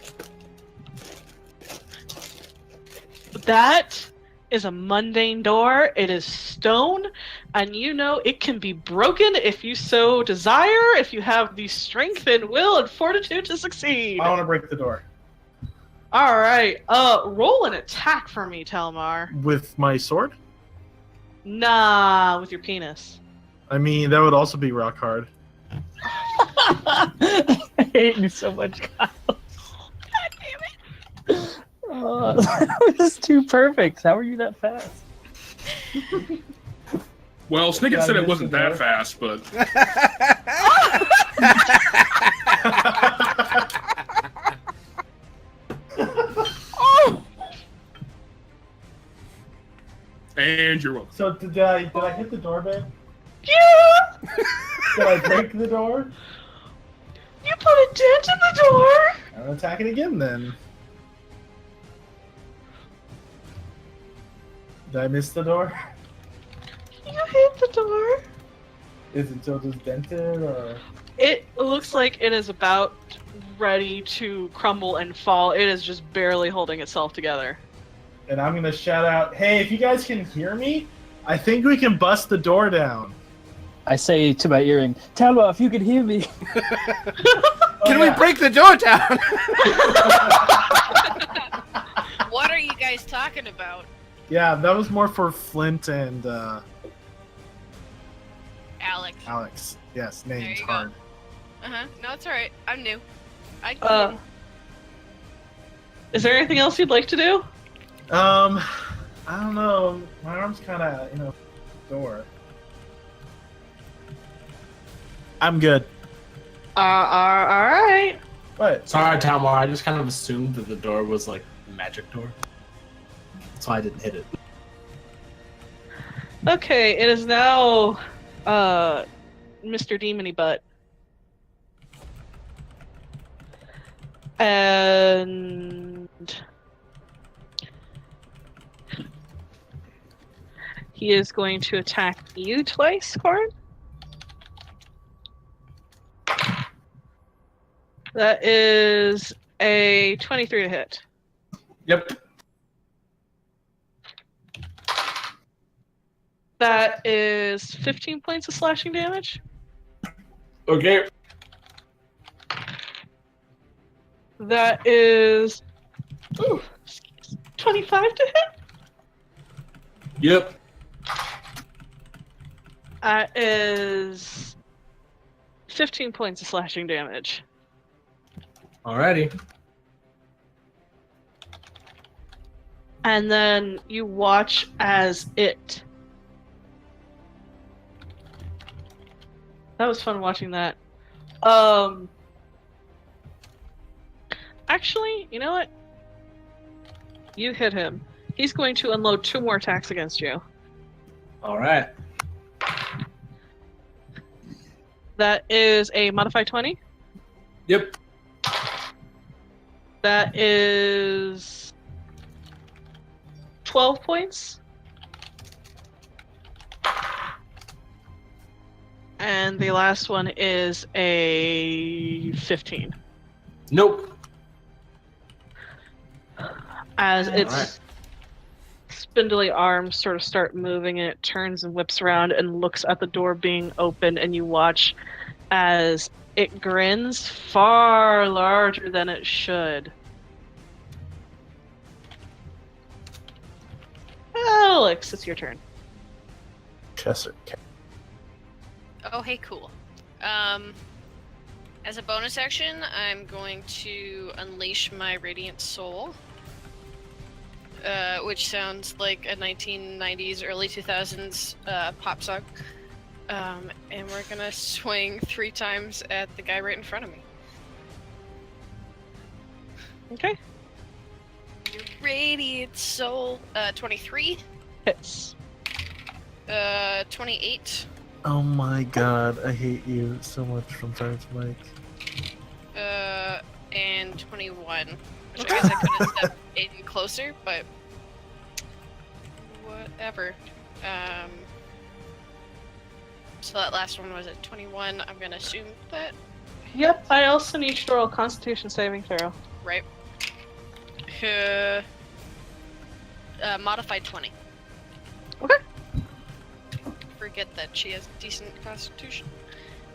That is a mundane door. It is stone, and you know it can be broken if you so desire, if you have the strength and will and fortitude to succeed. I want to break the door All right. Roll an attack for me, Telmar. with my sword. Nah, with your penis. I mean, that would also be rock hard. I hate you so much, Kyle. God damn it! Oh, that was too perfect. How are you that fast? Well, Snicket Yeah, said I it wasn't missed it that fast, but and you're welcome. So did I hit the door, babe? Yeah! Did I break the door? You put a dent in the door! I'm gonna attack it again then. Did I miss the door? You hit the door. Is it still just dented or? It looks like it is about ready to crumble and fall. It is just barely holding itself together. And I'm gonna shout out, "Hey, if you guys can hear me, I think we can bust the door down." I say to my earring, Talma, if you could hear me. Can we break the door down? What are you guys talking about? Yeah, that was more for Flint and Alex. Alex. Yes, names you go. hard. No, it's alright. I'm new. I Is there anything else you'd like to do? I don't know. My arm's kind of, door. I'm good. All right. What? Sorry, Talmar. I just kind of assumed that the door was like a magic door. That's why I didn't hit it. Okay, it is now Mr. Demony Butt. And he is going to attack you twice, Corin. That is a 23 to hit. Yep. That is 15 points of slashing damage. Okay. That is 25 to hit. Yep. That is 15 points of slashing damage. Alrighty. And then you watch as it. That was fun watching that. Actually, you know what? You hit him. He's going to unload 2 more attacks against you. Alright. That is a modified 20. Yep. That is 12 points. And the last one is a 15. Nope. As its Alright. spindly arms sort of start moving, and it turns and whips around and looks at the door being open, and you watch as it grins far larger than it should. Alex, it's your turn. Chester. Oh, hey, cool. As a bonus action, I'm going to unleash my Radiant Soul, which sounds like a 1990s, early 2000s pop song. And we're gonna swing 3 times at the guy right in front of me. Okay. Radiant Soul, 23, Hits. 28, Oh my god, I hate you so much from Silence Mike. and 21. Which I guess I could have stepped in closer, but whatever. So that last one was at 21. I'm gonna assume that, Yep, I also need you to roll a Constitution saving throw. right? Modified 20. Okay. Forget that she has decent constitution.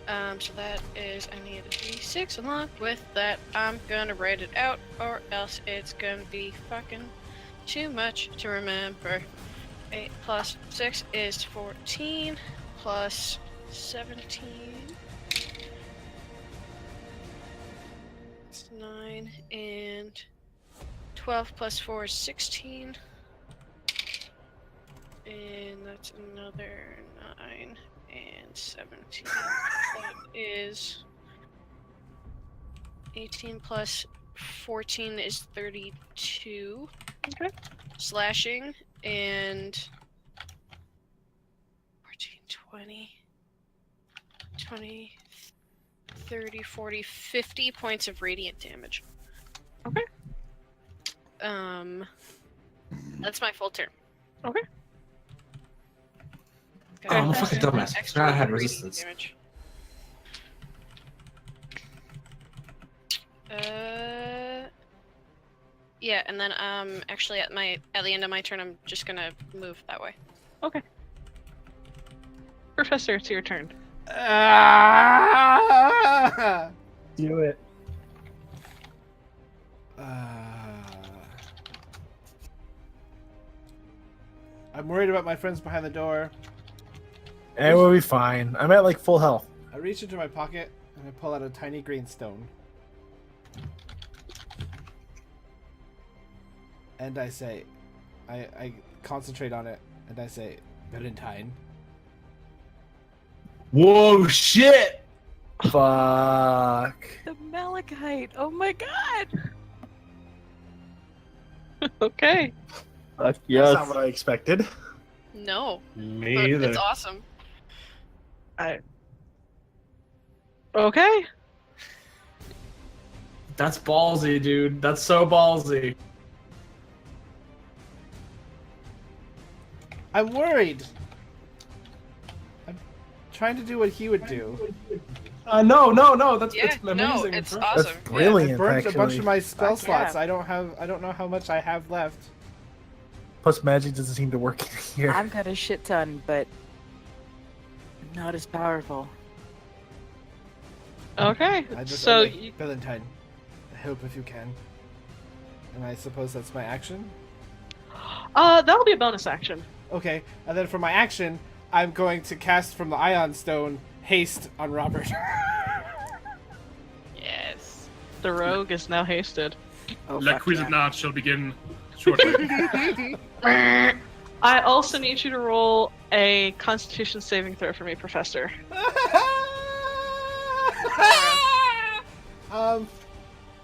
So that is, I need a d6 along with that. I'm gonna write it out, or else it's gonna be fucking too much to remember. 8 plus 6 is 14, plus 17. It's 9, and 12 plus 4 is 16. And that's another 9 and 17. That is 18 plus 14 is 32. Okay. Slashing, and 14, 20, 20, 30, 40, 50 points of radiant damage. Okay. That's my full turn. Okay. Oh, I'm a fucking Extra dumbass. I forgot I had radiant resistance. damage. Yeah, and then actually at the end of my turn, I'm just gonna move that way. Professor, it's your turn. Ah! Do it. I'm worried about my friends behind the door. And we'll be fine. I'm at like full health. I reach into my pocket and I pull out a tiny green stone. And I say, I concentrate on it, and I say, Valentine. Whoa, shit! Fuck. The malachite. Oh my god. Okay. Fuck That's yes. not what I expected. No, Me but either. it's awesome. Okay. That's ballsy, dude. That's so ballsy. I'm worried. I'm trying to do what he would do. No. That's Yeah, it's amazing. no, it's That's awesome. That's Yeah. I brilliant, burned actually. a bunch of my spell Fuck yeah. slots. I don't know how much I have left. Plus, magic doesn't seem to work in here. I've got a shit ton, but not as powerful. Okay. I just So, I'm like, Valentine, help if you can. And I suppose that's my action. that'll be a bonus action. Okay, and then for my action, I'm going to cast from the Ion Stone haste on Robert. Yes. The rogue is now hasted. Oh, La fuck Cuisine yeah. shall begin shortly. I also need you to roll a Constitution saving throw for me, Professor.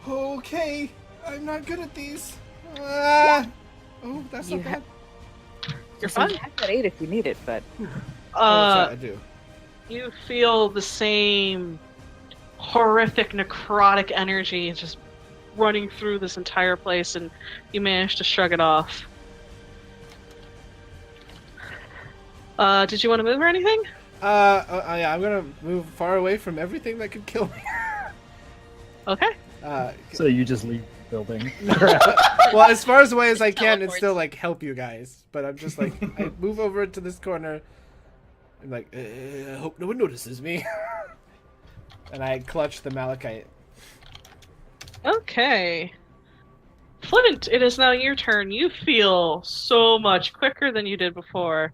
Okay, I'm not good at these. Oh, that's You not bad. You're So you fine. have that 8 if you need it, but Oh, that's right, I do. You feel the same horrific necrotic energy just running through this entire place, and you manage to shrug it off. Did you want to move or anything? Yeah, I'm gonna move far away from everything that could kill me. Okay. So you just leave the building. Well, as far as away as I can, and Teleports. still like help you guys. But I'm just like, I move over to this corner. I'm like, I hope no one notices me. And I clutch the malachite. Okay. Flint, it is now your turn. You feel so much quicker than you did before.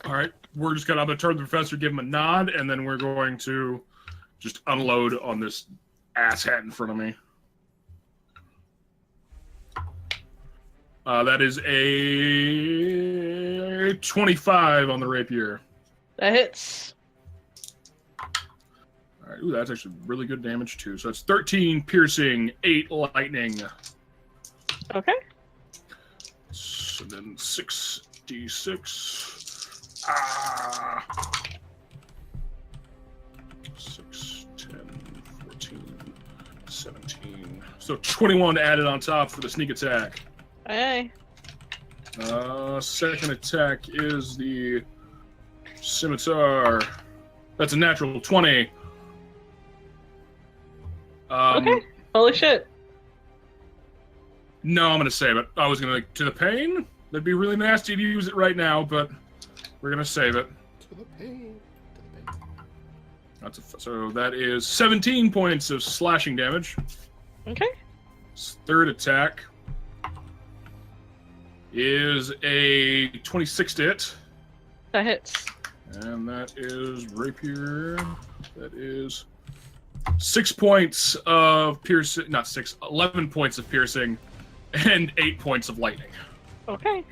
All right, I'm gonna turn to the professor, give him a nod, and then we're going to just unload on this asshat in front of me. That is a 25 on the rapier. That hits. All right, ooh, that's actually really good damage too. So it's 13 piercing, 8 lightning. Okay. So then 6d6. 6, 10, 14, 17. So 21 added on top for the sneak attack. Hey. Second attack is the scimitar. That's a natural 20. Okay. Holy shit. No, I'm gonna save it. I was gonna to the pain. That'd be really nasty to use it right now, but we're gonna save it. To the pain. To the pain. So that is 17 points of slashing damage. Okay. Third attack is a 26 to hit, That hits. and that is rapier. That is 6 points of piercing. Not 6. 11 points of piercing, and 8 points of lightning. Okay.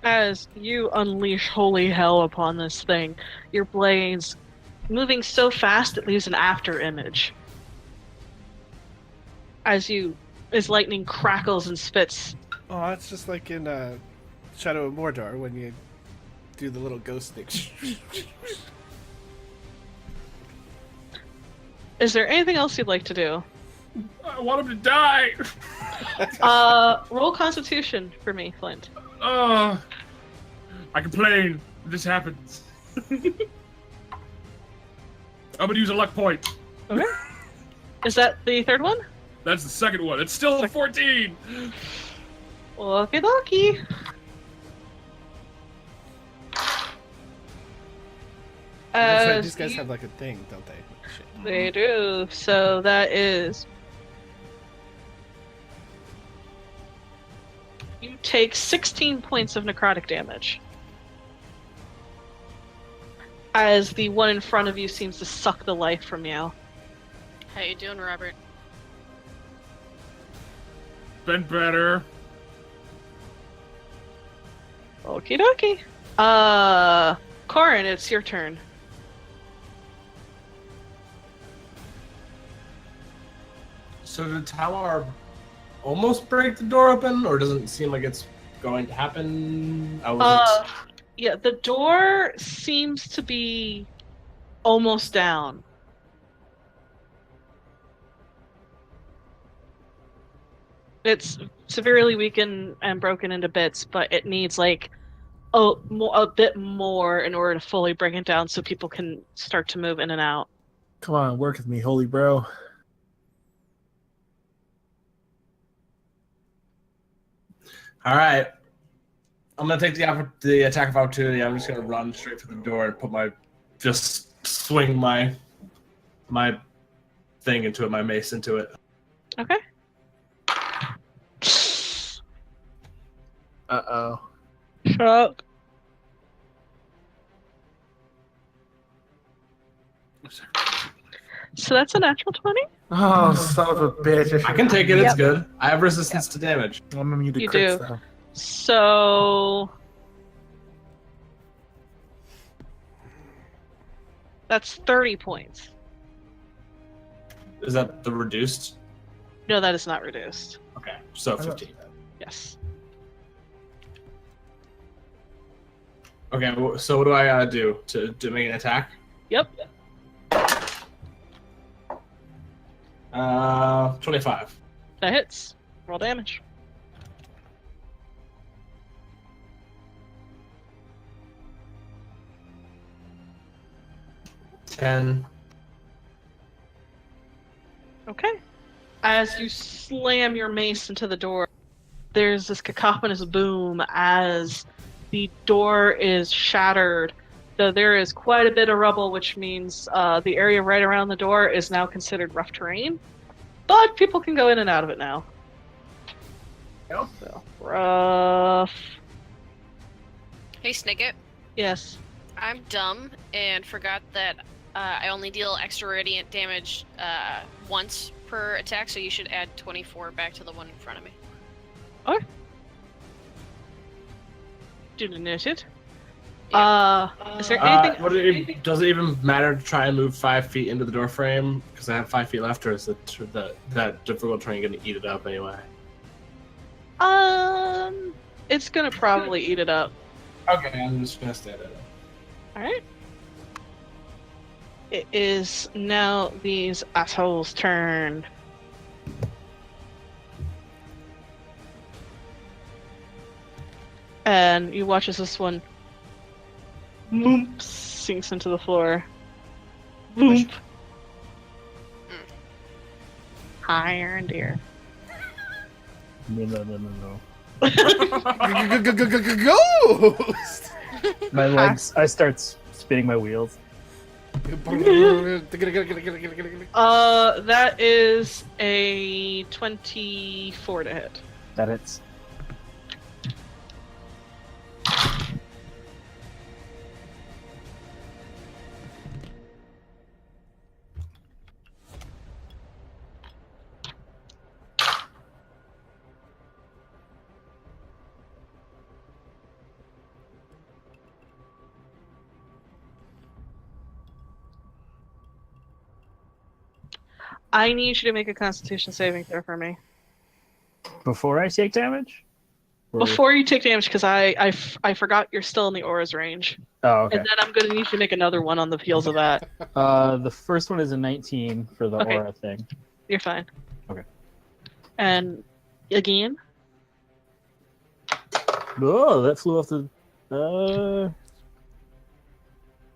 As you unleash holy hell upon this thing, your blades moving so fast it leaves an after image. As lightning crackles and spits. Oh, it's just like in Shadow of Mordor when you do the little ghost thing. Is there anything else you'd like to do? I want him to die. Roll Constitution for me, Flint. I complain. This happens. I'm gonna use a luck point. Okay. Is that the third one? That's the second one. It's still a 14. Okie dokie. That's right, As these guys you- have like a thing, don't they? Shit. They do. So that is. You take 16 points of necrotic damage. As the one in front of you seems to suck the life from you. How you doing, Robert? Been better. Okie dokie. Corin, it's your turn. So did Talar almost break the door open, or does it seem like it's going to happen? Yeah, the door seems to be almost down. It's severely weakened and broken into bits, but it needs like a bit more in order to fully bring it down so people can start to move in and out. Come on, work with me, holy bro. All right. I'm gonna take the attack of opportunity. I'm just gonna run straight for the door and just swing my thing into it, my mace into it. Okay. Uh-oh. Chuck. So that's a natural 20? Oh, son of a bitch. I can take it. It's Yep. good. I have resistance to damage. I'm immune to You crits, do. though. So that's 30 points. Is that the reduced? No, that is not reduced. Okay, so 15. Yes. Okay, so what do I do to make an attack? Yep. 25. That hits. Roll damage. Ten. Okay. As you slam your mace into the door, there's this cacophonous boom as the door is shattered. Though there is quite a bit of rubble, which means the area right around the door is now considered rough terrain. But people can go in and out of it now. Yep. So, rough. Hey, Snicket. Yes. I'm dumb and forgot that I only deal extra radiant damage once per attack, so you should add 24 back to the one in front of me. Duly noted. Yeah. Is there anything? Does it even matter to try and move 5 feet into the door frame? Because I have 5 feet left, or is that difficult terrain going to eat it up anyway? It's gonna probably eat it up. Okay, I'm just going to stay there. Alright. It is now these assholes' turn. And you watch as this one moomp sinks into the floor. Boomp. Higher and dear. No. Ghost! My legs. I start spinning my wheels. That is a 24 to hit. That hits. I need you to make a Constitution saving throw for me. Before I take damage? Or- Before you take damage, because I forgot you're still in the aura's range. Oh, okay. And then I'm going to need you to make another one on the heels of that. The first one is a 19 for the Okay. aura thing. You're fine. Okay. And again? Oh, that flew off the.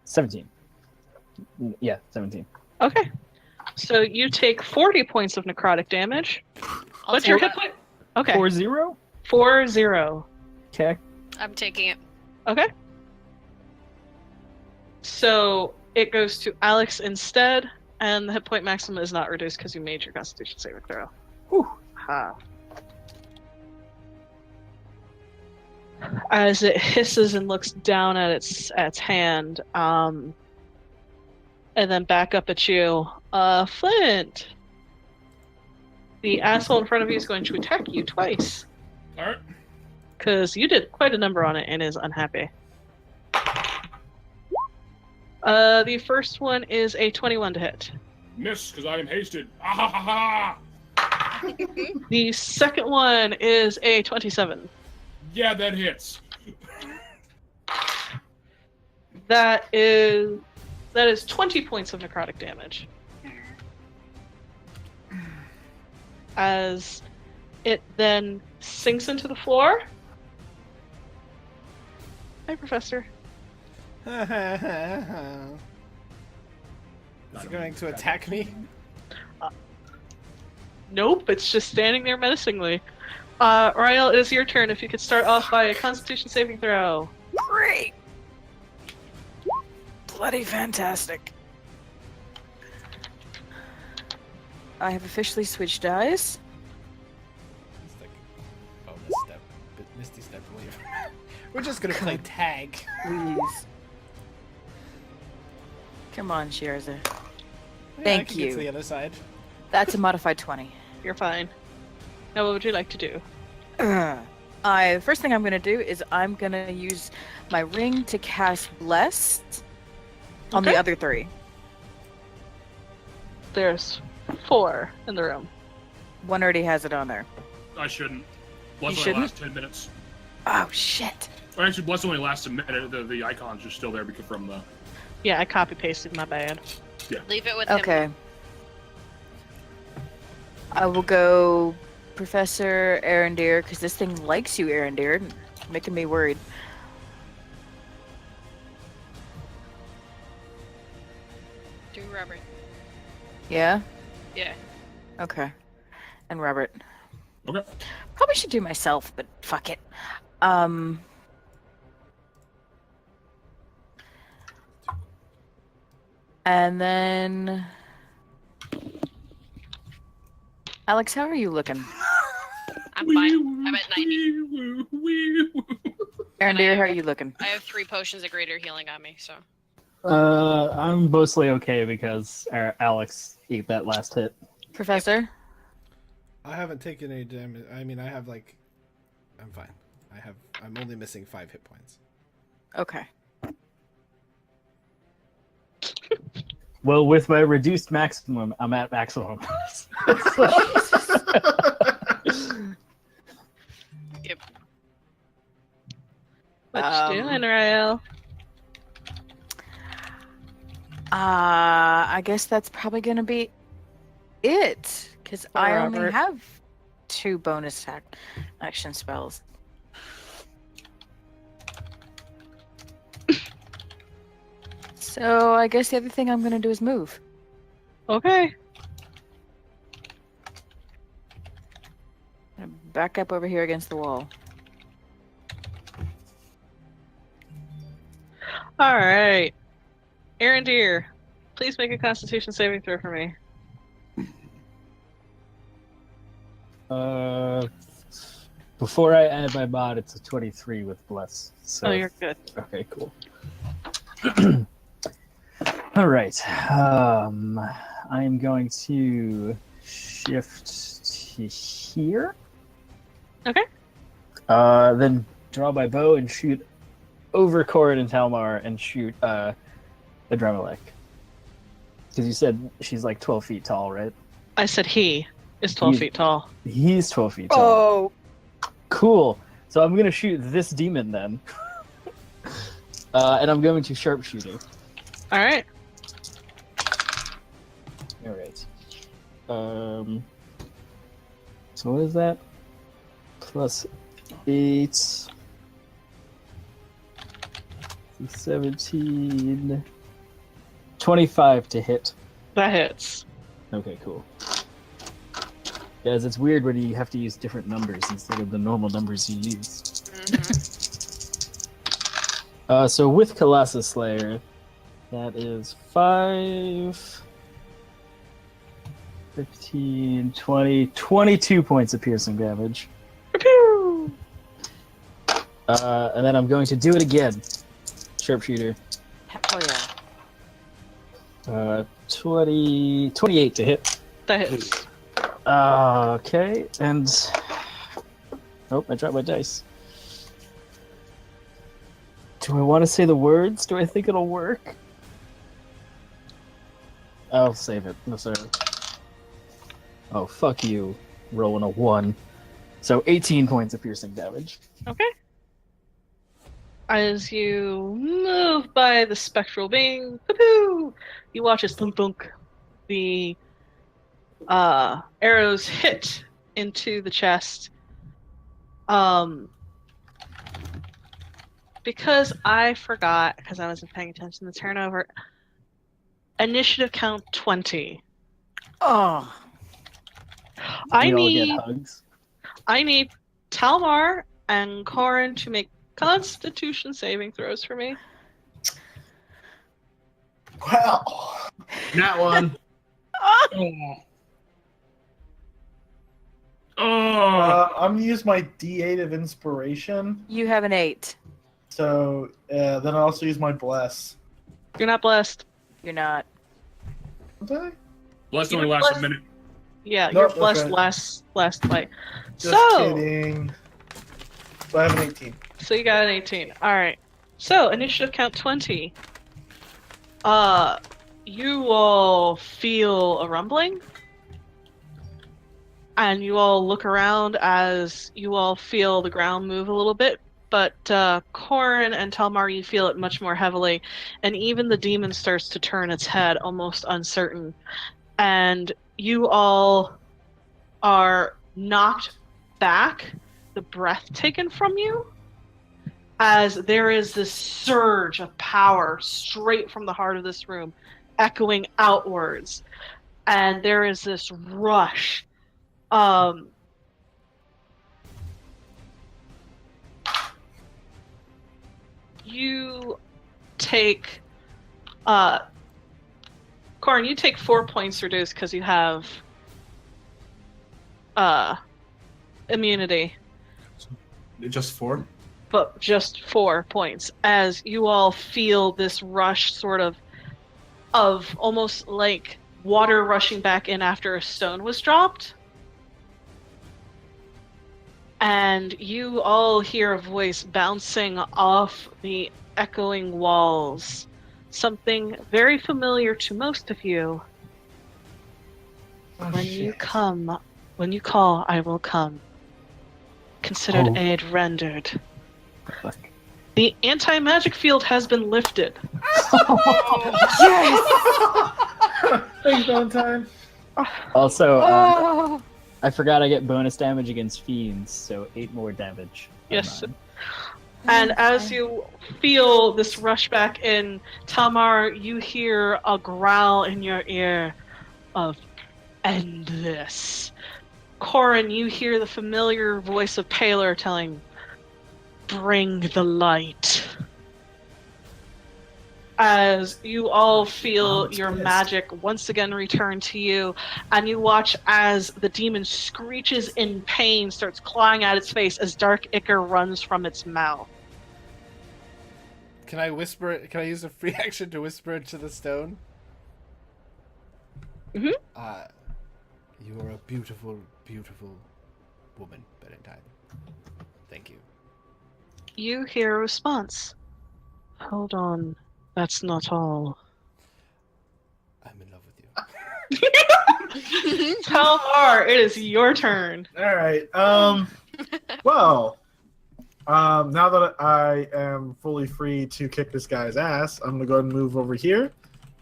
17. Yeah, 17. Okay. So you take 40 points of necrotic damage. I'll What's take your it. hit point? Okay. 4-0? 4-0. Okay. I'm taking it. Okay. So it goes to Alex instead, and the hit point maximum is not reduced because you made your Constitution saving throw. Whew. Ha. As it hisses and looks down at its hand, and then back up at you, Flint. The asshole in front of you is going to attack you twice. All right. because you did quite a number on it and is unhappy. The first one is a 21 to hit. Miss, because I am hasted. Ah ha ha ha! The second one is a 27. Yeah, that hits. That is 20 points of necrotic damage. As it then sinks into the floor. Hi, Professor. Is it going to attack me? Nope, it's just standing there menacingly. Rael, it is your turn. If you could start off by a Constitution saving throw. Great. Bloody fantastic. I have officially switched dice. It's like bonus step, but Misty step away from it. We're just gonna play tag. Please. Come on, Shirza. Yeah, I Thank can get to you. the other side. That's a modified 20. You're fine. Now, what would you like to do? First thing I'm gonna do is I'm gonna use my ring to cast Blessed on the Okay. other 3. There's 4 in the room. One already has it on there. I shouldn't. Bless only shouldn't? lasts 10 minutes. Oh shit! Or actually, Bless only lasts a minute. The icon's just still there because from the. Yeah, I copy pasted. My bad. Leave it with him. Okay. I will go Professor Arendir because this thing likes you, Arendir, making me worried. Do Robert. Yeah. Yeah. Okay. And Robert. Okay. Probably should do myself, but fuck it. And then Alex, how are you looking? I'm fine. I'm at 90. Arendir, how are you looking? I have 3 potions of greater healing on me, so. I'm mostly okay because Alex ate that last hit. Professor? I haven't taken any damage. I mean, I have like, I'm fine. I'm only missing 5 hit points. Okay. Well, with my reduced maximum, I'm at maximum. Yep. What you doing, Rael? I guess that's probably gonna be it, because I only Robert. have 2 bonus action spells. So I guess the other thing I'm gonna do is move. Okay. I'm gonna back up over here against the wall. All right. Arendir, please make a Constitution saving throw for me. Before I add my mod, it's a 23 with Bless. So, Oh, you're good. okay, cool. All right. I am going to shift to here. Okay. Then draw my bow and shoot over Corin and Talmar and shoot Adremelech. Because you said she's like 12 feet tall, right? I said he is 12 He- feet tall. He's 12 feet tall. Oh, Cool. So I'm going to shoot this demon then. And I'm going to sharpshooter. All right. All right. So what is that? Plus 8. 17. 25 to hit. That hits. Okay, cool. Guys, it's weird when you have to use different numbers instead of the normal numbers you use. Mhm. So with Colossus Slayer, that is 5, 15, 20, 22 points of piercing damage. Pew! And then I'm going to do it again. Sharpshooter. hell yeah. 28 to hit. That hits. Okay, and... Oh, I dropped my dice. Do I want to say the words? Do I think it'll work? I'll save it. No, sir. Oh, fuck you. Rolling a 1. So 18 points of piercing damage. Okay. As you move by the spectral being, you watch as thunk thunk, the arrows hit into the chest. Because I forgot, because I wasn't paying attention to the turnover, initiative count 20. Oh. I We all get need hugs. Talmar and Corin to make Constitution saving throws for me. Well, that one. I'm gonna use my D8 of inspiration. You have an 8. So then I'll also use my bless. You're not blessed. You're not. Okay. Blessed You're only lasts a blessed. minute. Yeah, Nope, you're blessed okay. last fight. Just So, kidding. So I have an 18. so you got an 18. All right. So initiative count 20. You all feel a rumbling, and you all look around as you all feel the ground move a little bit. But Corin and Talmar, you feel it much more heavily, and even the demon starts to turn its head, almost uncertain. And you all are knocked back, the breath taken from you, as there is this surge of power straight from the heart of this room, echoing outwards. And there is this rush. You take Corin, you take 4 points reduced because you have immunity, Just 4? but just 4 points as you all feel this rush sort of almost like water rushing back in after a stone was dropped. And you all hear a voice bouncing off the echoing walls. Something very familiar to most of you. Oh, When you shit. come, when you call, I will come. Considered Oh. aid rendered. Fuck. The anti-magic field has been lifted. Thanks, Valentine. Also, Oh. I forgot I get bonus damage against fiends, so 8 more damage. Yes. Never mind. And as you feel this rush back in, Tamar, you hear a growl in your ear of end this. Corin, you hear the familiar voice of Paler telling, bring the light. As you all feel I'm your pissed. magic once again return to you, and you watch as the demon screeches in pain, starts clawing at its face as dark ichor runs from its mouth. Can I whisper it? Can I use a free action to whisper it to the stone? Mhm. You are a beautiful, beautiful woman, Valentine. Thank you. You hear a response. Hold on, that's not all. I'm in love with you. Talmar, it is your turn. All right. Well, now that I am fully free to kick this guy's ass, I'm gonna go ahead and move over here.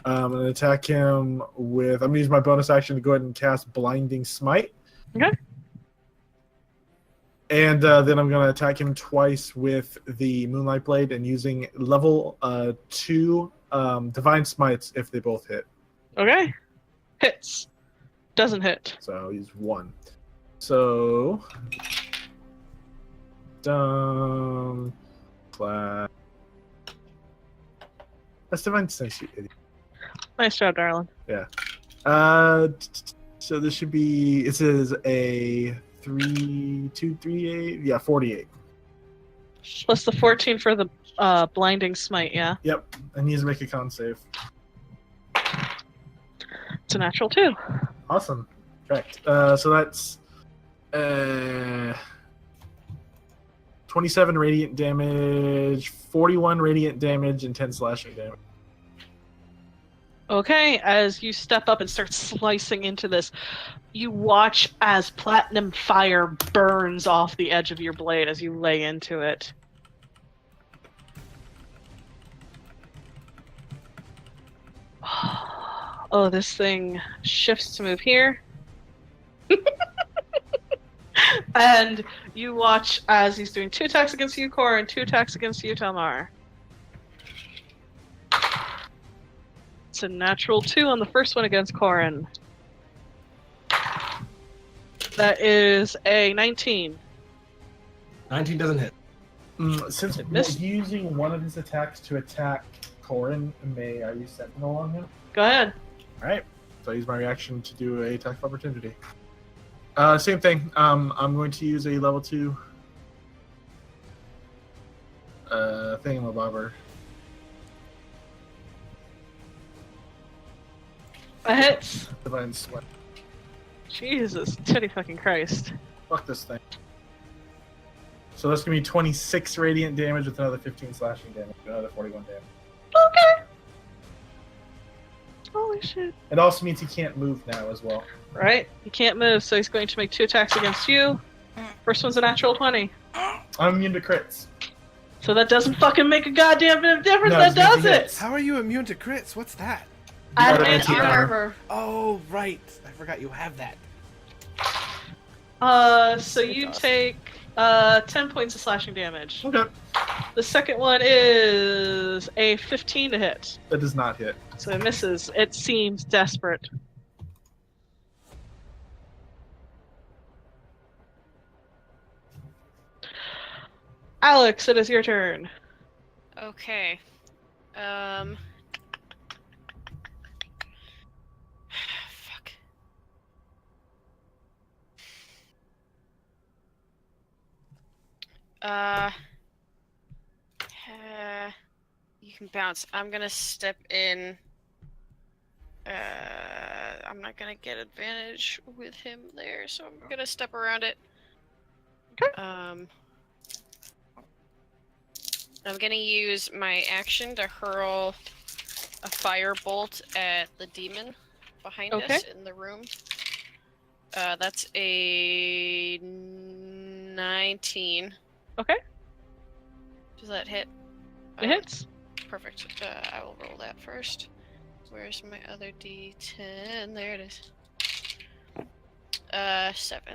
I'm gonna attack him with. I'm gonna use my bonus action to go ahead and cast Blinding Smite. Okay. And then I'm gonna attack him twice with the Moonlight Blade and using level 2 Divine Smites if they both hit. Okay. Hits. Doesn't hit. So I'll use 1. So class. That's Divine Sense, you idiot. Nice job, darling. So this should be. It says a 8. Yeah, 48. Plus the 14 for the blinding smite, yeah? Yep. I need to make a con save. It's a natural 2. Awesome. Correct. So that's 27 radiant damage, 41 radiant damage, and 10 slashing damage. Okay, as you step up and start slicing into this, you watch as platinum fire burns off the edge of your blade as you lay into it. Oh, this thing shifts to move here. And you watch as he's doing 2 attacks against you, Cora, and 2 attacks against you, Talmar. It's a natural 2 on the first one against Corin. That is a 19. 19 doesn't hit. Since It we're missed. using one of his attacks to attack Corin, may I use Sentinel on him? Go ahead. Alright. So I use my reaction to do a attack of opportunity. Same thing. I'm going to use a level 2 thingamabobber. That hits. Divine Sweat. Jesus, titty fucking Christ. Fuck this thing. So that's going to be 26 radiant damage with another 15 slashing damage, another 41 damage. Okay. Holy shit. It also means he can't move now as well. Right? He can't move, so he's going to make 2 attacks against you. First one's a natural 20. I'm immune to crits. So that doesn't fucking make a goddamn bit of difference. No, that it's making does it. hits. How are you immune to crits? What's that? Got And anti-armor. Oh, right. I forgot you have that. So That's you awesome. take 10 points of slashing damage. Okay. The second one is a 15 to hit. That does not hit. So it misses. It seems desperate. Alex, it is your turn. Okay. Fuck. You can bounce. I'm gonna step in. I'm not gonna get advantage with him there, so I'm gonna step around it. Okay. I'm gonna use my action to hurl a firebolt at the demon behind Okay. us in the room. That's a 19. Okay. Does that hit? It hits. Perfect. I will roll that first. Where's my other D10? There it is.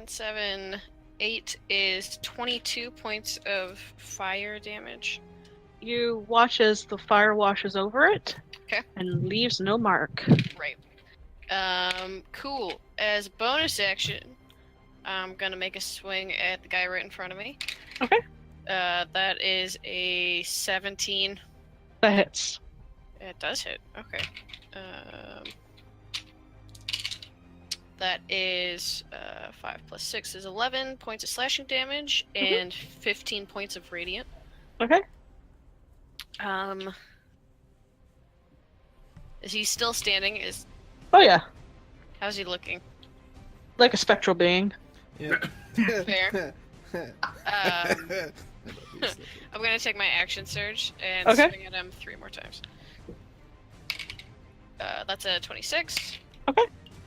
7, 8 is 22 points of fire damage. You watch as the fire washes over it. Okay. And leaves no mark. Right. Cool. As bonus action, I'm gonna make a swing at the guy right in front of me. Okay. That is a 17. That hits. It does hit. Okay. That is 5 plus 6 is 11 points of slashing damage and 15 points of radiant. Okay. Is he still standing? Oh yeah. How's he looking? Like a spectral being. Yeah. Fair. I'm gonna take my action surge and Okay. swing at him 3 more times. That's a 26. Okay.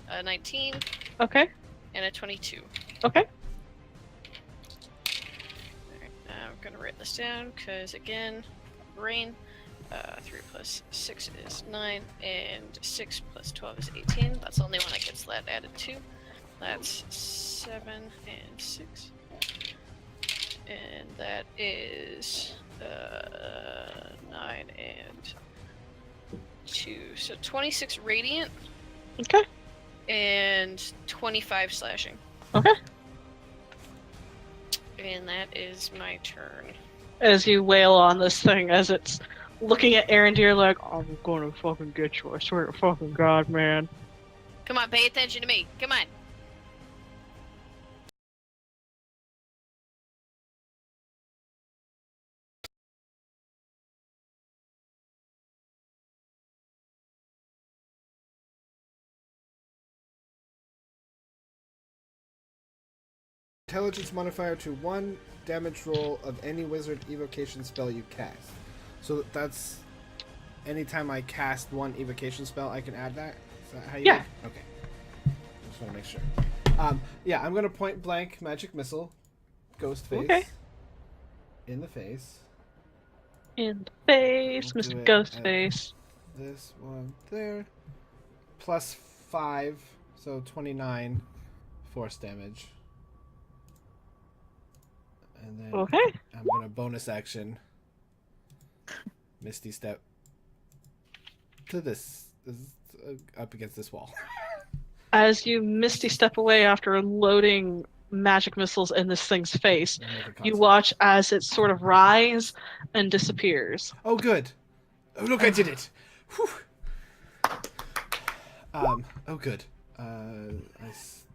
A 19 Okay. and a 22. Okay. Alright, I'm gonna write this down because again, brain. 3 plus 6 is 9, and 6 plus 12 is 18. That's the only one that gets that added to. That's 7 and 6. And that is 9 and 2. So 26 radiant Okay. and 25 slashing. Okay. And that is my turn. As you wail on this thing as it's looking at Arendir like, I'm gonna fucking get you, I swear to fucking God, man. Come on, pay attention to me. Come on. Intelligence modifier to 1, damage roll of any wizard evocation spell you cast. So that's anytime I cast one evocation spell, I can add that? Is that how you Yeah. Okay. Just want to make sure. Yeah, I'm going to point blank magic missile. Ghost face. Okay. In the face. In the face, We'll do Mr. it Ghostface. This one there. Plus 5, so 29 force damage. And then Okay. I'm gonna bonus action Misty Step to this up against this wall. As you misty step away after loading magic missiles in this thing's face, And make a you concentration. watch as it sort of rise and disappears. Oh, good. Oh, look, I did it. Whew. Oh, good.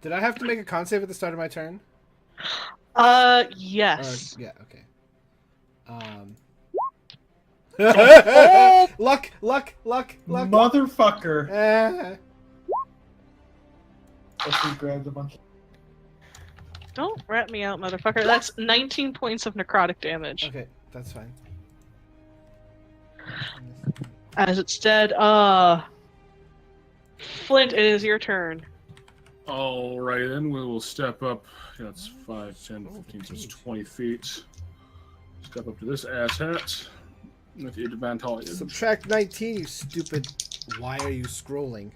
Did I have to make a con save at the start of my turn? Yes. Yeah, okay. Oh! Luck. Motherfucker. Eh. Let's grab a bunch. Don't rat me out, motherfucker. That's 19 points of necrotic damage. Okay, that's fine. As it's dead, Flint, it is your turn. All right, then we will step up. Yeah, that's 5, 10, 15, so it's 20 feet. Step up to this asshat with the advantage. Subtract 19, you stupid. Why are you scrolling?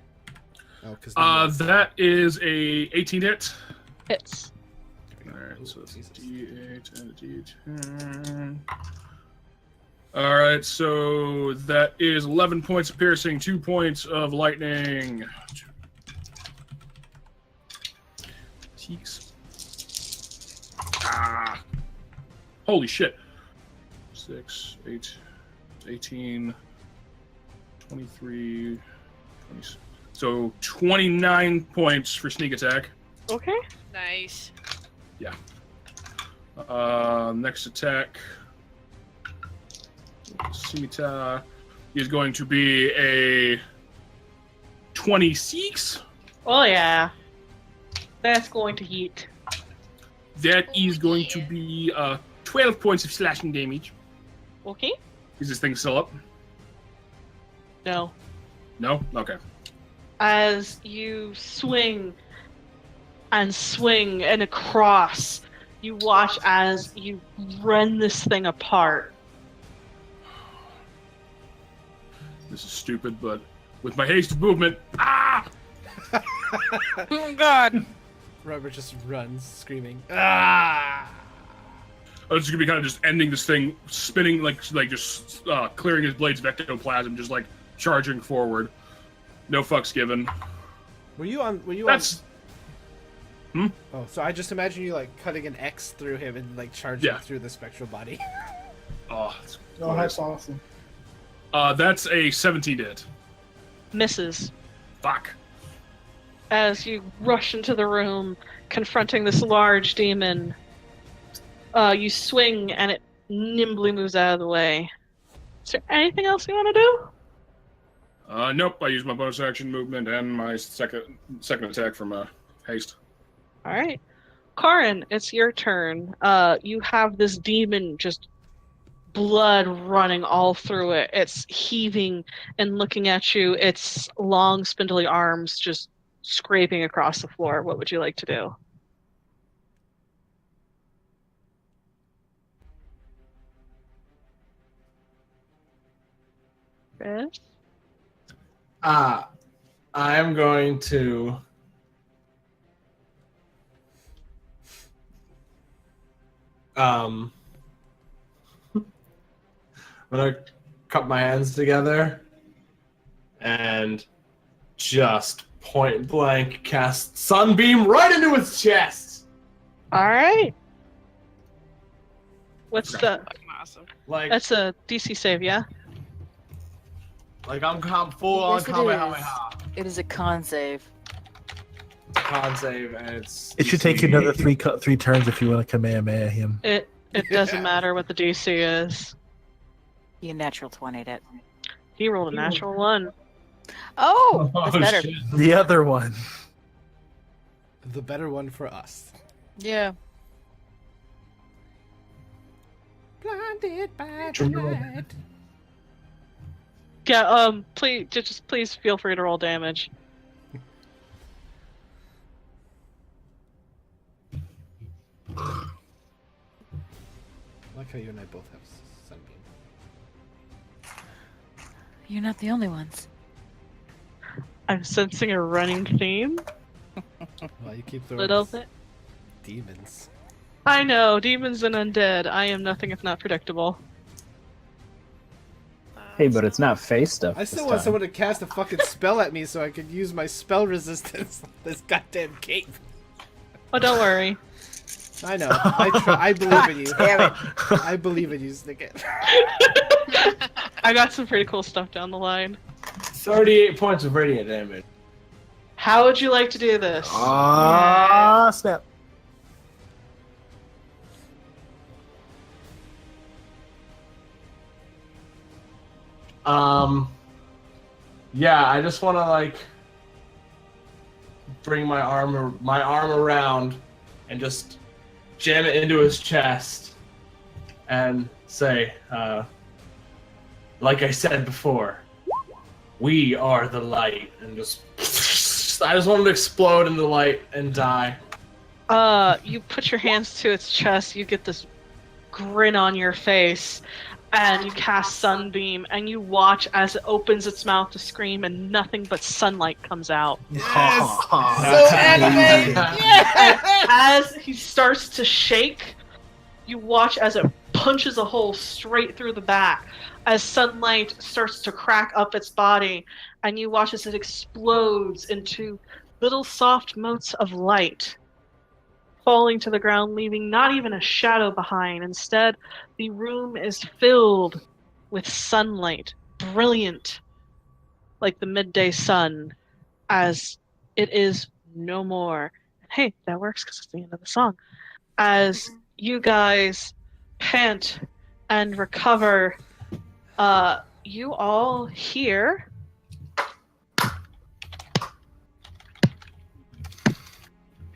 Oh, because That is a 18 hit. Hits. Alright, so that's a Jesus. D8 and a D10. Alright, so that is 11 points of piercing, 2 points of lightning. Teeks. Ah! Holy shit. 6, 8, 18, 23, 20. So 29 points for sneak attack. Okay. Nice. Next attack. Scimitar is going to be a 26. Oh yeah. That's going to hit. That is going to be 12 points of slashing damage. Okay. Is this thing still up? No. No? Okay. As you swing and across, you watch as you rend this thing apart. This is stupid, but with my haste movement, Oh God! Robert just runs, screaming. Ah! I'm just gonna be kind of just ending this thing, spinning like just clearing his blades of ectoplasm, just like charging forward. No fucks given. Were you on? That's Oh, so I just imagine you like cutting an X through him and like charging Yeah. through the spectral body. it's Oh, that's awesome. that's a 17 to hit. Misses. Fuck. As you rush into the room, confronting this large demon, you swing and it nimbly moves out of the way. Is there anything else you want to do? Nope. I used my bonus action movement and my second attack from haste. All right, Karin, it's your turn. You have this demon just blood running all through it. It's heaving and looking at you. Its long, spindly arms just scraping across the floor. What would you like to do? Chris? I'm going to I'm gonna cup my hands together and just point blank cast Sunbeam right into his chest. All right. What's the? Fucking awesome. Like That's a DC save, yeah. I'm full on Yes, it Kamehameha. It is a con save. Con save and it's It should take you another three turns if you want to Kamehameha him. It doesn't matter what the DC is. You natural 20'd it. He rolled a natural 1. Oh, that's better. shit. The other one. The better one for us. Yeah. Blinded by the light. Yeah. Please feel free to roll damage. I like how you and I both have sunbeam. You're not the only ones. I'm sensing a running theme. Well, you keep throwing Little these bit. demons. I know, demons and undead. I am nothing if not predictable. Hey, but it's not face stuff. I still want someone to cast a fucking spell at me so I could use my spell resistance on this goddamn cape. Oh, don't worry. I know. I believe in you. Damn it. I believe in you, Snicket. I got some pretty cool stuff down the line. 38 points of radiant damage. How would you like to do this? Ah, snap. Yeah, I just want to like bring my arm around and just jam it into his chest and say, like I said before, we are the light, and just I just want him to explode into light and die. You put your hands to its chest, you get this grin on your face, and you cast Sunbeam, and you watch as it opens its mouth to scream, and nothing but sunlight comes out. Yes! So That's anime! amazing. Yeah! As he starts to shake, you watch as it punches a hole straight through the back, as sunlight starts to crack up its body, and you watch as it explodes into little soft motes of light, falling to the ground, leaving not even a shadow behind. Instead, the room is filled with sunlight, brilliant like the midday sun, as it is no more. Hey, that works because it's the end of the song. As you guys pant and recover, you all hear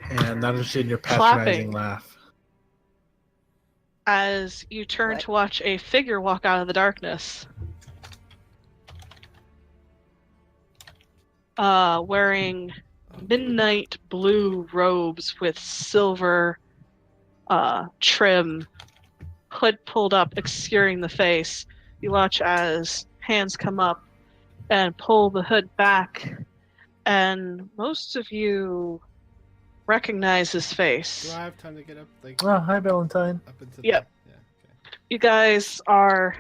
And not interested in your Clapping. patronizing laugh. as you turn What? to watch a figure walk out of the darkness. Wearing midnight blue robes with silver trim, hood pulled up, obscuring the face. You watch as hands come up and pull the hood back, and most of you recognize his face. Do I have time to get up? Like, Oh, hi, Valentine. up into Yep. the... Yeah, okay. You guys are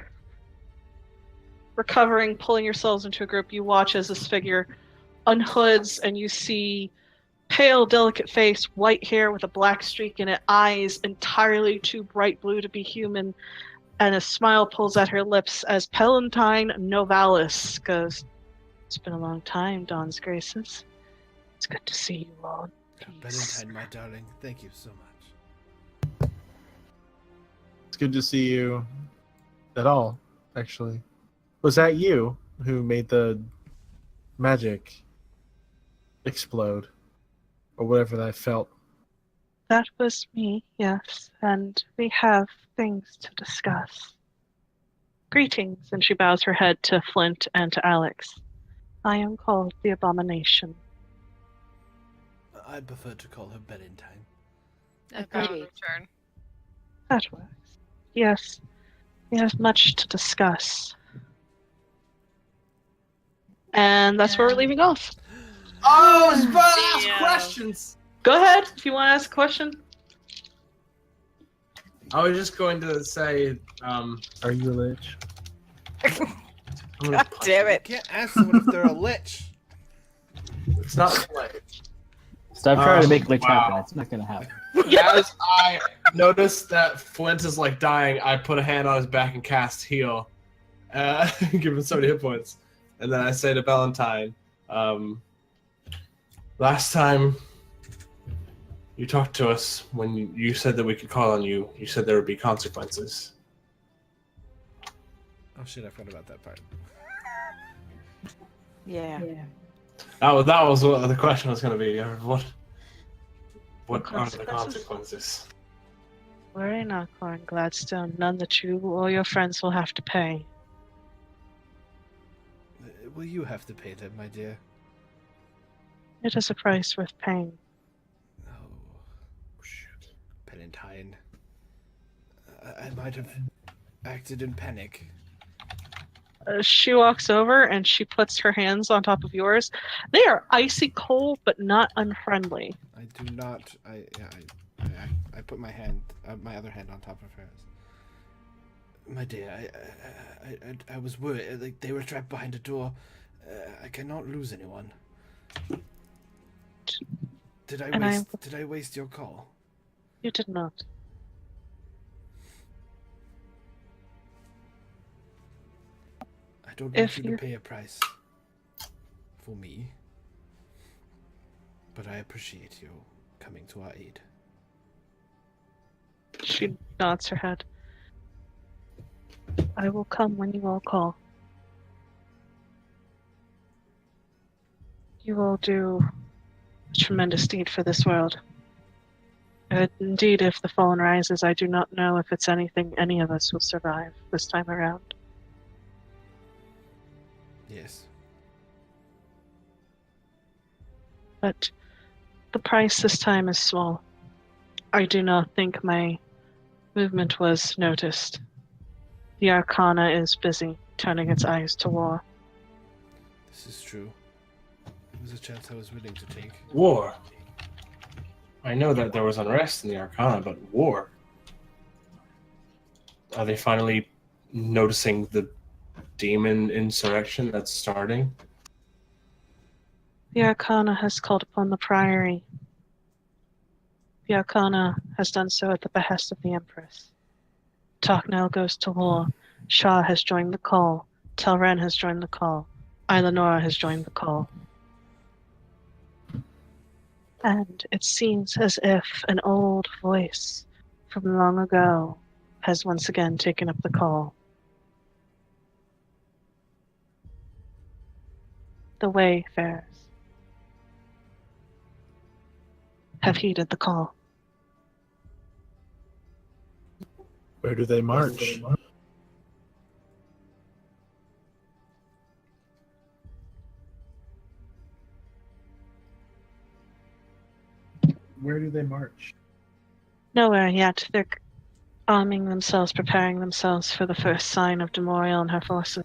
recovering, pulling yourselves into a group. You watch as this figure unhoods, and you see pale, delicate face, white hair with a black streak in it, eyes entirely too bright blue to be human, and a smile pulls at her lips as Palantine Novalis goes, "It's been a long time, Dawn's Graces. It's good to see you all." Valentine, my darling, thank you so much. It's good to see you at all, actually. Was that you who made the magic explode? Or whatever that felt? That was me, yes, and we have things to discuss. Greetings, and she bows her head to Flint and to Alex. I am called the Abomination. I prefer to call her Valentine. I bow in Agreed. return. That works. Yes, we have much to discuss. And that's where we're leaving off. Oh, I was about to ask Yeah. questions. Go ahead if you want to ask a question. I was just going to say, Are you a lich? I'm gonna God punch damn You it. can't ask someone if they're a lich. you. It's not play. Stop trying to make Lich Wow. happen. It's not gonna happen. As I noticed that Flint is like dying, I put a hand on his back and cast heal, give him 70 hit points, and then I say to Valentine, last time you talked to us when you said that we could call on you, you said there would be consequences. Oh shit, I forgot about that part. Yeah. That was what the question was going to be. What are the Consequences? consequences? Worry not, Corin Gladstone. None that you or your friends will have to pay. Will you have to pay them, my dear? It is a price worth paying. Oh, shit. Valentine. I might have acted in panic. She walks over and she puts her hands on top of yours. They are icy cold, but not unfriendly. I do not. I put my other hand on top of hers. My dear, I was worried. Like they were trapped behind a door. I cannot lose anyone. Did I waste your call? You did not. I don't want you to pay a price for me, but I appreciate you coming to our aid. She nods her head. I will come when you all call. You will do a tremendous deed for this world. Indeed, if the fallen rises, I do not know if it's anything any of us will survive this time around. Yes. But the price this time is small. I do not think my movement was noticed. The Arcana is busy, turning its eyes to war. This is true. It was a chance I was willing to take. War. I know that there was unrest in the Arcana, but war. Are they finally noticing the demon insurrection that's starting? The Arcana has called upon the Priory. The Arcana has done so at the behest of the Empress. Toknel goes to war. Shah has joined the call. Telren has joined the call. Ilanora has joined the call. And it seems as if an old voice from long ago has once again taken up the call. The Wayfarers have heeded the call. Where do they march? Where do they march? Nowhere yet. They're arming themselves, preparing themselves for the first sign of Demorial and her forces.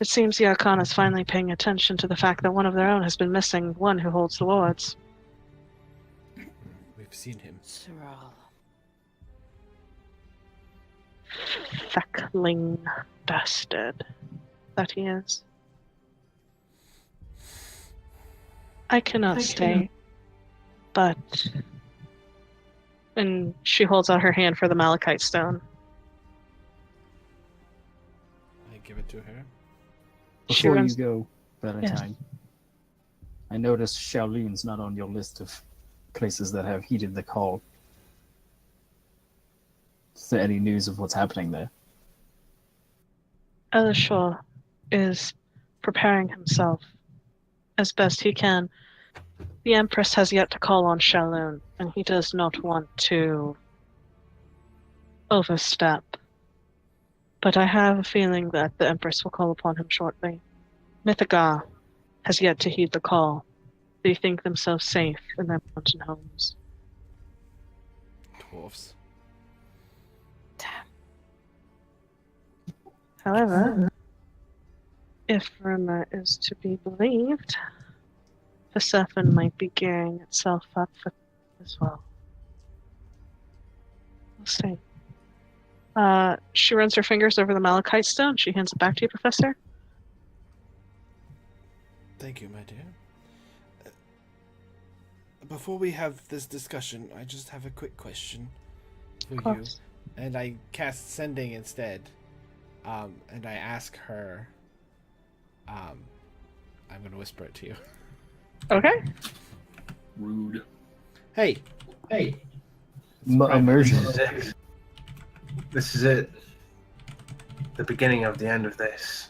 It seems the Arcana is finally paying attention to the fact that one of their own has been missing, one who holds the wards. We've seen him. Siral. Feckling bastard that he is. I cannot stay, but... And she holds out her hand for the Malachite stone. I give it to her. She Before runs- you go, Valentine, I noticed Shaolin's not on your list of places that have heeded the call. Is there any news of what's happening there? Elishor is preparing himself as best he can. The Empress has yet to call on Shalun, and he does not want to overstep. But I have a feeling that the Empress will call upon him shortly. Mythiga has yet to heed the call. They think themselves safe in their mountain homes. Dwarfs. However, if rumor is to be believed, Persephone might be gearing itself up for as well. We'll see. She runs her fingers over the Malachite stone. She hands it back to you, Professor. Thank you, my dear. Before we have this discussion, I just have a quick question for Of you. course. And I cast Sending instead. And I ask her... I'm going to whisper it to you. Okay. Rude. Hey! Immersion. This is it. The beginning of the end of this.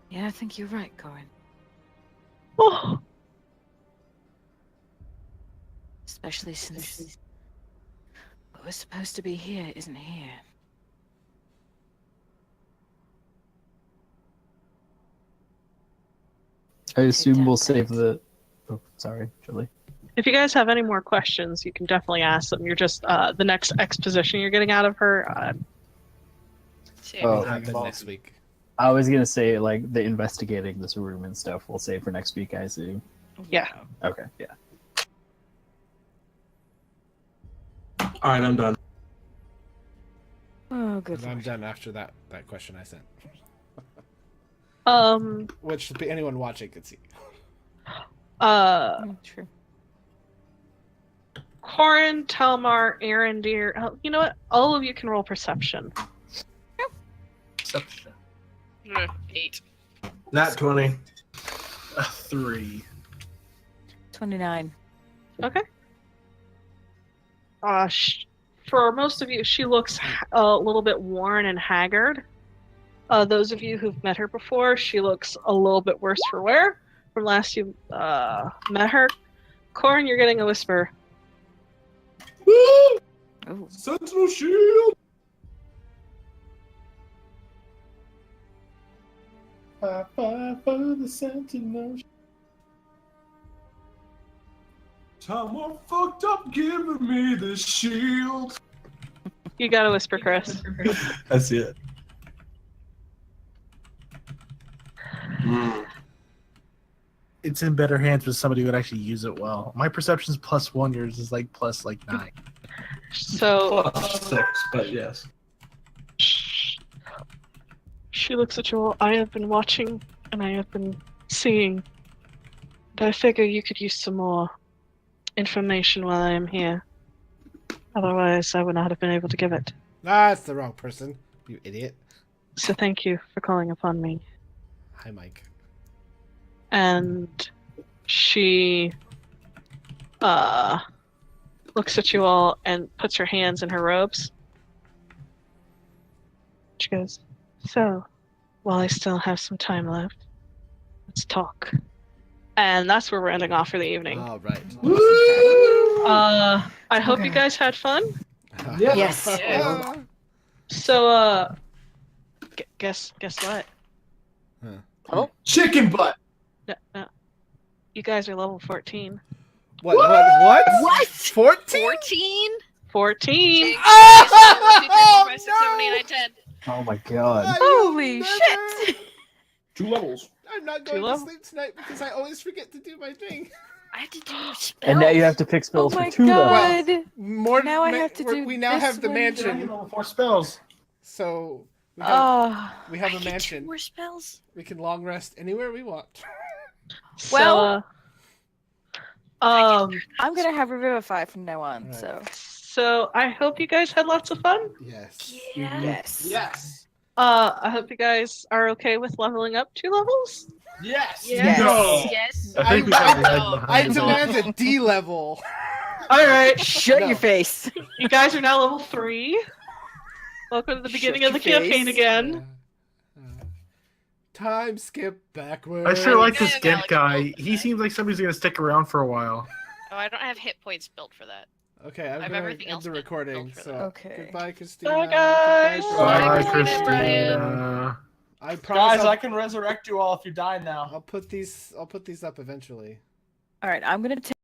Yeah, I think you're right, Corin. Oh, Especially since what was supposed to be here isn't here. I assume we'll down, save thanks. the. Oh, sorry, Julie. If you guys have any more questions, you can definitely ask them. You're just the next exposition you're getting out of her. So, Oh. We'll have it next week. I was gonna say like the investigating this room and stuff. We'll save for next week. I assume. Yeah. Okay. Yeah. All right, I'm done. Oh, good. And I'm Lord. done after that question I sent, Um. which anyone watching could see. True. Corin, Talmar, Arendir. Oh, you know what? All of you can roll perception. Perception. 8. Nat 20. 3. 29. Okay. For most of you, she looks a little bit worn and haggard. Those of you who've met her before, she looks a little bit worse for wear from last you met her. Corin, you're getting a whisper. Oh. Sentinel shield. High five for the Sentinel. Someone fucked up giving me the shield. You got a whisper, Chris. That's it. It's in better hands with somebody who would actually use it well. My perception's +1, yours is like plus like 9. So Plus 6, but yes. she looks at you all. I have been watching and I have been seeing. But I figure you could use some more information while I am here. Otherwise, I would not have been able to give it. That's the wrong person, you idiot. So thank you for calling upon me. Hi, Mike. And she looks at you all and puts her hands in her robes. She goes, so, while I still have some time left, let's talk. And that's where we're ending off for the evening. All right. I hope Okay. you guys had fun. Yeah. Yes. Yeah. So, guess what? Chicken butt. No. You guys are level 14. What? What? What? 14? 14? 14! Oh, 6, 7, 8, 9, 10. Oh my god. Holy shit! 2 levels. I'm not Two going to level? sleep tonight because I always forget to do my thing. I have to do spells. And now you have to pick Oh spells my for 2 levels. god! More Now I have to do We now this have the one. mansion, 4 spells. so we have, Oh. we have I a get 2 mansion. more spells. We can long rest anywhere we want. Well- I'm gonna have Revivify from now on, Right. so I hope you guys had lots of fun. Yes. Yes. Yes. I hope you guys are okay with leveling up 2 levels. Yes. Yes. No. Yes. I think we I- have the head I- behind I us. demand a D level. Alright, Shut No. your face. you guys are now level 3. Welcome to the beginning Shut of the your campaign face. again. Time skip backwards. I sure like Yeah, this yeah, Gimp like- guy. He seems like somebody's gonna stick around for a while. Oh, I don't have hit points built for that. Okay, I'm I have going everything to end else the built recording. for So that. Okay. goodbye, Christina. Bye, guys. Bye, Bye, Christina, Brian. Christina. I promise. Guys, I can resurrect you all if you die now. I'll put these up eventually. All right, I'm gonna take